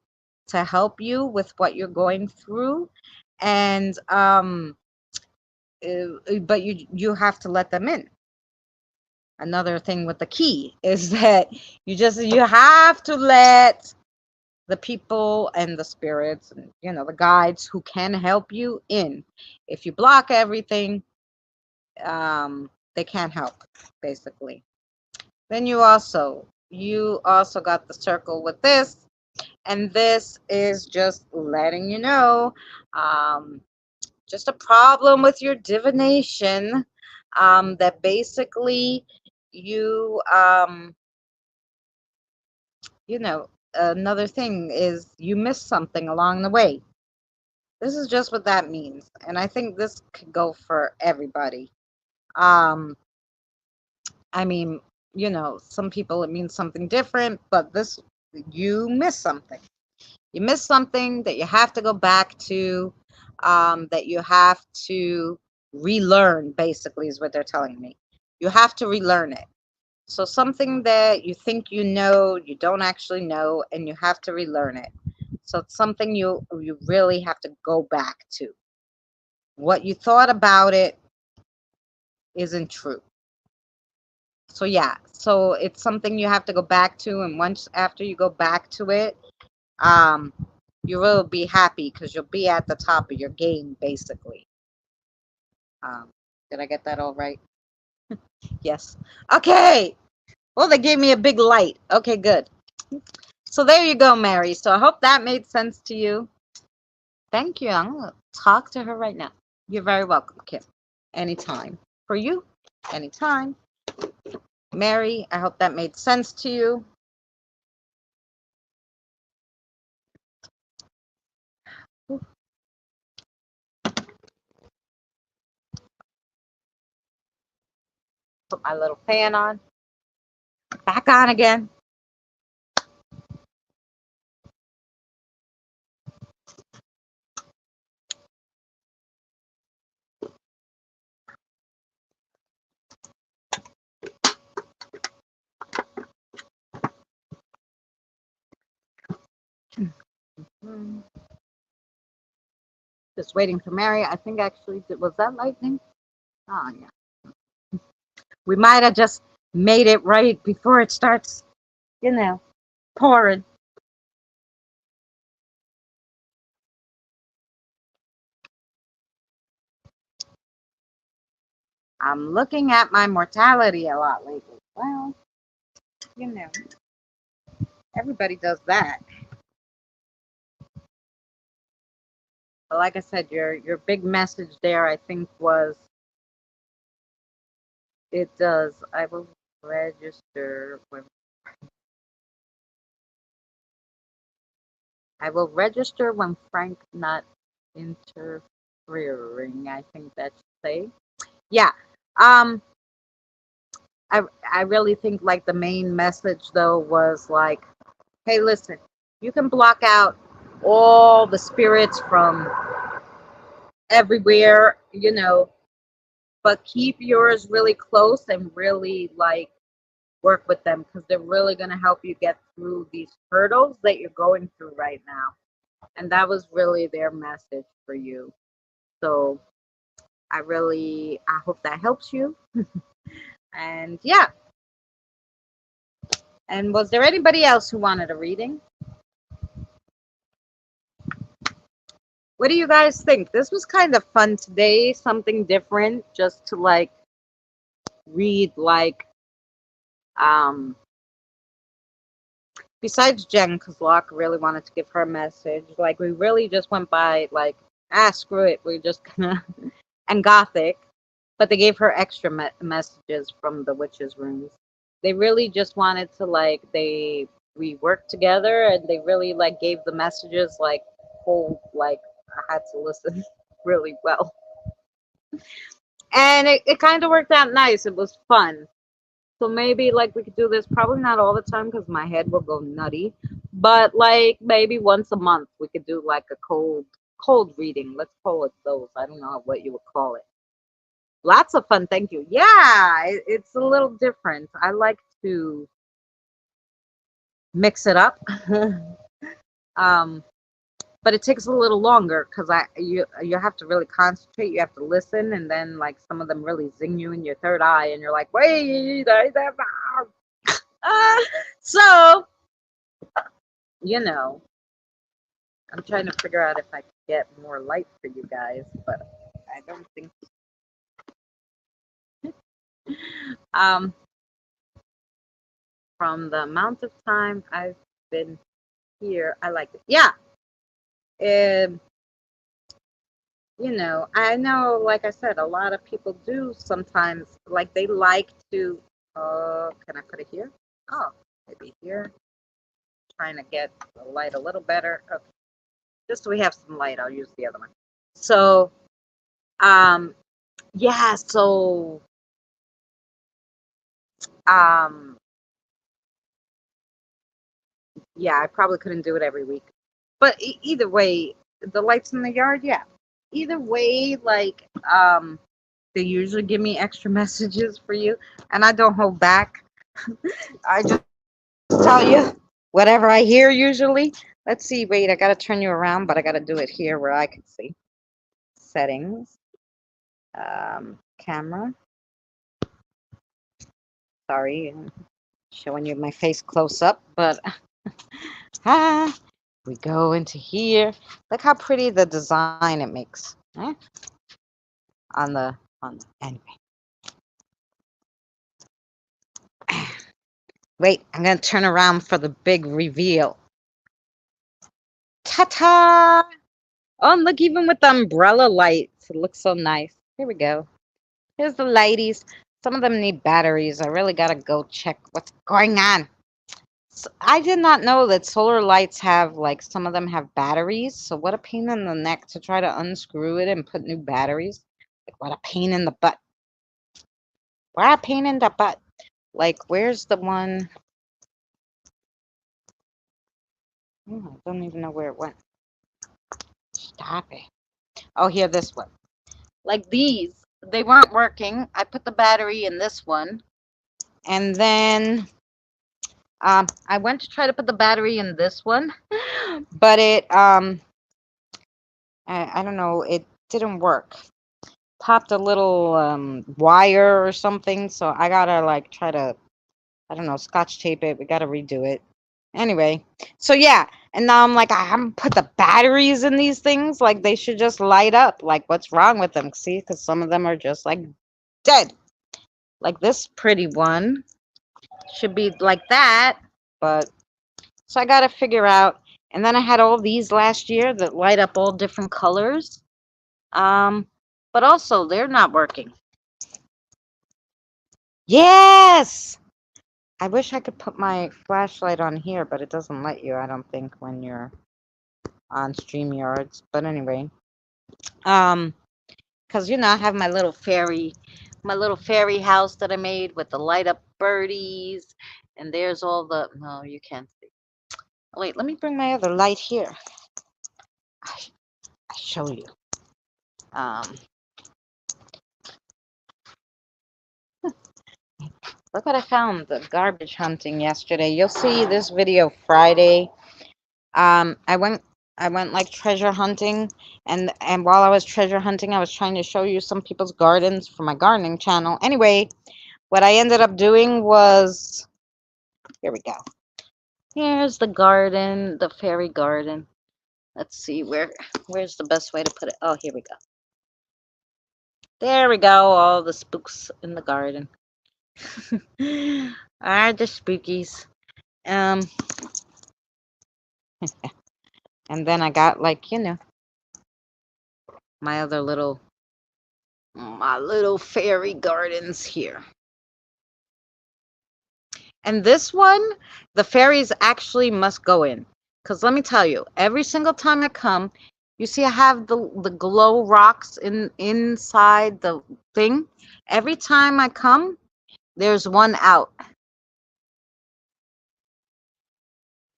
Speaker 2: to help you with what you're going through, and but you have to let them in. Another thing with the key is that you have to let the people and the spirits and the guides who can help you in. If you block everything, they can't help, basically. Then you also got the circle with this, and this is just letting you know, just a problem with your divination, that basically you another thing is you missed something along the way. This is just what that means, and I think this could go for everybody. um I mean, some people it means something different, but this, you miss something. You miss something that you have to go back to, that you have to relearn, basically, is what they're telling me. You have to relearn it. So something that you think you don't actually know, and you have to relearn it. So it's something you really have to go back to. What you thought about it isn't true. So yeah, so it's something you have to go back to, and once after you go back to it, um, you will be happy because you'll be at the top of your game, basically. Um, did I get that all right? Yes. Okay. Well, they gave me a big light. Okay, good. So there you go, Mary. So I hope that made sense to you. Thank you. I'm gonna talk to her right now. You're very welcome, Kim. Anytime. For you, anytime. Mary, I hope that made sense to you. Put my little fan on. Back on again. Just waiting for Mary. I think actually, was that lightning? Oh, yeah. We might have just made it right before it starts, pouring. I'm looking at my mortality a lot lately. Well, you know, everybody does that. But like I said, your big message there, I think, was it does. I will register when Frank not interfering. I think that should say. Yeah. Um. I really think like the main message though was like, hey, listen, you can block out all the spirits from everywhere, but keep yours really close and really like work with them because they're really going to help you get through these hurdles that you're going through right now. And that was really their message for you. So I hope that helps you. And yeah. And was there anybody else who wanted a reading? What do you guys think? This was kind of fun today, something different, just to like read like um besides Jen, because Locke really wanted to give her a message. Like, we really just went by, like, screw it. We're just gonna. And Gothic. But they gave her extra messages from the witches' rooms. They really just wanted to, like, we worked together and they really, like, gave the messages, like, whole, like, I had to listen really well. And it kind of worked out nice. It was fun. So maybe like we could do this, probably not all the time because my head will go nutty, but like maybe once a month we could do like a cold reading. Let's call it those. I don't know what you would call it. Lots of fun, thank you. Yeah, it's a little different. I like to mix it up. um but it takes a little longer because you have to really concentrate, you have to listen, and then like some of them really zing you in your third eye and you're like, wait, uh, so you know, I'm trying to figure out if I can get more light for you guys, but I don't think. Um, from the amount of time I've been here, I like it. Yeah. Um, I know, like I said, a lot of people do sometimes, like they like to. Can I put it here? Oh, maybe here. Trying to get the light a little better. Okay. Just so we have some light, I'll use the other one. So, um, yeah. So, um, yeah, I probably couldn't do it every week. But either way, the lights in the yard, yeah. Either way, like, they usually give me extra messages for you, and I don't hold back. I just tell you whatever I hear usually. Let's see, wait, I gotta turn you around, but I gotta do it here where I can see. Settings, camera. Sorry, I'm showing you my face close up, but we go into here. Look how pretty the design it makes. On the anyway. Wait, I'm gonna turn around for the big reveal. Ta-ta! Oh, and look, even with the umbrella lights, it looks so nice. Here we go. Here's the ladies. Some of them need batteries. I really gotta go check what's going on. So I did not know that solar lights have, like, some of them have batteries. So what a pain in the neck to try to unscrew it and put new batteries. Like, what a pain in the butt. What a pain in the butt. Like, where's the one? Oh, I don't even know where it went. Stop it. Oh, here, this one. Like these, they weren't working. I put the battery in this one. And then I went to try to put the battery in this one. But it, I don't know, it didn't work. Popped a little wire or something. So I gotta, like, try to, I don't know, scotch tape it. We gotta redo it. Anyway, so yeah, and now I'm like, I haven't put the batteries in these things. Like, they should just light up. Like, what's wrong with them? See, because some of them are just like dead. Like this pretty one should be like that, but so I got to figure out. And then I had all these last year that light up all different colors, but also they're not working. Yes, I wish I could put my flashlight on here, but it doesn't let you, I don't think, when you're on StreamYards. But anyway, because I have my little fairy house that I made with the light up birdies, and there's all the. No, you can't see. Wait, let me bring my other light here. I show you. Look what I found, the garbage hunting yesterday. You'll see this video Friday. I went like treasure hunting, and while I was treasure hunting, I was trying to show you some people's gardens for my gardening channel. Anyway, what I ended up doing was, here we go. Here's the garden, the fairy garden. Let's see, where's the best way to put it? Oh, here we go. There we go, all the spooks in the garden. Are the spookies. And then I got like, my other my little fairy gardens here. And this one, the fairies actually must go in. Because let me tell you, every single time I come, you see I have the glow rocks inside the thing. Every time I come, there's one out.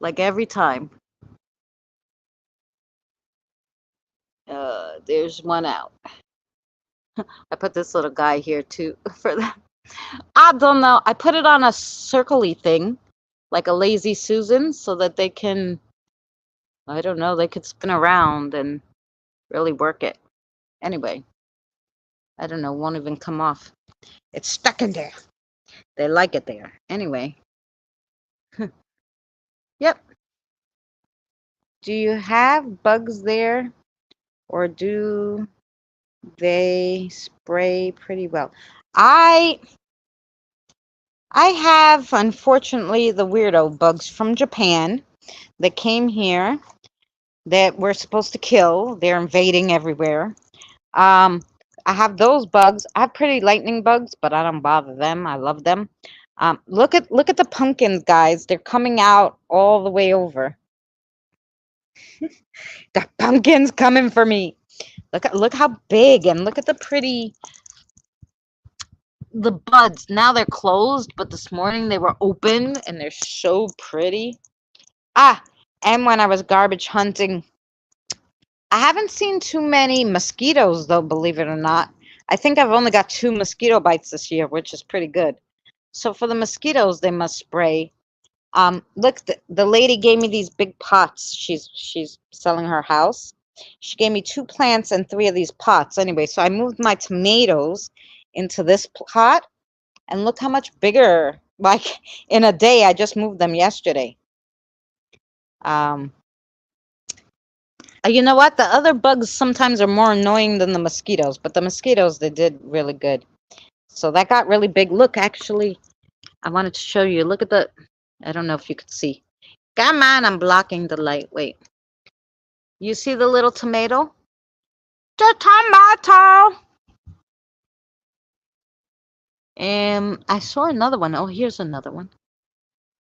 Speaker 2: Like every time. There's one out. I put this little guy here too for that. I don't know. I put it on a circly thing, like a lazy Susan, so that they can, I don't know, they could spin around and really work it. Anyway, I don't know, won't even come off. It's stuck in there. They like it there. Anyway. Yep. Do you have bugs there, or do they spray pretty well? I have, unfortunately, the weirdo bugs from Japan that came here that we're supposed to kill. They're invading everywhere. I have those bugs. I have pretty lightning bugs, but I don't bother them. I love them. Look at the pumpkins, guys. They're coming out all the way over. The pumpkin's coming for me. Look how big, and look at the buds. Now they're closed, but this morning they were open and they're so pretty. And when I was garbage hunting, I haven't seen too many mosquitoes though, believe it or not. I think I've only got 2 mosquito bites this year, which is pretty good. So for the mosquitoes, they must spray. Look, the lady gave me these big pots. She's selling her house. She gave me 2 plants and 3 of these pots. Anyway, so I moved my tomatoes into this pot, and look how much bigger. Like in a day, I just moved them yesterday. You know what? The other bugs sometimes are more annoying than the mosquitoes, but the mosquitoes, they did really good. So that got really big. Look, actually, I wanted to show you. Look at I don't know if you could see. Come on, I'm blocking the light. Wait. You see the little tomato? The tomato! I saw another one. Oh, here's another one.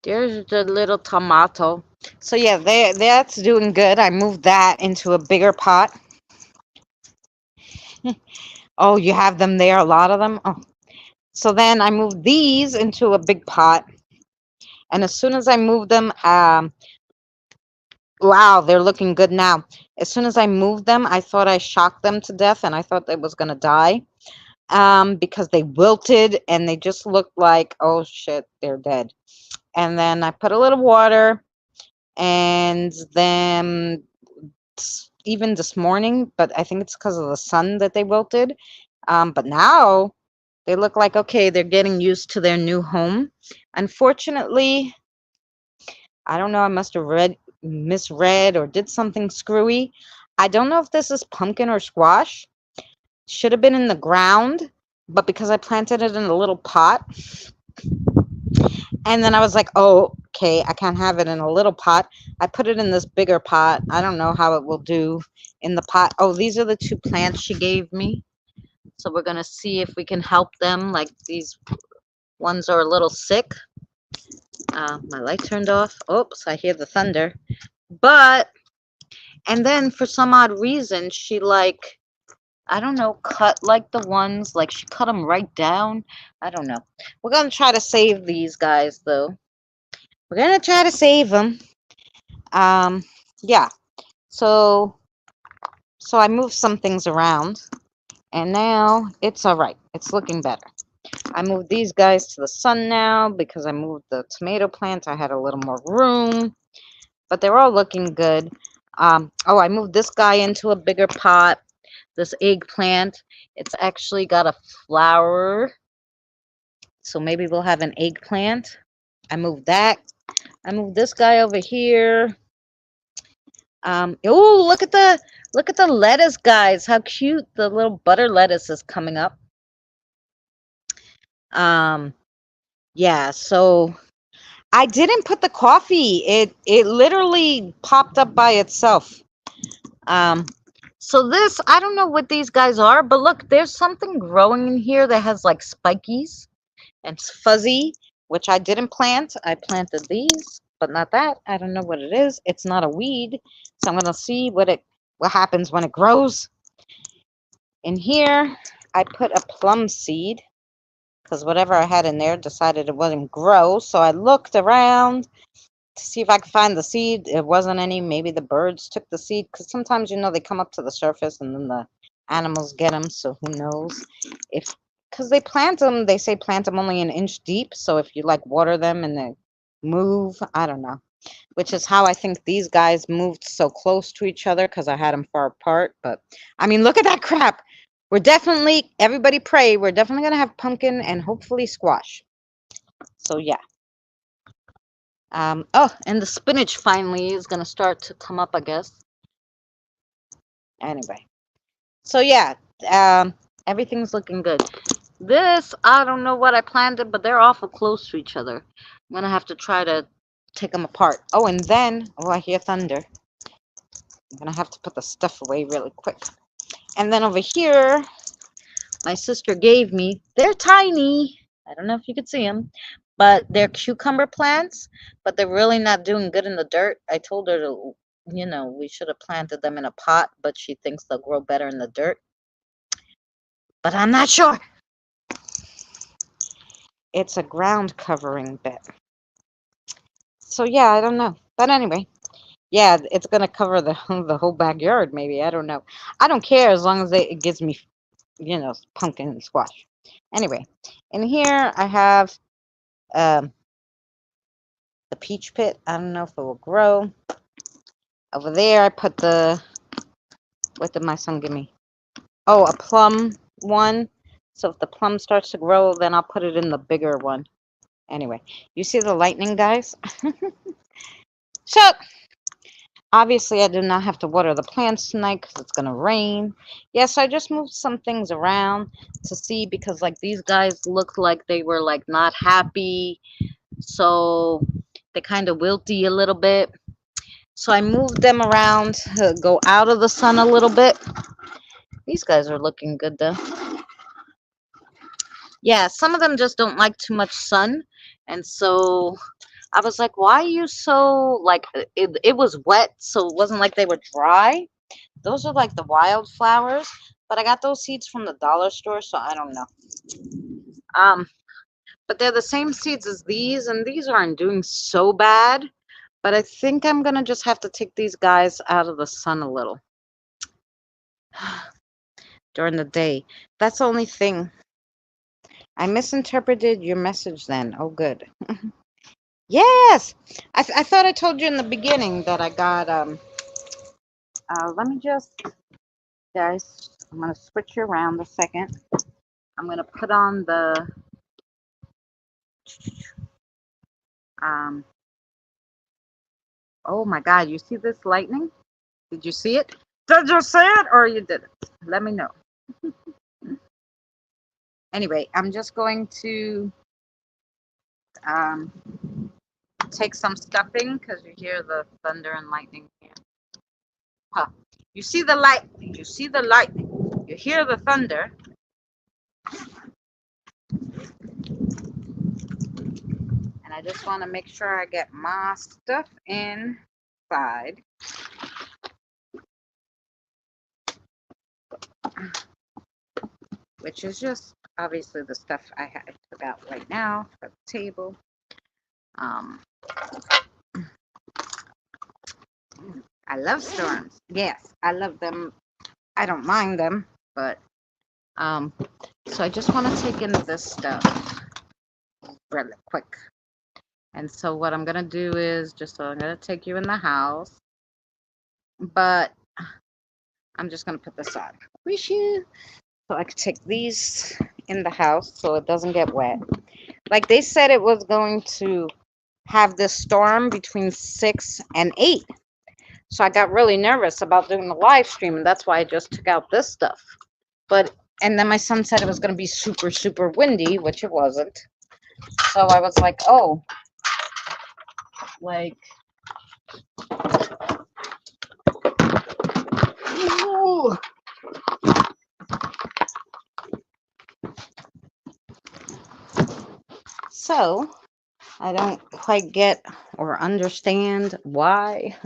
Speaker 2: There's the little tomato. So yeah, that's doing good. I moved that into a bigger pot. Oh, you have them there, a lot of them? Oh. So then I moved these into a big pot. And as soon as I moved them, wow, they're looking good now. As soon as I moved them, I thought I shocked them to death, and I thought they was going to die because they wilted and they just looked like, oh shit, they're dead. And then I put a little water, and then even this morning, but I think it's because of the sun that they wilted. But now they look like, okay, they're getting used to their new home. Unfortunately, I don't know, I must have misread or did something screwy. I don't know if this is pumpkin or squash. Should have been in the ground, but because I planted it in a little pot, and then I was like, oh, okay, I can't have it in a little pot. I put it in this bigger pot. I don't know how it will do in the pot. Oh, these are the 2 plants she gave me. So we're going to see if we can help them. Like these ones are a little sick. My light turned off. Oops, I hear the thunder. And then for some odd reason, she I don't know, cut like the ones, like she cut them right down. I don't know. We're going to try to save these guys though. We're going to try to save them. Yeah. So I moved some things around, and now it's all right. It's looking better. I moved these guys to the sun now because I moved the tomato plants. I had a little more room, but they're all looking good. Oh, I moved this guy into a bigger pot. This eggplant, it's actually got a flower, so maybe we'll have an eggplant. I moved that. I moved this guy over here. Oh, look at the lettuce, guys. How cute the little butter lettuce is coming up. Yeah, so I didn't put the coffee. It literally popped up by itself. Um, so this, I don't know what these guys are, but look, there's something growing in here that has like spikies and it's fuzzy, which I didn't plant. I planted these, but not that. I don't know what it is. It's not a weed, so I'm gonna see what happens when it grows. In here, I put a plum seed because whatever I had in there decided it wouldn't grow. So I looked around to see if I could find the seed. It wasn't any. Maybe the birds took the seed because sometimes, they come up to the surface and then the animals get them. So who knows if, because they plant them, they say plant them only an inch deep. So if you like water them and they move, I don't know, which is how I think these guys moved so close to each other because I had them far apart. But I mean, look at that crap. We're definitely, everybody pray, we're definitely going to have pumpkin and hopefully squash. So yeah. Oh, and the spinach finally is going to start to come up, I guess. Anyway. So yeah, everything's looking good. This, I don't know what I planted, but they're awful close to each other. I'm going to have to try to take them apart. Oh, and then, oh, I hear thunder. I'm going to have to put the stuff away really quick. And then over here, my sister gave me, they're tiny. I don't know if you could see them, but they're cucumber plants, but they're really not doing good in the dirt. I told her to, we should have planted them in a pot, but she thinks they'll grow better in the dirt. But I'm not sure. It's a ground covering bit. So yeah, I don't know. But anyway, yeah, it's going to cover the whole backyard maybe. I don't know. I don't care as long as it gives me, pumpkin and squash. Anyway, in here I have the peach pit. I don't know if it will grow. Over there I put what did my son give me? Oh, a plum one. So if the plum starts to grow, then I'll put it in the bigger one. Anyway, you see the lightning, guys? So, obviously I do not have to water the plants tonight because it's going to rain. Yes, I just moved some things around to see because like these guys looked like they were like not happy. So they kind of wilty a little bit. So I moved them around to go out of the sun a little bit. These guys are looking good though. Yeah, some of them just don't like too much sun. And so I was like, why are you so, like, it was wet, so it wasn't like they were dry. Those are like the wildflowers, but I got those seeds from the dollar store, so I don't know. But they're the same seeds as these, and these aren't doing so bad. But I think I'm going to just have to take these guys out of the sun a little during the day. That's the only thing. I misinterpreted your message then. Oh, good. Yes! I thought I told you in the beginning that I got, let me just, guys, I'm going to switch you around a second. I'm going to put on the, oh my God, you see this lightning? Did you see it? Did you see it or you didn't? Let me know. Anyway, I'm just going to take some stuffing because you hear the thunder and lightning here. Huh. You see the light. You see the lightning. You hear the thunder. And I just want to make sure I get my stuff inside. Which is just obviously the stuff I took out right now for the table. I love storms. Yes, I love them. I don't mind them, but so I just want to take in this stuff really quick. And so what I'm gonna do is I'm gonna take you in the house, but I'm just gonna put this on. Wish you. So I could take these in the house so it doesn't get wet. Like they said it was going to have this storm between 6 and 8. So I got really nervous about doing the live stream, and that's why I just took out this stuff. And then my son said it was going to be super, super windy, which it wasn't. So I was like, oh, like, ooh.
Speaker 1: So, I don't quite get or understand why.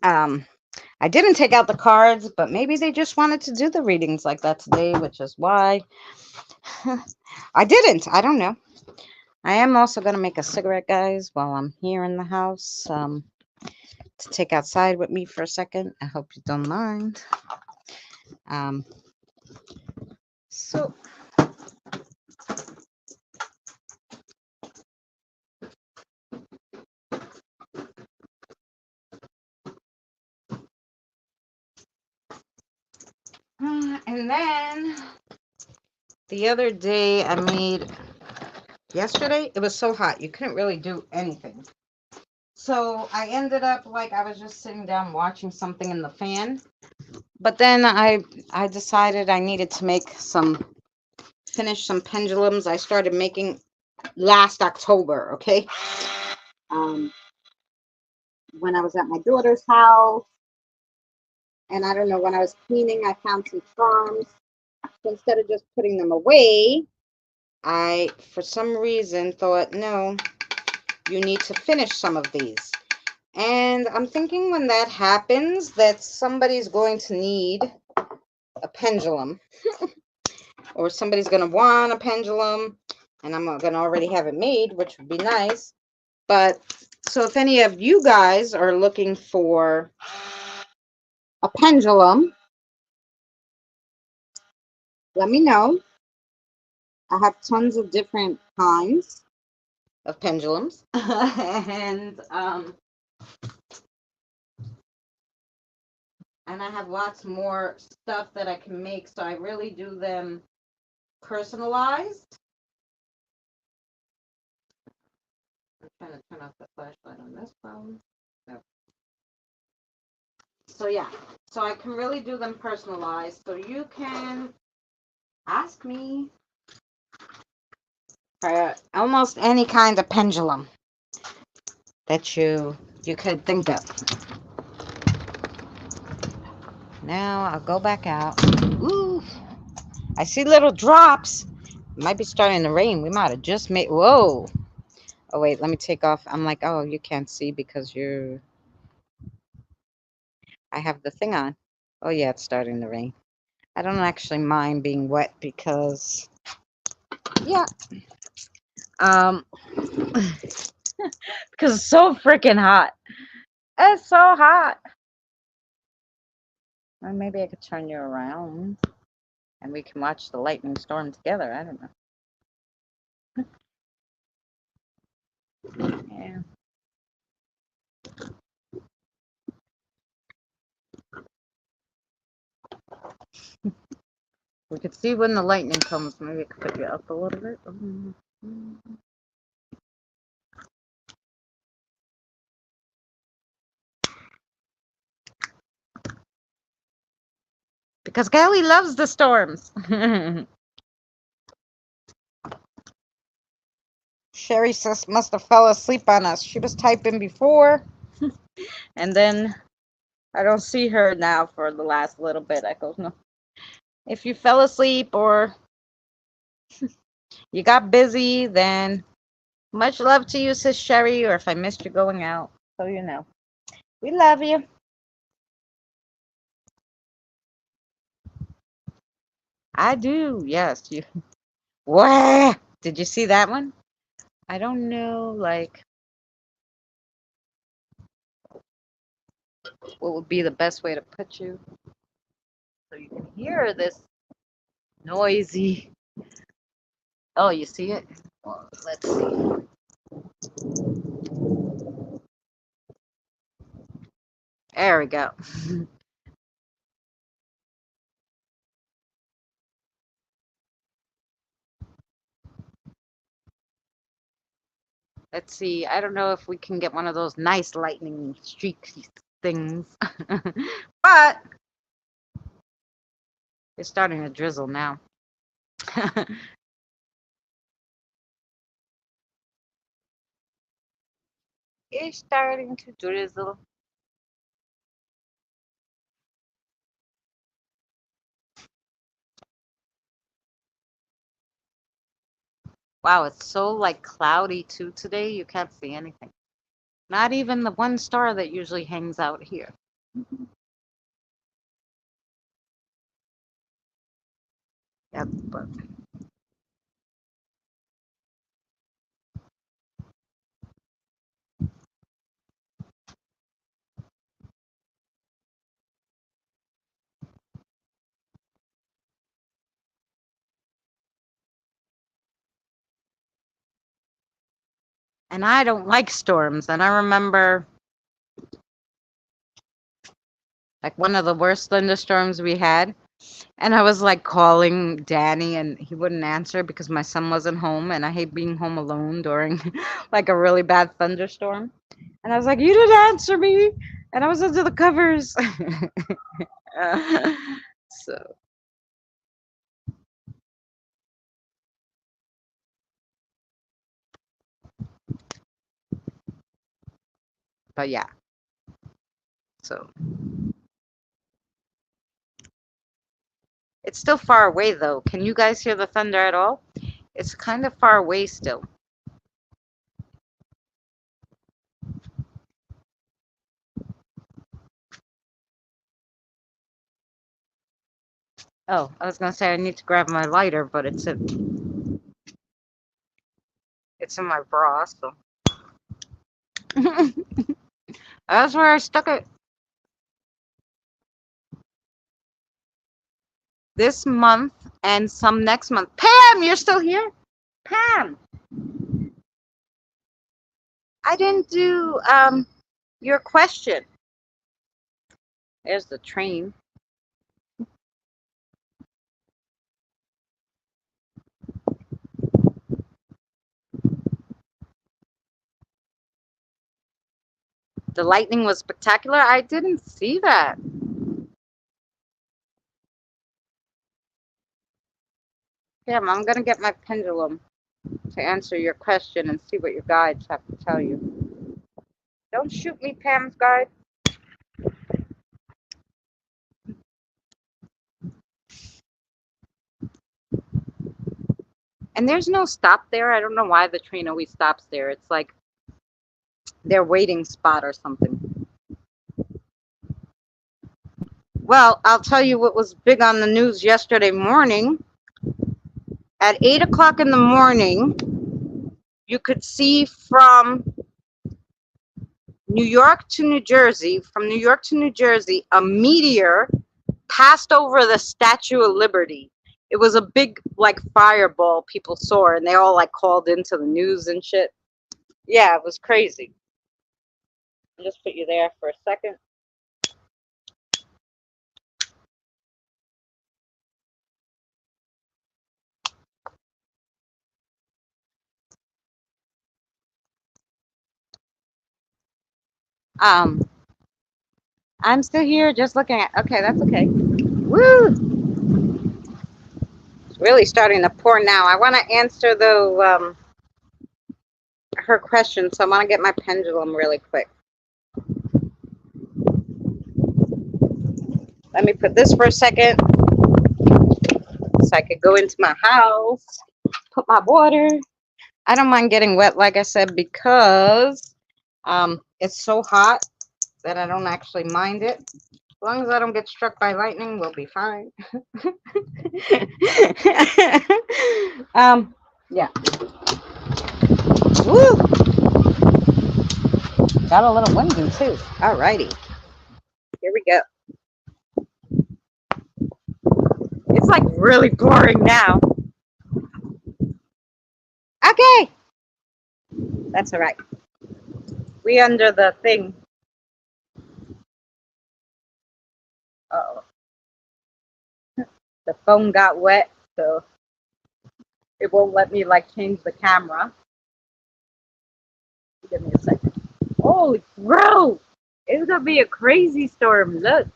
Speaker 1: I didn't take out the cards, but maybe they just wanted to do the readings like that today, which is why I didn't. I don't know. I am also going to make a cigarette, guys, while I'm here in the house, to take outside with me for a second. I hope you don't mind. So, and then the other day yesterday, it was so hot. You couldn't really do anything. So I ended up like I was just sitting down watching something in the fan. But then I decided I needed to finish some pendulums I started making last October, okay? When I was at my daughter's house, and I don't know, when I was cleaning, I found some charms. So instead of just putting them away, I, for some reason, thought, no, you need to finish some of these. And I'm thinking when that happens that somebody's going to need a pendulum or somebody's going to want a pendulum, and I'm going to already have it made, which would be nice. But so if any of you guys are looking for a pendulum, let me know. I have tons of different kinds of pendulums. And I have lots more stuff that I can make, so I really do them personalized. I'm trying to turn off the flashlight on this phone. No. So yeah, so I can really do them personalized. So you can ask me for almost any kind of pendulum that you could think of. Now I'll go back out. Ooh, I see little drops. It might be starting to rain. We might have just made. Whoa. Oh wait, let me take off. I'm like, oh, you can't see because I have the thing on. Oh yeah, it's starting to rain. I don't actually mind being wet because, yeah, because it's so freaking hot. It's so hot. Or maybe I could turn you around and we can watch the lightning storm together. I don't know. Yeah. We could see when the lightning comes. Maybe I could put you up a little bit. Because Kelly loves the storms. Sherry must have fell asleep on us. She was typing before. And then I don't see her now for the last little bit. I go, no. If you fell asleep or you got busy, then much love to you, Sis Sherry, or if I missed you going out. So you know. We love you. I do. Yes. You. What? Did you see that one? I don't know, like, what would be the best way to put you so you can hear this noisy. Oh, you see it? Well, let's see. There we go. Let's see. I don't know if we can get one of those nice lightning streak things. But it's starting to drizzle now.
Speaker 2: It's starting to drizzle. Wow, it's so like cloudy too today. You can't see anything. Not even the one star that usually hangs out here. Yep, but and I don't like storms. And I remember like one of the worst thunderstorms we had. And I was like calling Danny and he wouldn't answer because my son wasn't home and I hate being home alone during like a really bad thunderstorm. And I was like, "You didn't answer me." And I was under the covers. So, but yeah. So, it's still far away though. Can you guys hear the thunder at all? It's kind of far away still. Oh, I was gonna say I need to grab my lighter, but it's in my bra, so that's where I stuck it. This month and some next month. Pam, you're still here? Pam, I didn't do your question. There's the train. The lightning was spectacular. I didn't see that. Pam, I'm gonna get my pendulum to answer your question and see what your guides have to tell you. Don't shoot me, Pam's guide. And there's no stop there. I don't know why the train always stops there. It's like their waiting spot or something. Well, I'll tell you what was big on the news yesterday morning. At 8 o'clock in the morning, you could see from New York to New Jersey, a meteor passed over the Statue of Liberty. It was a big, like, fireball people saw, and they all, like, called into the news and shit. Yeah, it was crazy. I'll just put you there for a second. Um, I'm still here just looking at, okay, that's okay. Woo! It's really starting to pour now. I want to answer, though, her question, so I want to get my pendulum really quick. Let me put this for a second so I could go into my house, put my water. I don't mind getting wet, like I said, because it's so hot that I don't actually mind it. As long as I don't get struck by lightning, we'll be fine. Yeah. Woo! Got a little windy too. Alrighty. Here we go. It's like really pouring now. Okay. That's all right. We under the thing. Uh-oh. The phone got wet, so it won't let me like change the camera. Give me a second. Holy bro! It's gonna be a crazy storm. Look.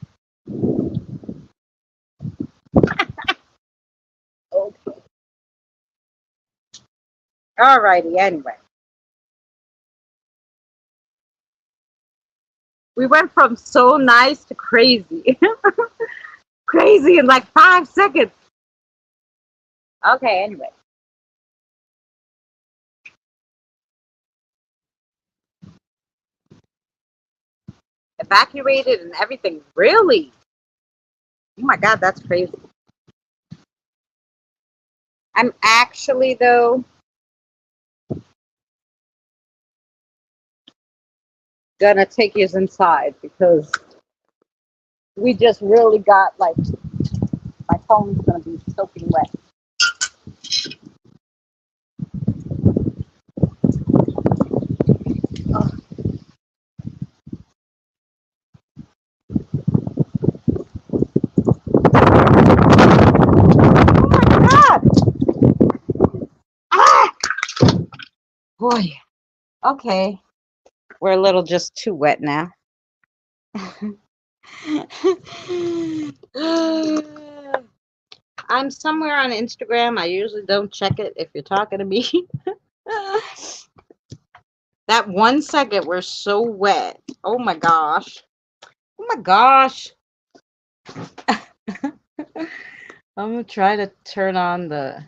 Speaker 2: Okay. Alrighty, anyway. We went from so nice to crazy. Crazy in like 5 seconds. Okay, anyway. Evacuated and everything. Really? Oh my God, that's crazy. I'm actually, though, gonna take you inside because we just really got like my phone's gonna be soaking wet. Oh, oh my God! Ah! Boy. Okay. We're a little just too wet now. I'm somewhere on Instagram. I usually don't check it if you're talking to me. That 1 second we're so wet. Oh my gosh. Oh my gosh. I'm gonna try to turn on the.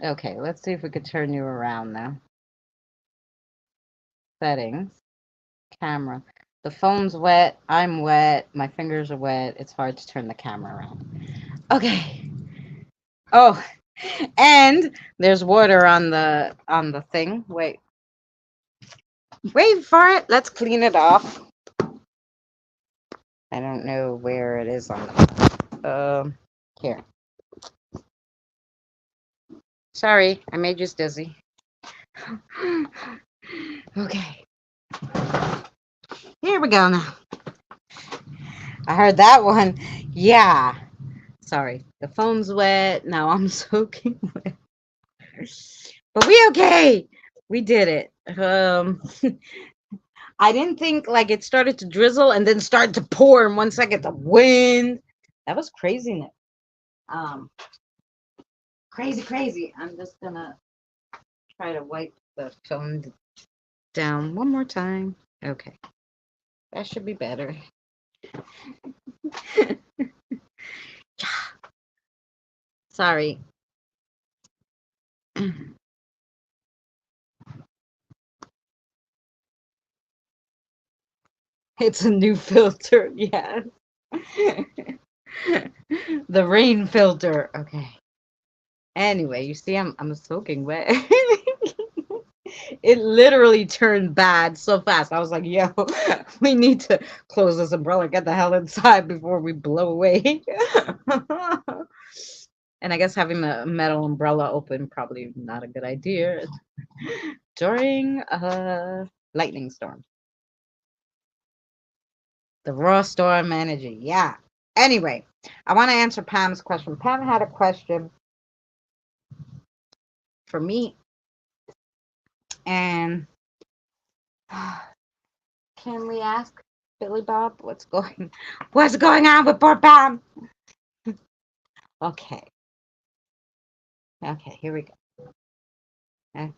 Speaker 2: Okay, let's see if we could turn you around now. Settings, camera. The phone's wet. I'm wet. My fingers are wet. It's hard to turn the camera around. Okay. Oh, and there's water on the thing. Wait. Wait for it. Let's clean it off. I don't know where it is on the here. Sorry, I made you dizzy. Okay. Here we go now. I heard that one. Yeah. Sorry. The phone's wet. Now I'm soaking wet. But we okay. We did it. I didn't think like it started to drizzle and then started to pour in 1 second. The wind. That was craziness. Crazy. I'm just gonna try to wipe the phone down one more time. Okay. That should be better. Sorry. It's a new filter. Yes. The rain filter. Okay. Anyway, you see, I'm soaking wet. It literally turned bad so fast. I was like, yo, we need to close this umbrella, get the hell inside before we blow away. And I guess having the metal umbrella open probably not a good idea during a lightning storm. The raw storm energy. Yeah. Anyway, I want to answer Pam's question. Pam had a question for me. And can we ask Billy Bob what's going on with poor Pam? Okay. Okay, here we go. Okay.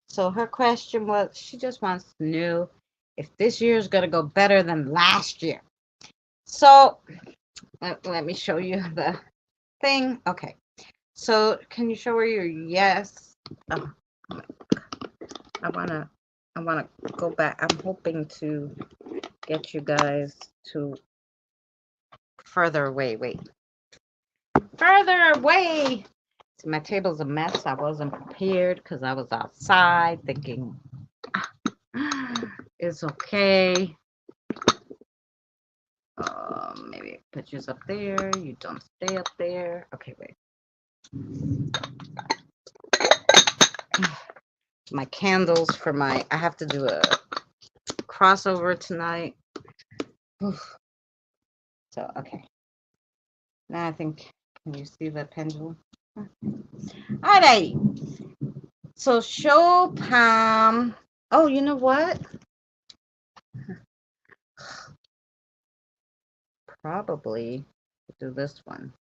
Speaker 2: So her question was, she just wants to know if this year is going to go better than last year. So let me show you the thing. Okay. So can you show her your yes? Oh, I wanna go back. I'm hoping to get you guys to further away. Wait. Further away. See, my table's a mess. I wasn't prepared because I was outside thinking it's okay. Maybe put yours up there. You don't stay up there. Okay, wait. My candles for my. I have to do a crossover tonight. So okay. Now I think. Can you see the pendulum? Alright. So show Pam. Oh, you know what? Probably do this one.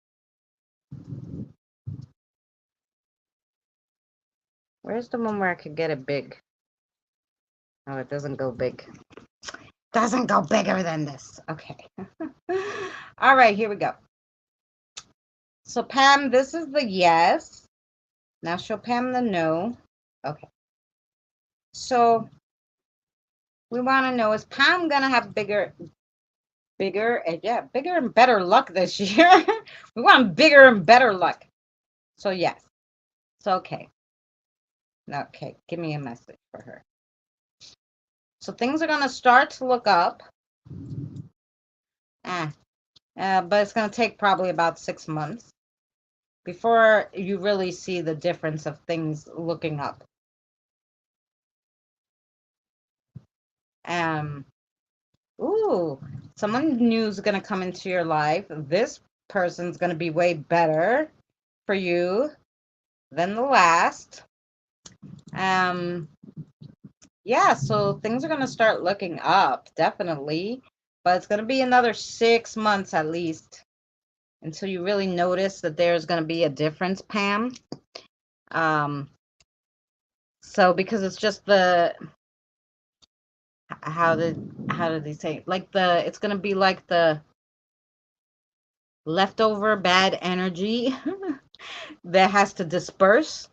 Speaker 2: Where's the one where I could get it big? Oh, it doesn't go big. Doesn't go bigger than this. Okay. All right, here we go. So Pam, this is the yes. Now show Pam the no. Okay. So we want to know, is Pam gonna have bigger and better luck this year? We want bigger and better luck. So yes. So okay. Okay, give me a message for her. So things are gonna start to look up. But it's gonna take probably about 6 months before you really see the difference of things looking up. Ooh, someone new is gonna come into your life. This person's gonna be way better for you than the last. Yeah, so things are gonna start looking up, definitely. But it's gonna be another 6 months at least until you really notice that there's gonna be a difference, Pam. So because it's just the how did they say, like, it's gonna be like the leftover bad energy that has to disperse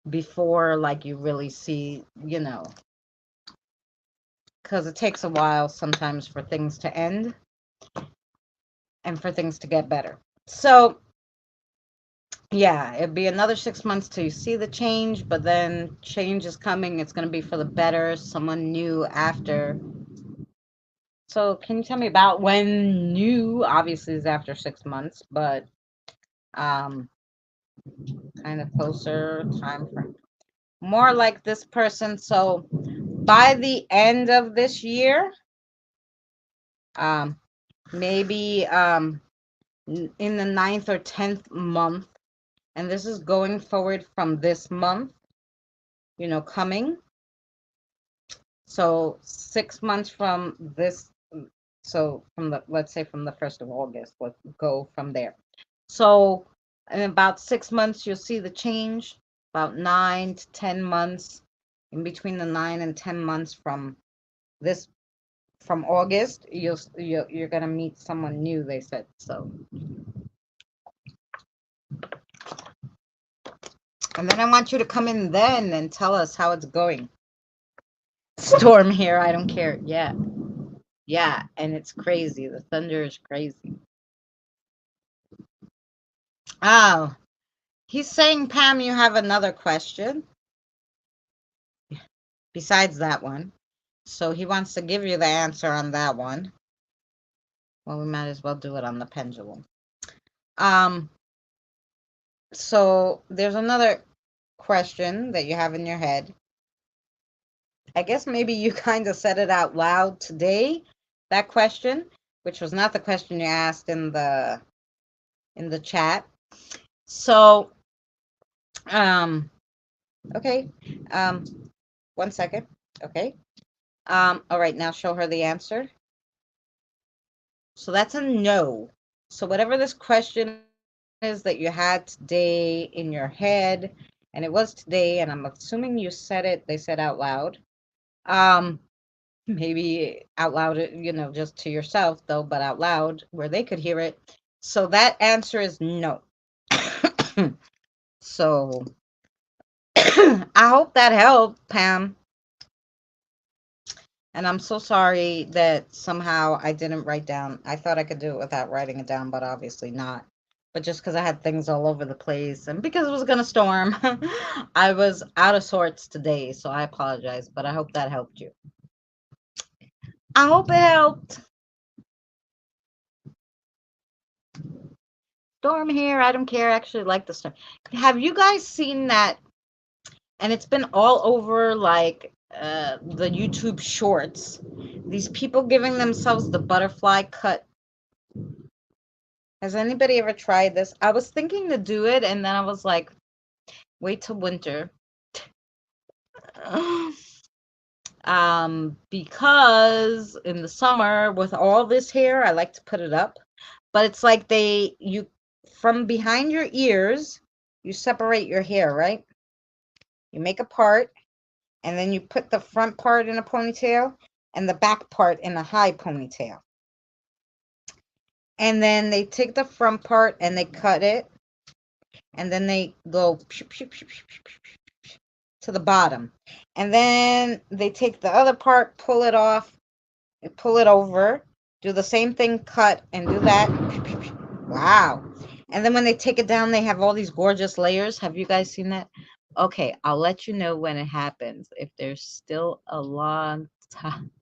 Speaker 2: before, like, you really see, because it takes a while sometimes for things to end and for things to get better. So yeah, it'd be another 6 months till you see the change, but then change is coming. It's going to be for the better, someone new after. So can you tell me about when new? Obviously is after 6 months, but kind of closer time frame. More like this person. So by the end of this year, maybe in the 9th or 10th month, and this is going forward from this month, coming. So 6 months from this, so let's say from the 1st of August, let's go from there. So in about 6 months, you'll see the change. About 9 to 10 months, in between the 9 and 10 months from August, you're gonna meet someone new, they said. So, and then I want you to come in then and tell us how it's going. Storm here, I don't care. Yeah, and it's crazy. The thunder is crazy. Oh, he's saying, Pam, you have another question besides that one. So he wants to give you the answer on that one. Well, we might as well do it on the pendulum. So there's another question that you have in your head. I guess maybe you kind of said it out loud today, that question, which was not the question you asked in the chat. So, okay, 1 second. Okay. All right, now show her the answer. So that's a no. So whatever this question is that you had today in your head, and it was today, and I'm assuming you said it, they said out loud. Maybe out loud, just to yourself though, but out loud where they could hear it. So that answer is no. So I hope that helped, Pam. And I'm so sorry that somehow I didn't write down. I thought I could do it without writing it down, but obviously not. But just because I had things all over the place and because it was going to storm, I was out of sorts today. So I apologize, but I hope that helped you. I hope it helped. Storm here. I don't care. I actually like the storm. Have you guys seen that? And it's been all over, like, the YouTube shorts. These people giving themselves the butterfly cut. Has anybody ever tried this? I was thinking to do it, and then I was like, wait till winter. Because in the summer, with all this hair, I like to put it up. But it's like from behind your ears, you separate your hair, right? You make a part,
Speaker 1: and then you put the front part in a ponytail and the back part in a high ponytail. And then they take the front part and they cut it, and then they go to the bottom. And then they take the other part, pull it off, pull it over, do the same thing, cut, and do that. Wow. And then when they take it down, they have all these gorgeous layers. Have you guys seen that? Okay, I'll let you know when it happens. If there's still a long time,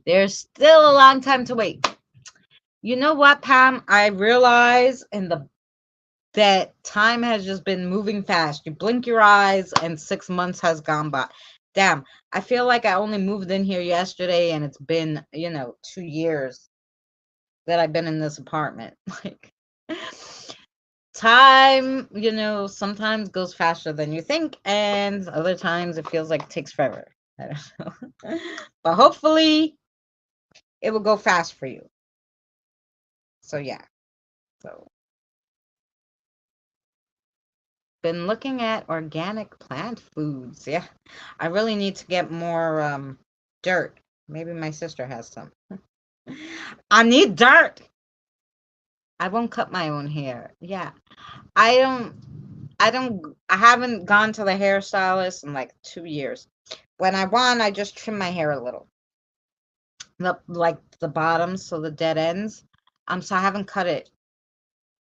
Speaker 1: there's still a long time to wait. You know what, Pam? I realize that time has just been moving fast. You blink your eyes and 6 months has gone by. Damn, I feel like I only moved in here yesterday and it's been, 2 years that I've been in this apartment. Like, time, sometimes goes faster than you think, and other times it feels like it takes forever. I don't know. But hopefully it will go fast for you. So yeah. So been looking at organic plant foods. Yeah. I really need to get more dirt. Maybe my sister has some. I need dirt. I won't cut my own hair. Yeah. I haven't gone to the hairstylist in like 2 years. When I want, I just trim my hair a little. Like the bottoms, so the dead ends. So I haven't cut it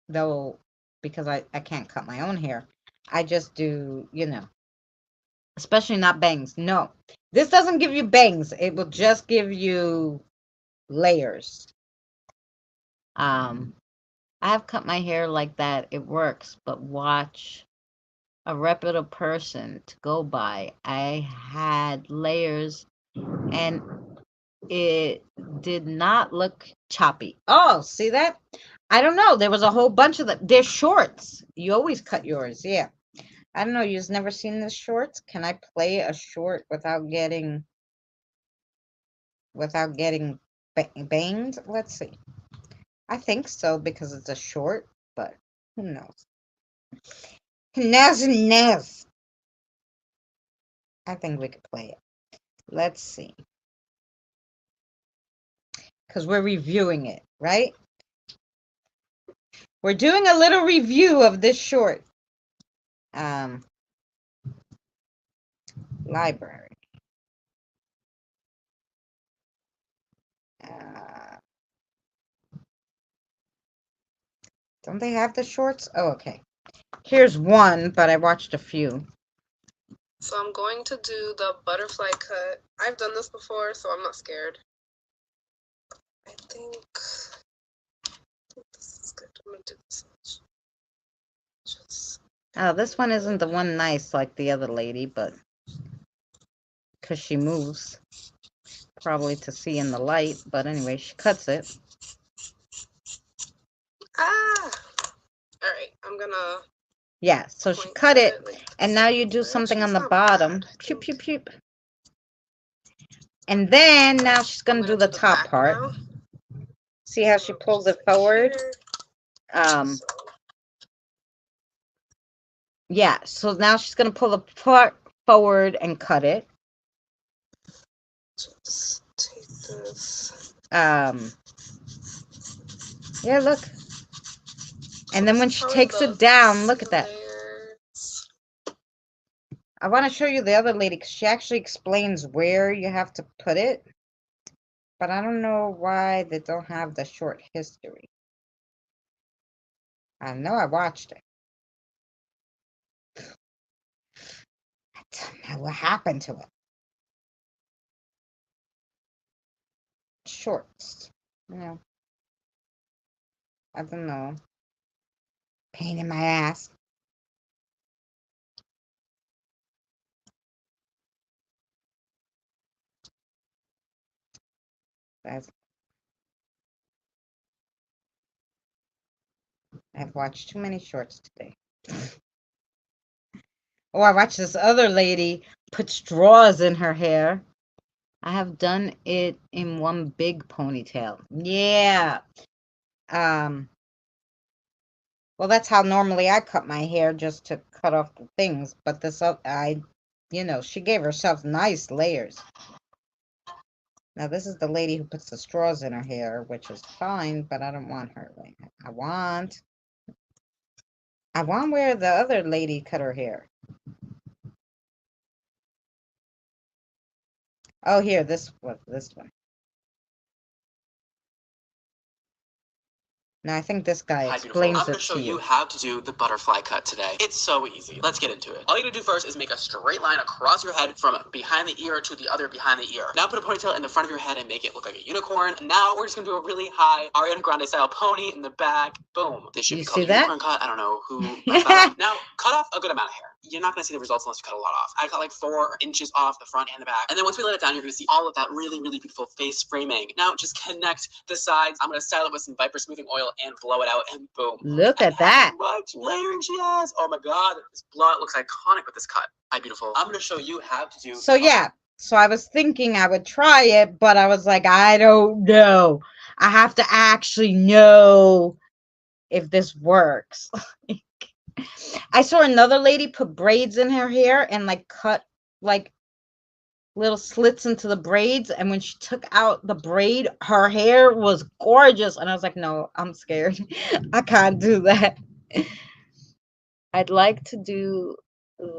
Speaker 1: though, because I can't cut my own hair. I just do, especially not bangs. No, this doesn't give you bangs. It will just give you layers. I have cut my hair like that. It works, but watch a reputable person to go by. I had layers and it did not look choppy. Oh, see that? I don't know. There was a whole bunch of them. They're shorts. You always cut yours. Yeah. I don't know. You've never seen the shorts? Can I play a short without getting banged? Let's see. I think so because it's a short, but who knows? Who knows? I think we could play it. Let's see. Because we're reviewing it, right? We're doing a little review of this short. Library. Don't they have the shorts? Oh, okay. Here's one, but I watched a few.
Speaker 3: So I'm going to do the butterfly cut. I've done this before, so I'm not scared. I think this is good. I'm going to do this much.
Speaker 1: Oh, this one isn't the one nice like the other lady, but because she moves, probably to see in the light. But anyway, she cuts it.
Speaker 3: Ah! All right, I'm gonna.
Speaker 1: Yeah, so she cut it, like, and now you do something on the bottom. Pew, pew, pew. And then now she's gonna do the top part. Now. See how she pulls it forward? Yeah, so now she's gonna pull the part forward and cut it.
Speaker 3: Just take this.
Speaker 1: Yeah, look. And then when she takes it down, look at that. I want to show you the other lady because she actually explains where you have to put it. But I don't know why they don't have the short history. I know I watched it. I don't know what happened to it. Shorts. I don't know. Pain in my ass. I've watched too many shorts today. Oh, I watched this other lady put straws in her hair. I have done it in one big ponytail. Yeah. Well, that's how normally I cut my hair, just to cut off the things. But this I You know, she gave herself nice layers. Now, this is the lady who puts the straws in her hair, which is fine, but I don't want her like that. I want where the other lady cut her hair. Oh, here, this one. Now, I think this guy
Speaker 4: Hi, beautiful.
Speaker 1: explains
Speaker 4: I'm going
Speaker 1: it
Speaker 4: to show
Speaker 1: to
Speaker 4: you
Speaker 1: you.
Speaker 4: how to do the butterfly cut today. It's so easy. Let's get into it. All you gotta do first is make a straight line across your head from behind the ear to the other behind the ear. Now put a ponytail in the front of your head and make it look like a unicorn. Now we're just gonna do a really high Ariana Grande style pony in the back. Boom. This should
Speaker 1: You
Speaker 4: be called
Speaker 1: see
Speaker 4: a
Speaker 1: that?
Speaker 4: unicorn cut. I don't know who messed that up. Now cut off a good amount of hair. You're not gonna see the results unless you cut a lot off. I cut like 4 inches off the front and the back. And then once we let it down, you're gonna see all of that really, really beautiful face framing. Now just connect the sides. I'm gonna style it with some Viper smoothing oil and blow it out, and boom.
Speaker 1: Look at that.
Speaker 4: How much layering she has. Oh my god. This blonde looks iconic with this cut. Hi, beautiful. I'm gonna show you how to do
Speaker 1: So yeah, so I was thinking I would try it, but I was like, I don't know. I have to actually know if this works. I saw another lady put braids in her hair and like cut like little slits into the braids, and when she took out the braid, her hair was gorgeous, and I was like, no, I'm scared. I can't do that. I'd like to do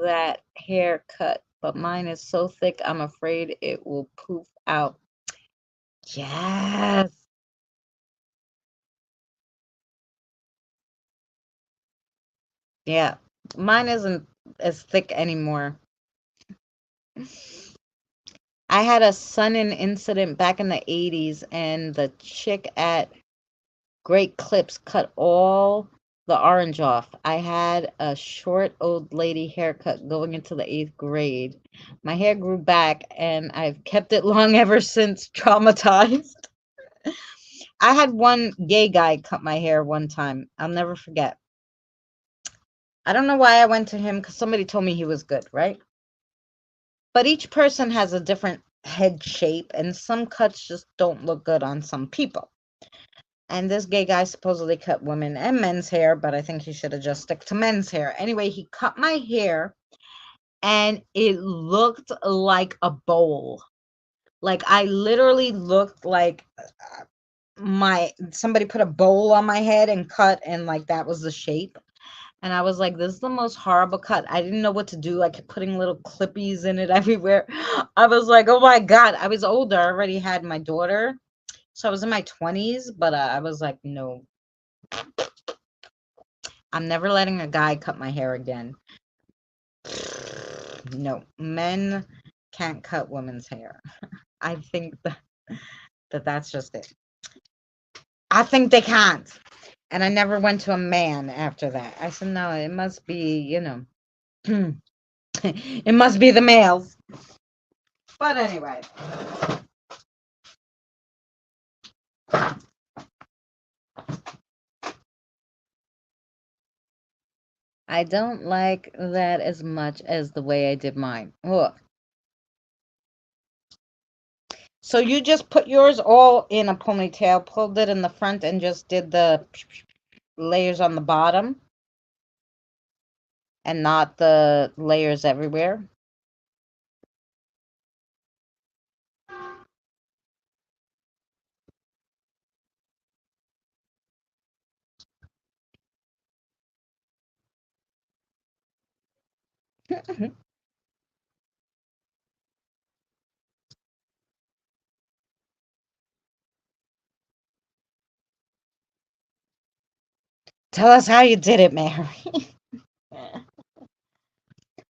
Speaker 1: that haircut, but mine is so thick I'm afraid it will poof out. Yes. Yeah, mine isn't as thick anymore. I had a sun-in incident back in the 80s, and the chick at Great Clips cut all the orange off. I had a short old lady haircut going into the 8th grade. My hair grew back, and I've kept it long ever since, traumatized. I had one gay guy cut my hair one time. I'll never forget. I don't know why I went to him, because somebody told me he was good, right? But each person has a different head shape, and some cuts just don't look good on some people. And this gay guy supposedly cut women and men's hair, but I think he should have just stick to men's hair. Anyway, he cut my hair, and it looked like a bowl. Like I literally looked like somebody put a bowl on my head and cut, and like that was the shape. And I was like, this is the most horrible cut. I didn't know what to do. I kept putting little clippies in it everywhere. I was like, oh my God. I was older. I already had my daughter. So I was in my 20s, but I was like, no. I'm never letting a guy cut my hair again. No. Men can't cut women's hair. I think that's just it. I think they can't. And I never went to a man after that. I said, no, it must be, you know. It must be the males. But anyway. I don't like that as much as the way I did mine. Ugh. So you just put yours all in a ponytail, pulled it in the front, and just did the layers on the bottom and not the layers everywhere. Tell us how you did it, Mary.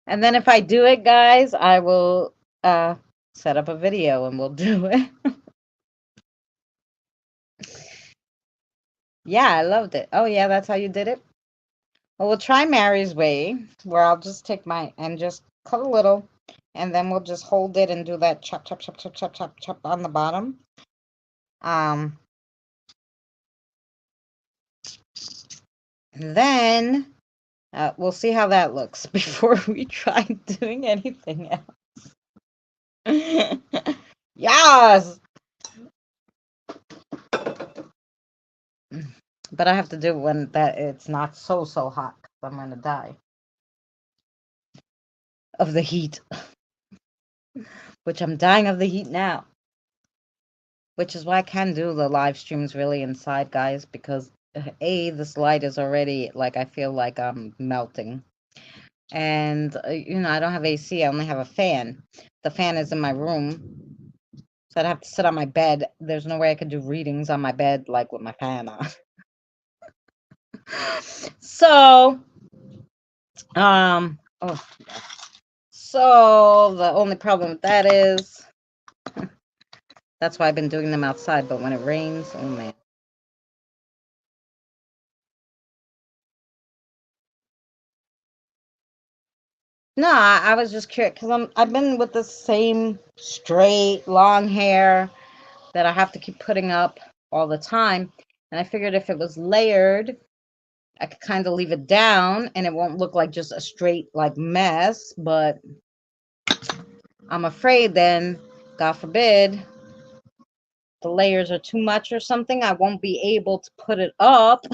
Speaker 1: And then if I do it, guys, I will set up a video and we'll do it. Yeah, I loved it. Oh, yeah, that's how you did it? Well, we'll try Mary's way, where I'll just take my, and just cut a little, and then we'll just hold it and do that chop, chop, chop, chop, chop, chop, chop on the bottom. Then we'll see how that looks before we try doing anything else. Yes! But I have to do it when it's not so hot, because I'm going to die. of the heat, which I'm dying of the heat now. Which is why I can't do the live streams really inside, guys, because A, this light is already, like, I feel like I'm melting. And, I don't have AC, I only have a fan. The fan is in my room, so I'd have to sit on my bed. There's no way I could do readings on my bed, like, with my fan on. So, so the only problem with that is, that's why I've been doing them outside, but when it rains, oh man. No, I was just curious because I've been with the same straight long hair that I have to keep putting up all the time, and I figured if it was layered, I could kind of leave it down and it won't look like just a straight like mess. But I'm afraid then, God forbid, the layers are too much or something. I won't be able to put it up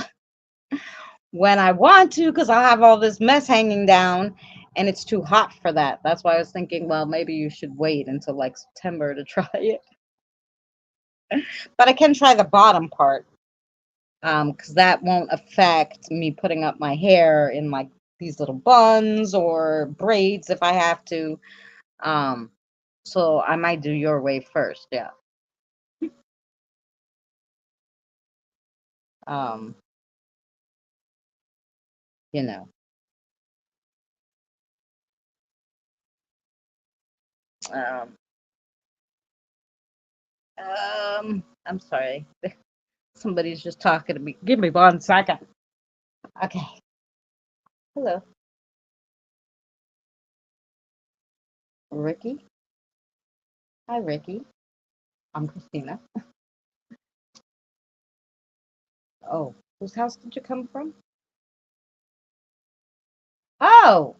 Speaker 1: when I want to because I'll have all this mess hanging down. And it's too hot for that. That's why I was thinking, well, maybe you should wait until like September to try it. But I can try the bottom part, because that won't affect me putting up my hair in like these little buns or braids if I have to. So I might do your way first, yeah. Um, you know. Um, I'm sorry. Somebody's just talking to me. Give me 1 second. Okay. Hello, Ricky. Hi, Ricky. I'm Christina. Oh, whose house did you come from? Oh,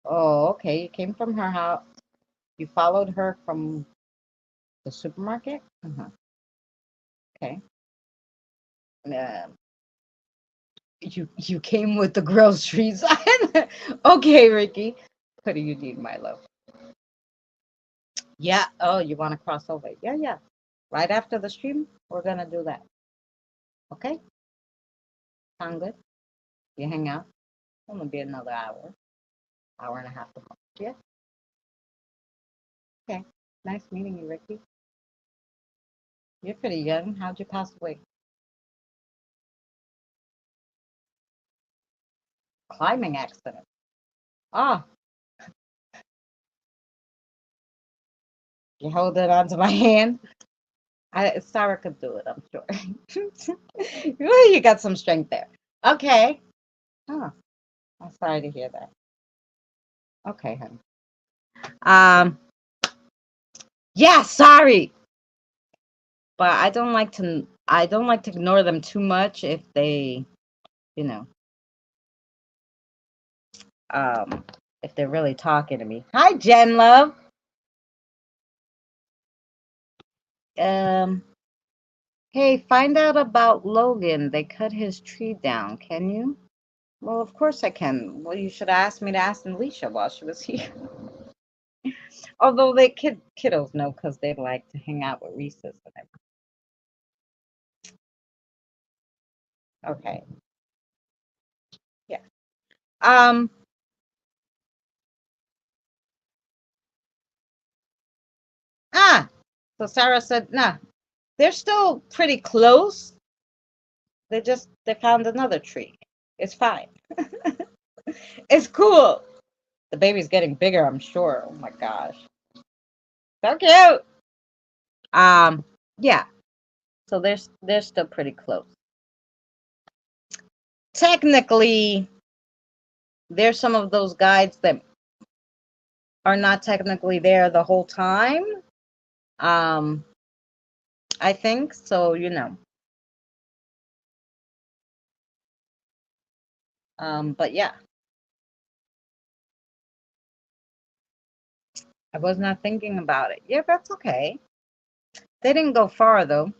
Speaker 1: oh, okay. You came from her house. You followed her from the supermarket? Okay. Um, you came with the groceries. Okay, Ricky. What do you need, my love? Yeah. Oh, you want to cross over? Yeah, yeah. Right after the stream, we're gonna do that. Okay? Sound good? You hang out. It's gonna be another hour and a half to lunch. Yeah. Okay. Nice meeting you, Ricky. You're pretty young. How'd you pass away? Climbing accident. Ah, you hold it onto my hand. Sarah could do it, I'm sure. You got some strength there. Okay. Oh, I'm sorry to hear that. Okay, honey. Yeah, sorry. But I don't like to ignore them too much if they, you know, um, if they're really talking to me. Hi, Jen Love. Um, hey, find out about Logan. They cut his tree down. Can you? Well, of course I can. Well, you should have asked me to ask Alicia while she was here. Although kiddos know because they like to hang out with Reese's and everything. Okay. Yeah. Ah. So Sarah said, nah, they're still pretty close. They found another tree. It's fine. It's cool. The baby's getting bigger, I'm sure. Oh my gosh. So cute. Yeah. So they're still pretty close. Technically, there's some of those guides that are not technically there the whole time. I think so, but yeah, I was not thinking about it. Yeah, that's okay. They didn't go far though.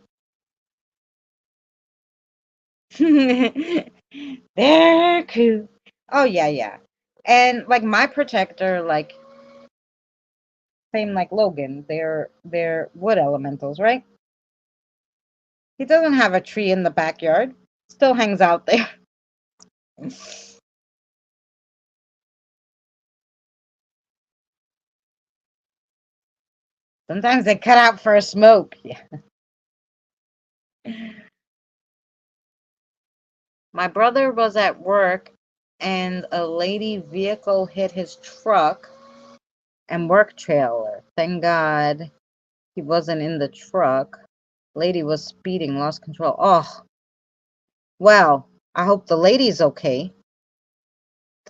Speaker 1: They're cute.
Speaker 2: Oh yeah, yeah. And like my protector, like same like Logan, they're wood elementals, right? He doesn't have a tree in the backyard. Still hangs out there. Sometimes they cut out for a smoke. Yeah. My brother was at work and a lady vehicle hit his truck and work trailer. Thank God he wasn't in the truck. Lady was speeding, lost control. Oh, well, I hope the lady's okay.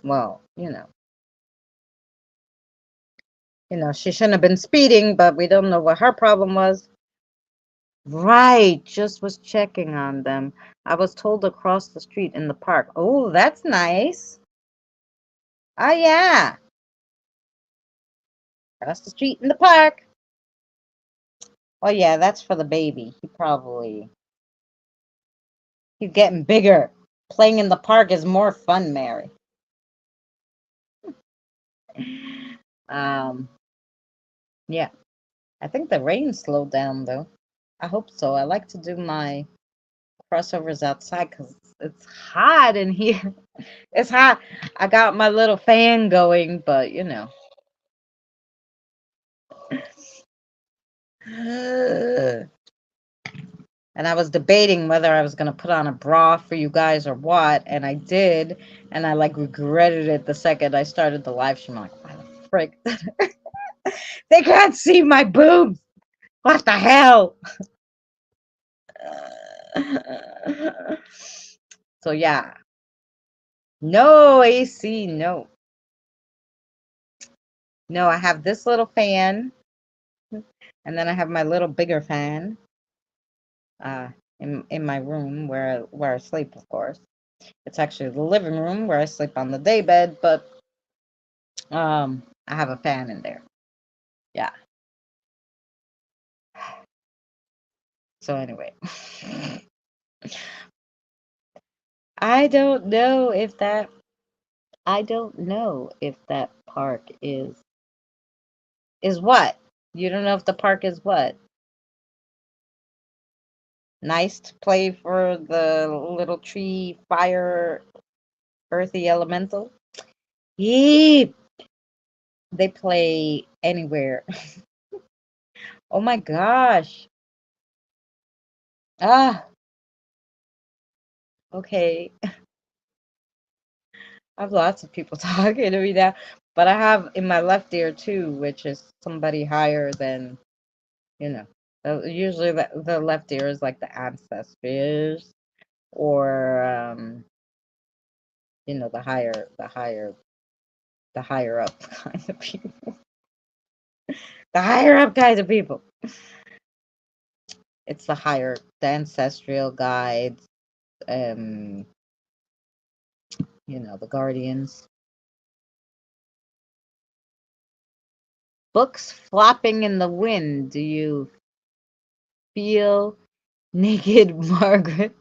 Speaker 2: Well, she shouldn't have been speeding, but we don't know what her problem was. Right, just was checking on them. I was told across the street in the park. Oh, that's nice. Oh, yeah. Across the street in the park. Oh, yeah, that's for the baby. He's getting bigger. Playing in the park is more fun, Mary. Yeah. I think the rain slowed down, though. I hope so. I like to do my crossovers outside because it's hot in here. It's hot. I got my little fan going, but And I was debating whether I was going to put on a bra for you guys or what, and I did, and I like regretted it the second I started the live stream. I'm like, why the frick? They can't see my boobs. What the hell? So yeah. No AC, no. No, I have this little fan, and then I have my little bigger fan in my room where I sleep, of course. It's actually the living room where I sleep on the day bed, but I have a fan in there. Yeah. So anyway, I don't know if that park is what? You don't know if the park is what? Nice to play for the little tree fire earthy elemental? Yep. They play anywhere. Oh my gosh. Ah, okay. I have lots of people talking to me now, but I have in my left ear too, which is somebody higher than, you know. Usually the left ear is like the ancestors or the higher up kind of people. The higher up kinds of people. It's the ancestral guides, the guardians. Books flopping in the wind. Do you feel naked, Margaret?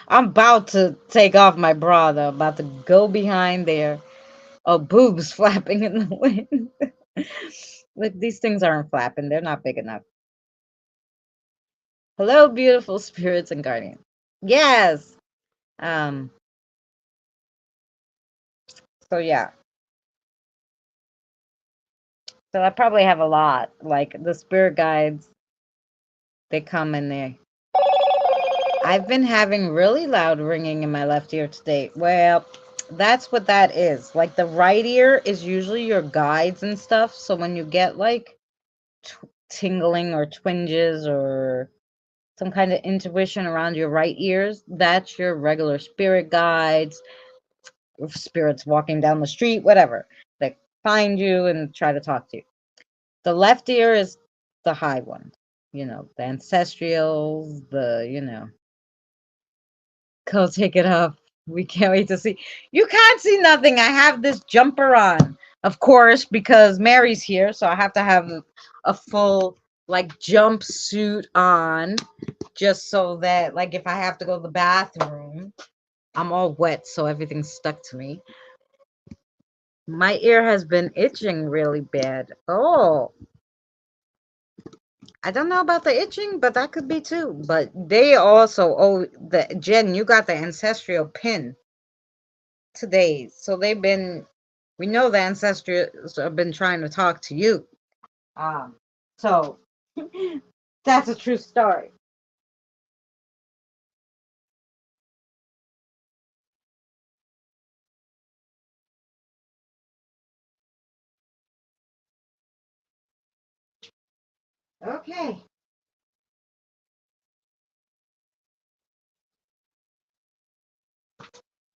Speaker 2: I'm about to take off my bra though. About to go behind there. Oh, boobs flapping in the wind. Look, these things aren't flapping. They're not big enough. Hello, beautiful spirits and guardians. Yes. Um. So yeah. So I probably have a lot. Like the spirit guides, they come in there. I've been having really loud ringing in my left ear today. Well, that's what that is. Like the right ear is usually your guides and stuff. So when you get like tingling or twinges or some kind of intuition around your right ears, that's your regular spirit guides, spirits walking down the street, whatever. They find you and try to talk to you. The left ear is the high one. The ancestrals, go take it off. We can't wait to see. You can't see nothing. I have this jumper on, of course, because Mary's here, so I have to have a full like jumpsuit on, just so that like if I have to go to the bathroom, I'm all wet, so everything's stuck to me. My ear has been itching really bad. Oh, I don't know about the itching, but that could be too. But they also, oh, the Jen, you got the ancestral pin today. So we know the ancestors have been trying to talk to you. So that's a true story. Okay.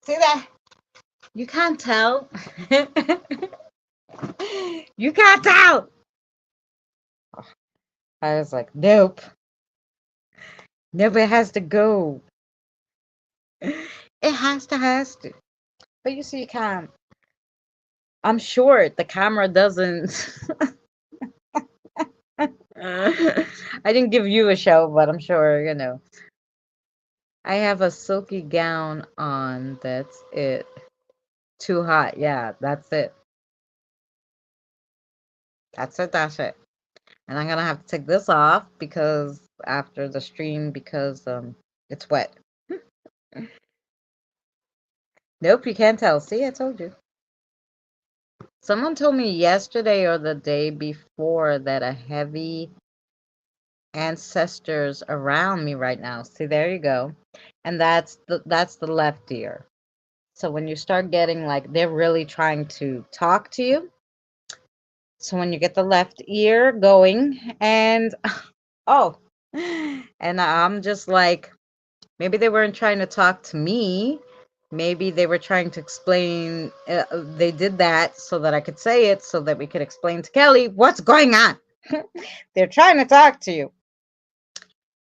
Speaker 2: See that? You can't tell. You can't tell. I was like, nope. Nope, it has to go. It has to. But you see, you can't. I'm sure the camera doesn't. I didn't give you a show, but I'm sure, I have a silky gown on. That's it. Too hot. Yeah, that's it. That's it. That's it. And I'm gonna have to take this off because after the stream because it's wet. Nope, you can't tell. See, I told you. Someone told me yesterday or the day before that a heavy ancestors around me right now. See, there you go. And that's the left ear. So when you start getting like they're really trying to talk to you. So when you get the left ear going and oh, and I'm just like maybe they weren't trying to talk to me. Maybe they were trying to explain. They did that so that I could say it, so that we could explain to Kelly what's going on. They're trying to talk to you.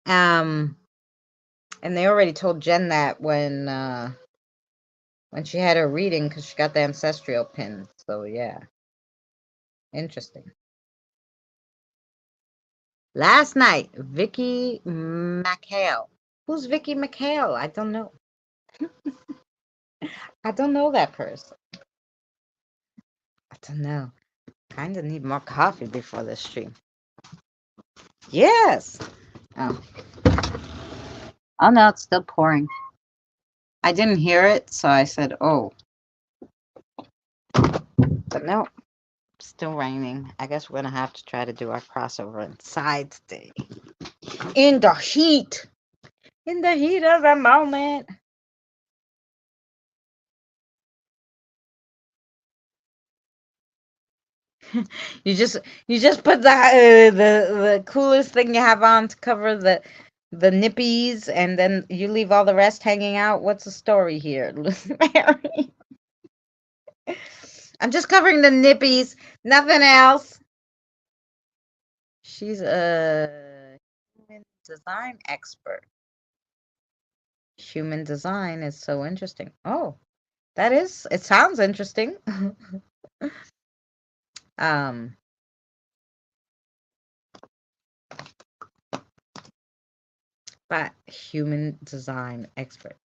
Speaker 2: And they already told Jen that when she had her reading because she got the ancestral pin. So yeah, interesting. Last night, Vicky McHale. Who's Vicky McHale? I don't know. I don't know that person. I don't know. Kind of need more coffee before the stream. Yes. Oh. Oh no, it's still pouring. I didn't hear it, so I said, "Oh." But no, still raining. I guess we're gonna have to try to do our crossover inside today. In the heat. In the heat of the moment. You just put the coolest thing you have on to cover the nippies, and then you leave all the rest hanging out. What's the story here, Mary? I'm just covering the nippies, nothing else. She's a human design expert. Human design is so interesting. Oh, it sounds interesting. um but human design expert.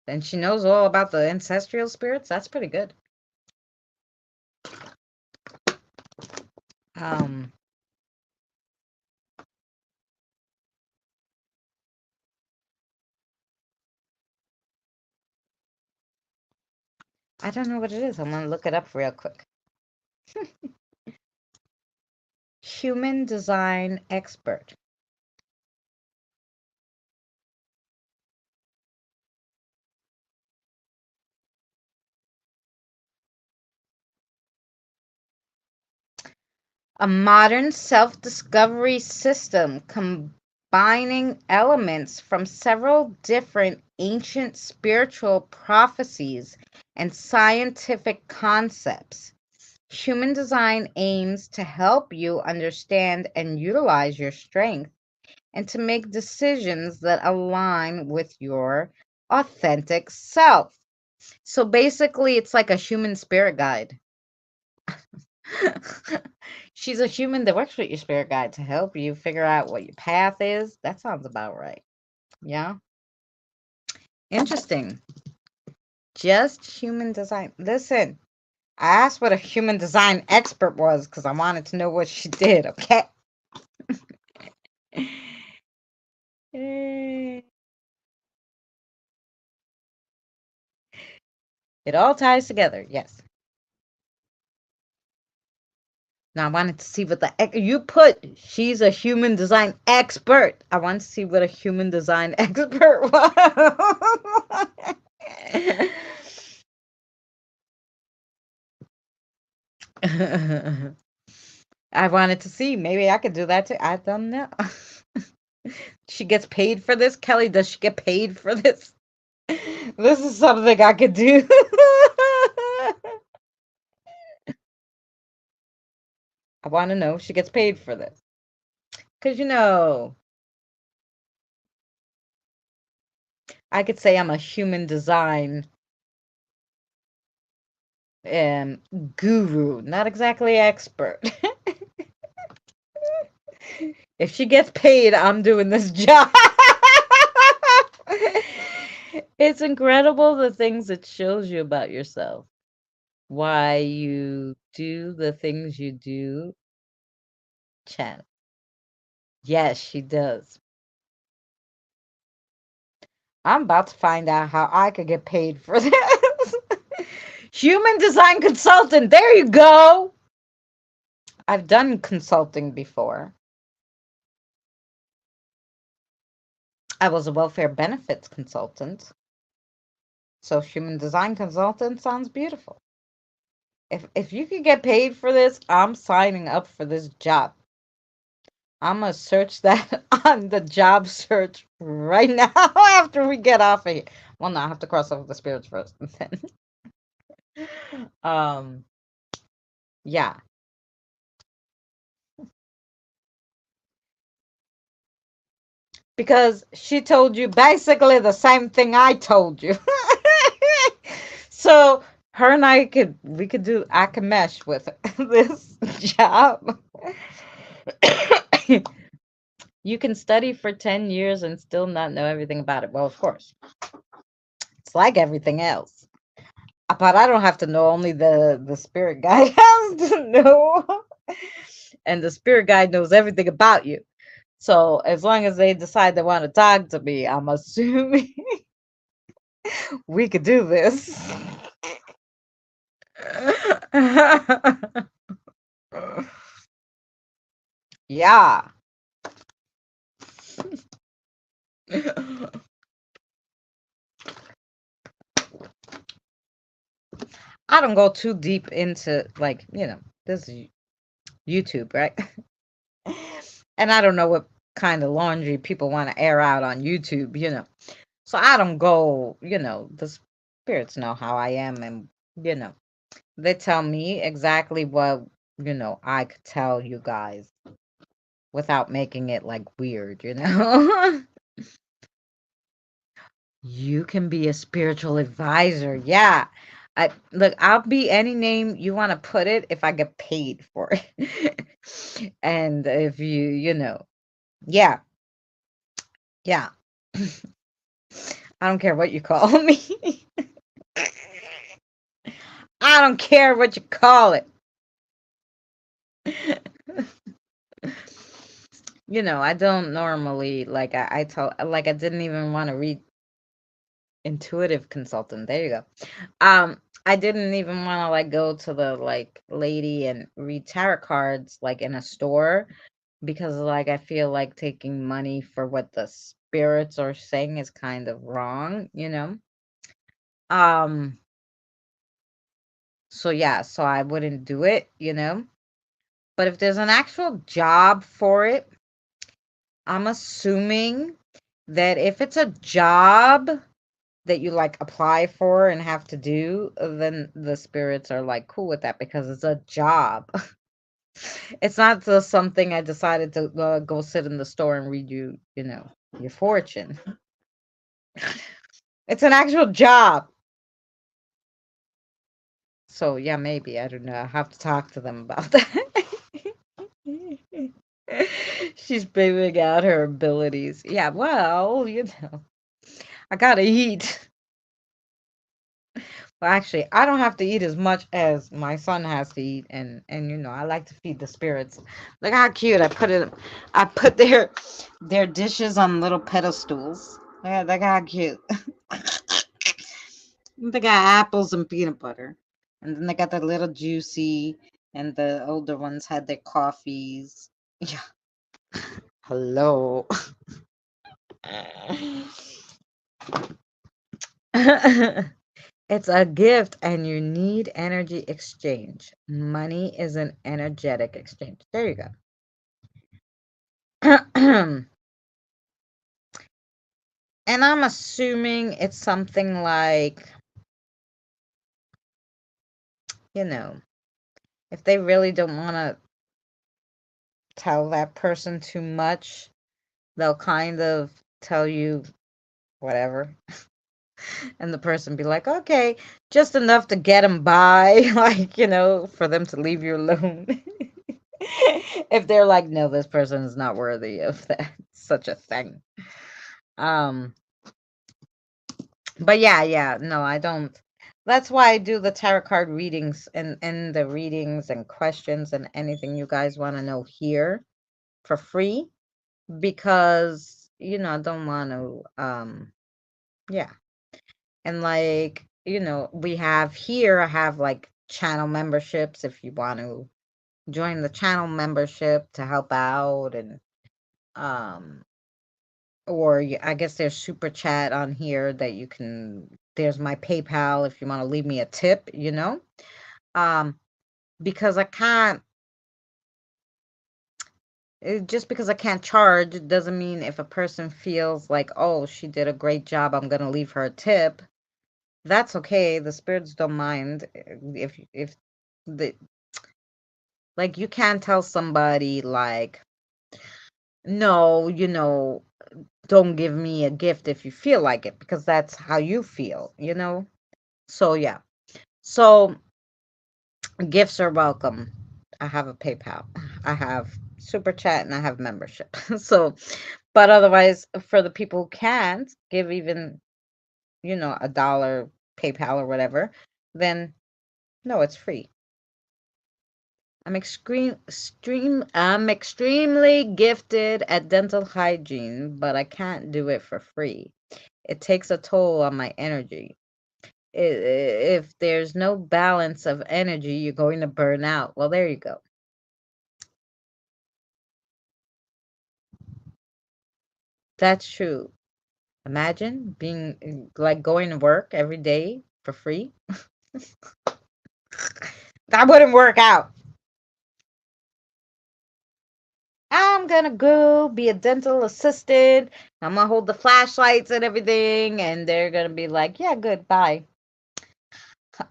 Speaker 2: And she knows all about the ancestral spirits. That's pretty good. I don't know what it is. I'm gonna look it up real quick. Human design expert. A modern self-discovery system combining elements from several different ancient spiritual prophecies and scientific concepts. Human design aims to help you understand and utilize your strength and to make decisions that align with your authentic self. So basically, it's like a human spirit guide. She's a human that works with your spirit guide to help you figure out what your path is. That sounds about right. Yeah.
Speaker 1: Interesting. Just human design. Listen, I asked what a human design expert was because I wanted to know what she did, okay? It all ties together, yes. Now I wanted to see what you put. She's a human design expert. I want to see what a human design expert was. I wanted to see. Maybe I could do that too. I don't know. She gets paid for this? Kelly, does she get paid for this? This is something I could do. I want to know if she gets paid for this. Because, I could say I'm a human design guru, not exactly expert. If she gets paid, I'm doing this job. It's incredible the things it shows you about yourself. Why you do the things you do. Chan. Yes, she does. I'm about to find out how I could get paid for this. Human design consultant. There you go. I've done consulting before. I was a welfare benefits consultant. So human design consultant sounds beautiful. If you could get paid for this, I'm signing up for this job. I'm going to search that on the job search right now after we get off of here. Well, no, I have to cross over the spirits first. Yeah. Because she told you basically the same thing I told you. So her and I could mesh with this job. You can study for 10 years and still not know everything about it. Well, of course. It's like everything else. But I don't have to know, only the spirit guide has to know. And the spirit guide knows everything about you. So as long as they decide they want to talk to me, I'm assuming we could do this. Yeah. I don't go too deep into, like, this is YouTube, right? And I don't know what kind of laundry people want to air out on YouTube. So I don't go, the spirits know how I am, and, they tell me exactly what, I could tell you guys without making it like weird. You can be a spiritual advisor. Yeah. Look, I'll be any name you want to put it if I get paid for it. And if yeah. Yeah. I don't care what you call me. I don't care what you call it. I don't normally, like, I didn't even want to read intuitive consultant. There you go. I didn't even want to, like, go to the, like, lady and read tarot cards, like, in a store, because, like, I feel like taking money for what the spirits are saying is kind of wrong. So yeah, so I wouldn't do it. But if there's an actual job for it, I'm assuming that if it's a job that you, like, apply for and have to do, then the spirits are, like, cool with that because it's a job. It's not just something I decided to go sit in the store and read you, your fortune. It's an actual job. So yeah, maybe, I don't know. I have to talk to them about that. She's bringing out her abilities. Yeah, well,
Speaker 5: I gotta eat. Well, actually, I don't have to eat as much as my son has to eat, and I like to feed the spirits. Look how cute! I put their dishes on little pedestals. Yeah, look how cute. They got apples and peanut butter, and then they got the little juicy, and the older ones had their coffees. Yeah, hello. It's a gift and you need energy exchange. Money is an energetic exchange. There you go. And I'm assuming it's something like, you know, if they really don't want to tell that person too much, they'll kind of tell you whatever. And the person be like, okay, just enough to get them by, like, for them to leave you alone. If they're like, no, this person is not worthy of that, such a thing. Um, but yeah, no, I don't. That's why I do the tarot card readings and the readings and questions and anything you guys want to know here for free because I don't want to yeah. And like, we have here, I have like channel memberships if you want to join the channel membership to help out and um or I guess there's super chat on here that you can there's my PayPal if you want to leave me a tip, Um because I can't just because I can't charge doesn't mean if a person feels like, oh, she did a great job, I'm gonna leave her a tip. That's okay. The spirits don't mind if the like you can't tell somebody like, no, don't give me a gift if you feel like it because that's how you feel. So yeah. So gifts are welcome. I have a PayPal. I have super chat and I have membership. So but otherwise for the people who can't give even, a dollar PayPal or whatever, then no, it's free. I'm extremely gifted at dental hygiene, but I can't do it for free. It takes a toll on my energy. If there's no balance of energy, you're going to burn out. Well, there you go. That's true. Imagine being like going to work every day for free. That wouldn't work out. I'm gonna go be a dental assistant. I'm gonna hold the flashlights and everything, and they're gonna be like, yeah, good, bye.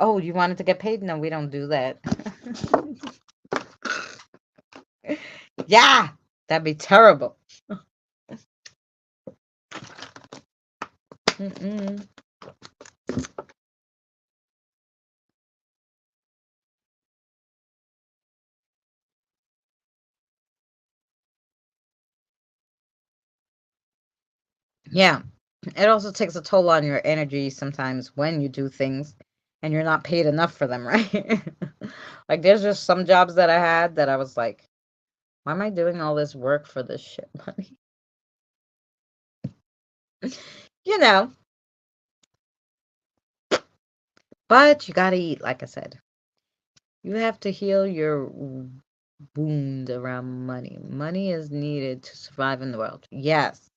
Speaker 5: Oh, you wanted to get paid? No, we don't do that. Yeah, that'd be terrible. Mm-mm. Yeah, it also takes a toll on your energy sometimes when you do things and you're not paid enough for them, right? Like, there's just some jobs that I had that I was like, why am I doing all this work for this shit money? You know, but you gotta eat, like I said. You have to heal your wound around money. Money is needed to survive in the world. Yes.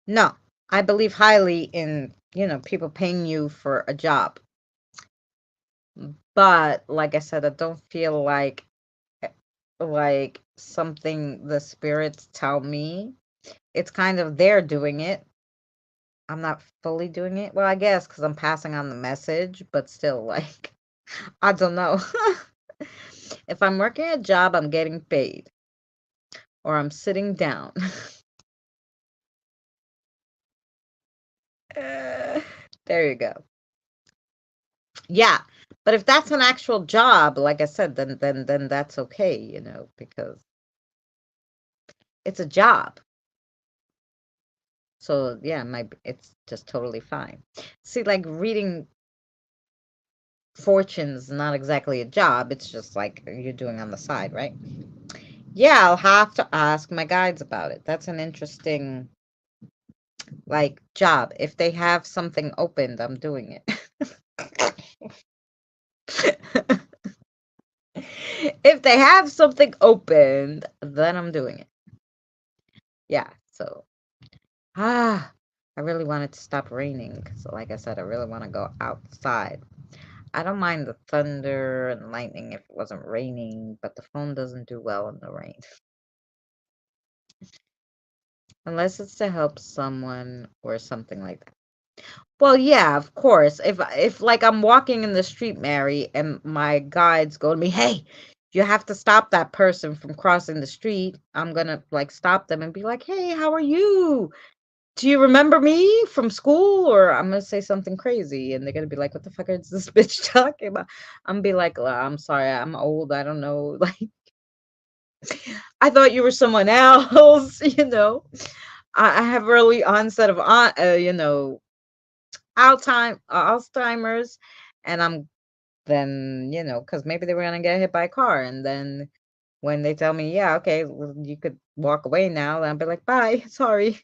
Speaker 5: No, I believe highly in, people paying you for a job. But like I said, I don't feel like something the spirits tell me. It's kind of they're doing it. I'm not fully doing it. Well, I guess because I'm passing on the message, but still, like, I don't know. If I'm working a job, I'm getting paid, or I'm sitting down. There you go. Yeah. But if that's an actual job, like I said, then that's okay, because it's a job. So yeah, it's just totally fine. See, like reading fortune's not exactly a job. It's just like you're doing on the side, right? Yeah, I'll have to ask my guides about it. That's an interesting like job. If they have something opened, I'm doing it. If they have something opened, then I'm doing it. Yeah, so I really wanted to stop raining because, like I said, I really want to go outside. I don't mind the thunder and lightning if it wasn't raining, but the phone doesn't do well in the rain. Unless it's to help someone or something like that. Well, yeah, of course. If like I'm walking in the street, Mary, and my guides go to me, "Hey, you have to stop that person from crossing the street." I'm gonna like stop them and be like, "Hey, how are you? Do you remember me from school?" Or I'm gonna say something crazy, and they're gonna be like, "What the fuck is this bitch talking about?" I'm gonna be like, I'm sorry, I'm old. I don't know. Like, I thought you were someone else. I have early onset of Alzheimer's, and I'm then, because maybe they were gonna get hit by a car, and then when they tell me, yeah, okay, well, you could walk away now, I'll be like, bye, sorry.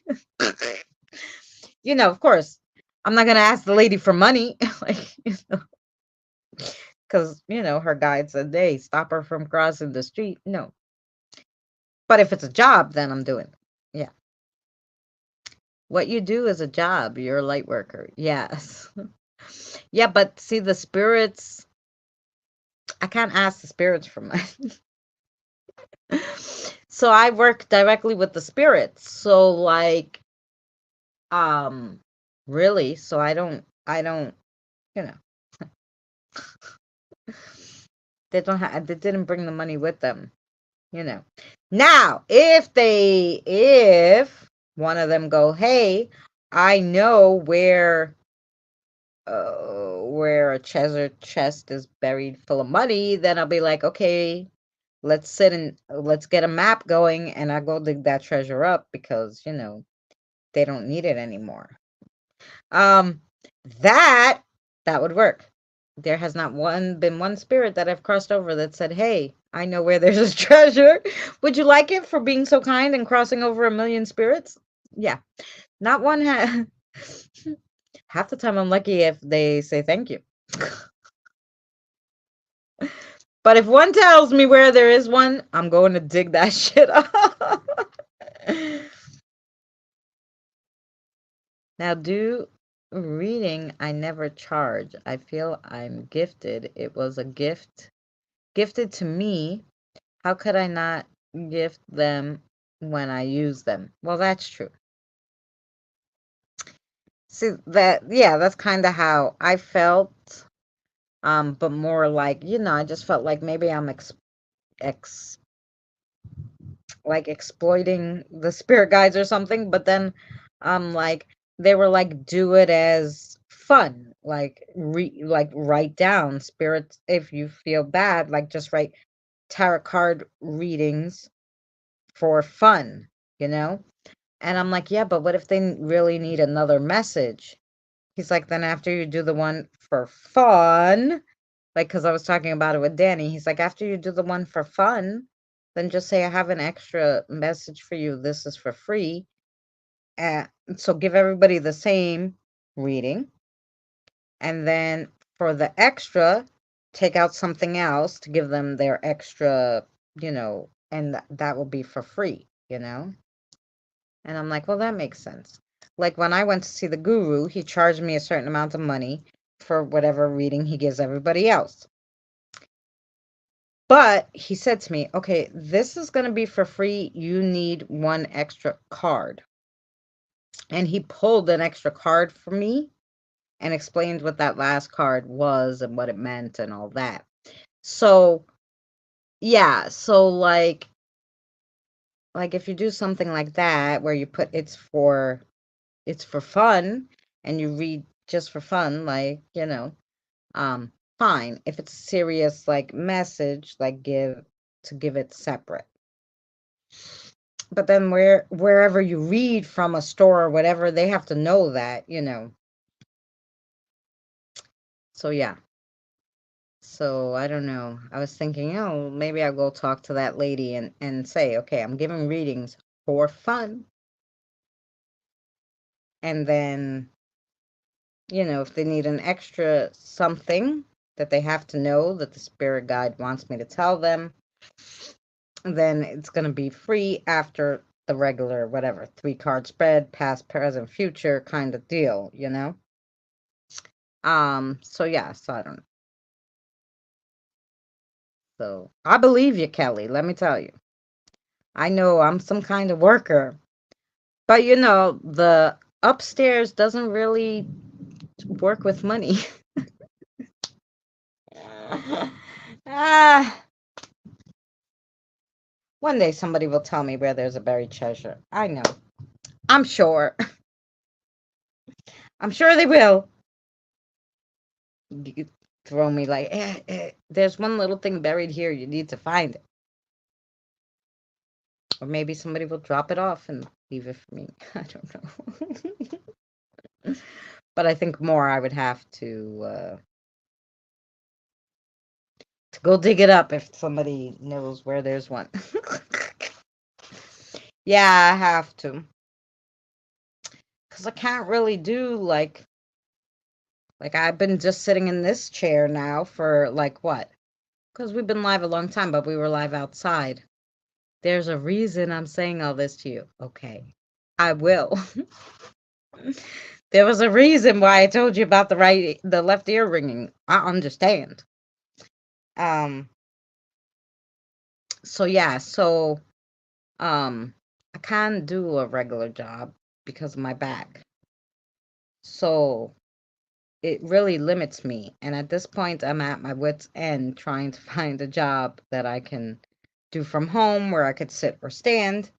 Speaker 5: Of course, I'm not gonna ask the lady for money, like, because her guide said, hey, stop her from crossing the street. No, but if it's a job, then I'm doing it. Yeah, what you do is a job. You're a light worker. Yes. Yeah, but see, the spirits, I can't ask the spirits for money. So I work directly with the spirits. So like um really, so I don't, you know, they didn't bring the money with them, you know. Now, if one of them go, "Hey, I know where a treasure chest is buried full of money," then I'll be like, "Okay, let's sit and let's get a map going, and I go dig that treasure up because, they don't need it anymore." Um, that that would work. There has not been one spirit that I've crossed over that said, "Hey, I know where there's a treasure. Would you like it for being so kind and crossing over a million spirits?" Yeah, not one has. Half the time I'm lucky if they say thank you. But if one tells me where there is one, I'm going to dig that shit up. Now, do reading I never charge. I feel I'm gifted. It was a gift gifted to me. How could I not gift them when I use them? Well, that's true. See that, yeah, that's kind of how I felt. But more like, I just felt like maybe I'm ex like exploiting the spirit guides or something, but then like they were like, do it as fun, like like write down spirits if you feel bad, like just write tarot card readings for fun, you know? And I'm like, yeah, but what if they really need another message? He's like, then after you do the one for fun, like, because I was talking about it with Danny, he's like, after you do the one for fun, then just say, I have an extra message for you. This is for free. So give everybody the same reading. And then for the extra, take out something else to give them their extra, and that will be for free, And I'm like, well, that makes sense. Like when I went to see the guru, he charged me a certain amount of money for whatever reading he gives everybody else. But he said to me, okay, this is going to be for free. You need one extra card. And he pulled an extra card for me and explained what that last card was and what it meant and all that. So, yeah, so like if you do something like that where you put it's for fun and you read just for fun, like, fine. If it's a serious like message, like give it separate. But then wherever you read from a store or whatever, they have to know that, you know. So yeah. So I don't know. I was thinking, oh, maybe I'll go talk to that lady and say, okay, I'm giving readings for fun. And then, you know, if they need an extra something that they have to know that the spirit guide wants me to tell them, then it's going to be free after the regular, whatever, 3-card spread, past, present, future kind of deal, you know? So yeah, so I don't know. So I believe you, Kelly, let me tell you. I know I'm some kind of worker, but you know, the upstairs doesn't really work with money. ah, One day somebody will tell me where there's a buried treasure. I know. I'm sure. I'm sure they will. You could throw me like, there's one little thing buried here. You need to find it. Or maybe somebody will drop it off and leave it for me. I don't know. But I think more I would have to go dig it up if somebody knows where there's one. Yeah, I have to. Because I can't really do like I've been just sitting in this chair now for like what? Because we've been live a long time, but we were live outside. There's a reason I'm saying all this to you. Okay. I will. There was a reason why I told you about the left ear ringing. I understand. So yeah, I can't do a regular job because of my back. So it really limits me. And at this point, I'm at my wit's end trying to find a job that I can do from home where I could sit or stand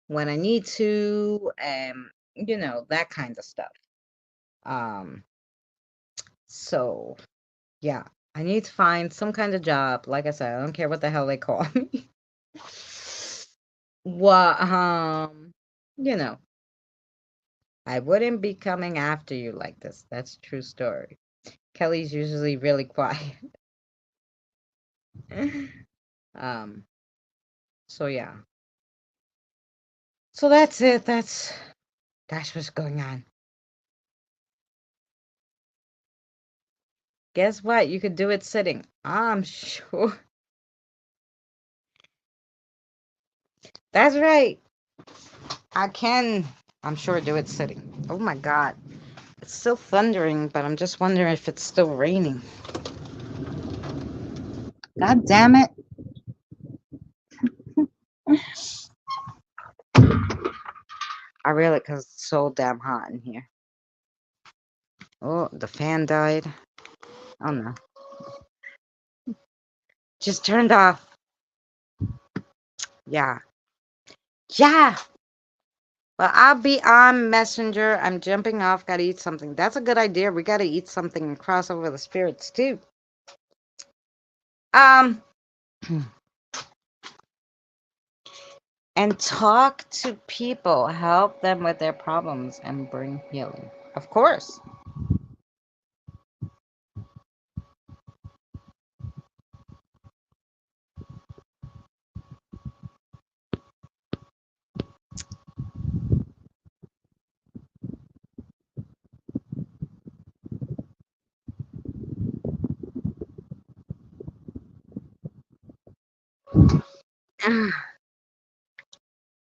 Speaker 5: when I need to, and you know, that kind of stuff. So yeah, I need to find some kind of job. Like I said, I don't care what the hell they call me. What, you know, I wouldn't be coming after you like this. That's a true story. Kelly's usually really quiet. um, so yeah. So that's it. That's what's going on. Guess what? You could do it sitting. I'm sure. That's right. I can, I'm sure, do it sitting. Oh my God. It's still thundering, but I'm just wondering if it's still raining. God damn it. I really, because it's so damn hot in here. Oh, the fan died. Oh no. Just turned off. Yeah. Yeah. Well, I'll be on Messenger. I'm jumping off. Gotta eat something. That's a good idea. We gotta eat something and cross over the spirits too. Um, and talk to people. Help them with their problems and bring healing. Of course.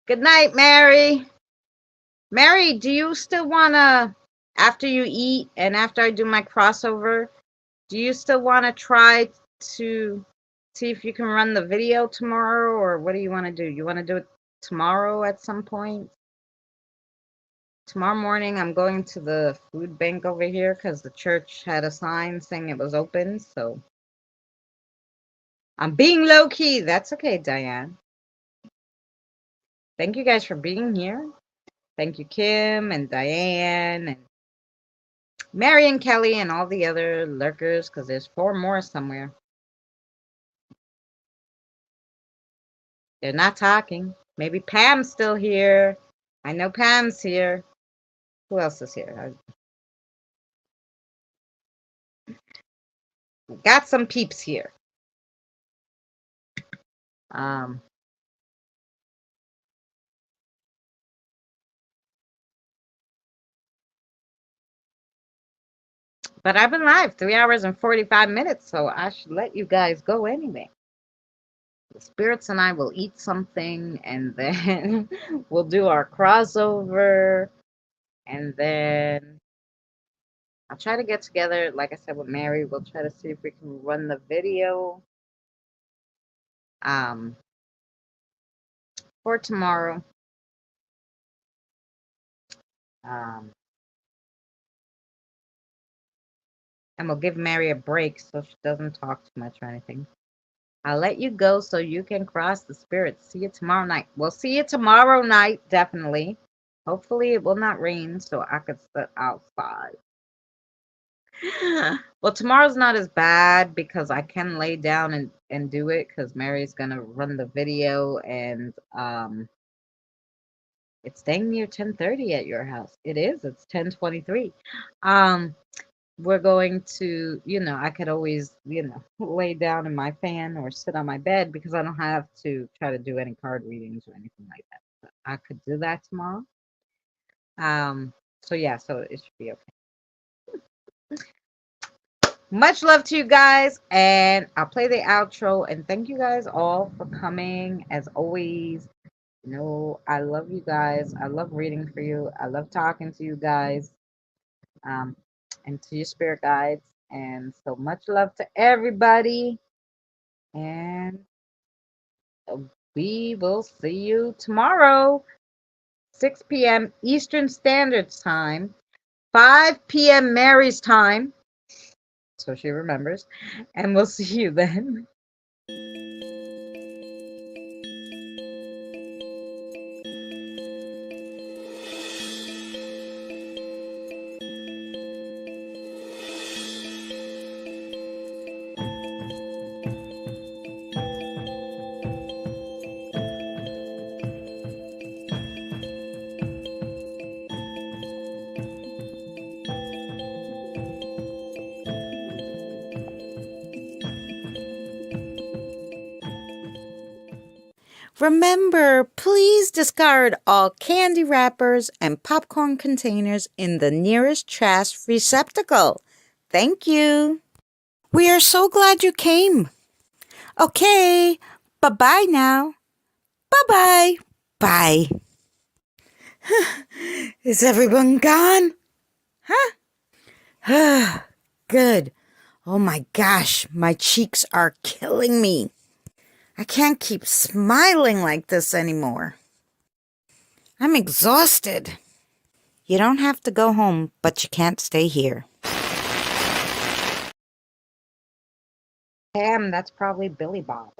Speaker 5: Good night, Mary. Mary, do you still want to, after you eat and after I do my crossover, do you still want to try to see if you can run the video tomorrow, or what do you want to do? You want to do it tomorrow at some point? Tomorrow morning, I'm going to the food bank over here because the church had a sign saying it was open, so I'm being low-key. That's okay, Diane. Thank you guys for being here. Thank you, Kim and Diane and Mary and Kelly and all the other lurkers, because there's 4 more somewhere. They're not talking. Maybe Pam's still here. I know Pam's here. Who else is here? Got some peeps here. But I've been live 3 hours and 45 minutes, so I should let you guys go anyway. The spirits and I will eat something, and then we'll do our crossover, and then I'll try to get together, like I said, with Mary. We'll try to see if we can run the video for tomorrow. And we'll give Mary a break so she doesn't talk too much or anything. I'll let you go so you can cross the spirits. See you tomorrow night. We'll see you tomorrow night, definitely. Hopefully it will not rain so I could sit outside. Well, tomorrow's not as bad because I can lay down and do it because Mary's going to run the video, and it's dang near 10:30 at your house. It is. It's 10:23. We're going to, I could always, lay down in my fan or sit on my bed because I don't have to try to do any card readings or anything like that. But I could do that tomorrow. So yeah, so it should be okay. Much love to you guys, and I'll play the outro, and thank you guys all for coming. As always, I love you guys. I love reading for you. I love talking to you guys. And to your spirit guides. And so much love to everybody. And we will see you tomorrow, 6 p.m. Eastern Standard Time, 5 p.m. Mary's time, so she remembers. And we'll see you then.
Speaker 1: Remember, please discard all candy wrappers and popcorn containers in the nearest trash receptacle. Thank you. We are so glad you came. Okay, bye-bye now. Bye-bye. Bye. Is everyone gone? Huh? Good. Oh my gosh, my cheeks are killing me. I can't keep smiling like this anymore. I'm exhausted. You don't have to go home, but you can't stay here.
Speaker 5: Pam, that's probably Billy Bob.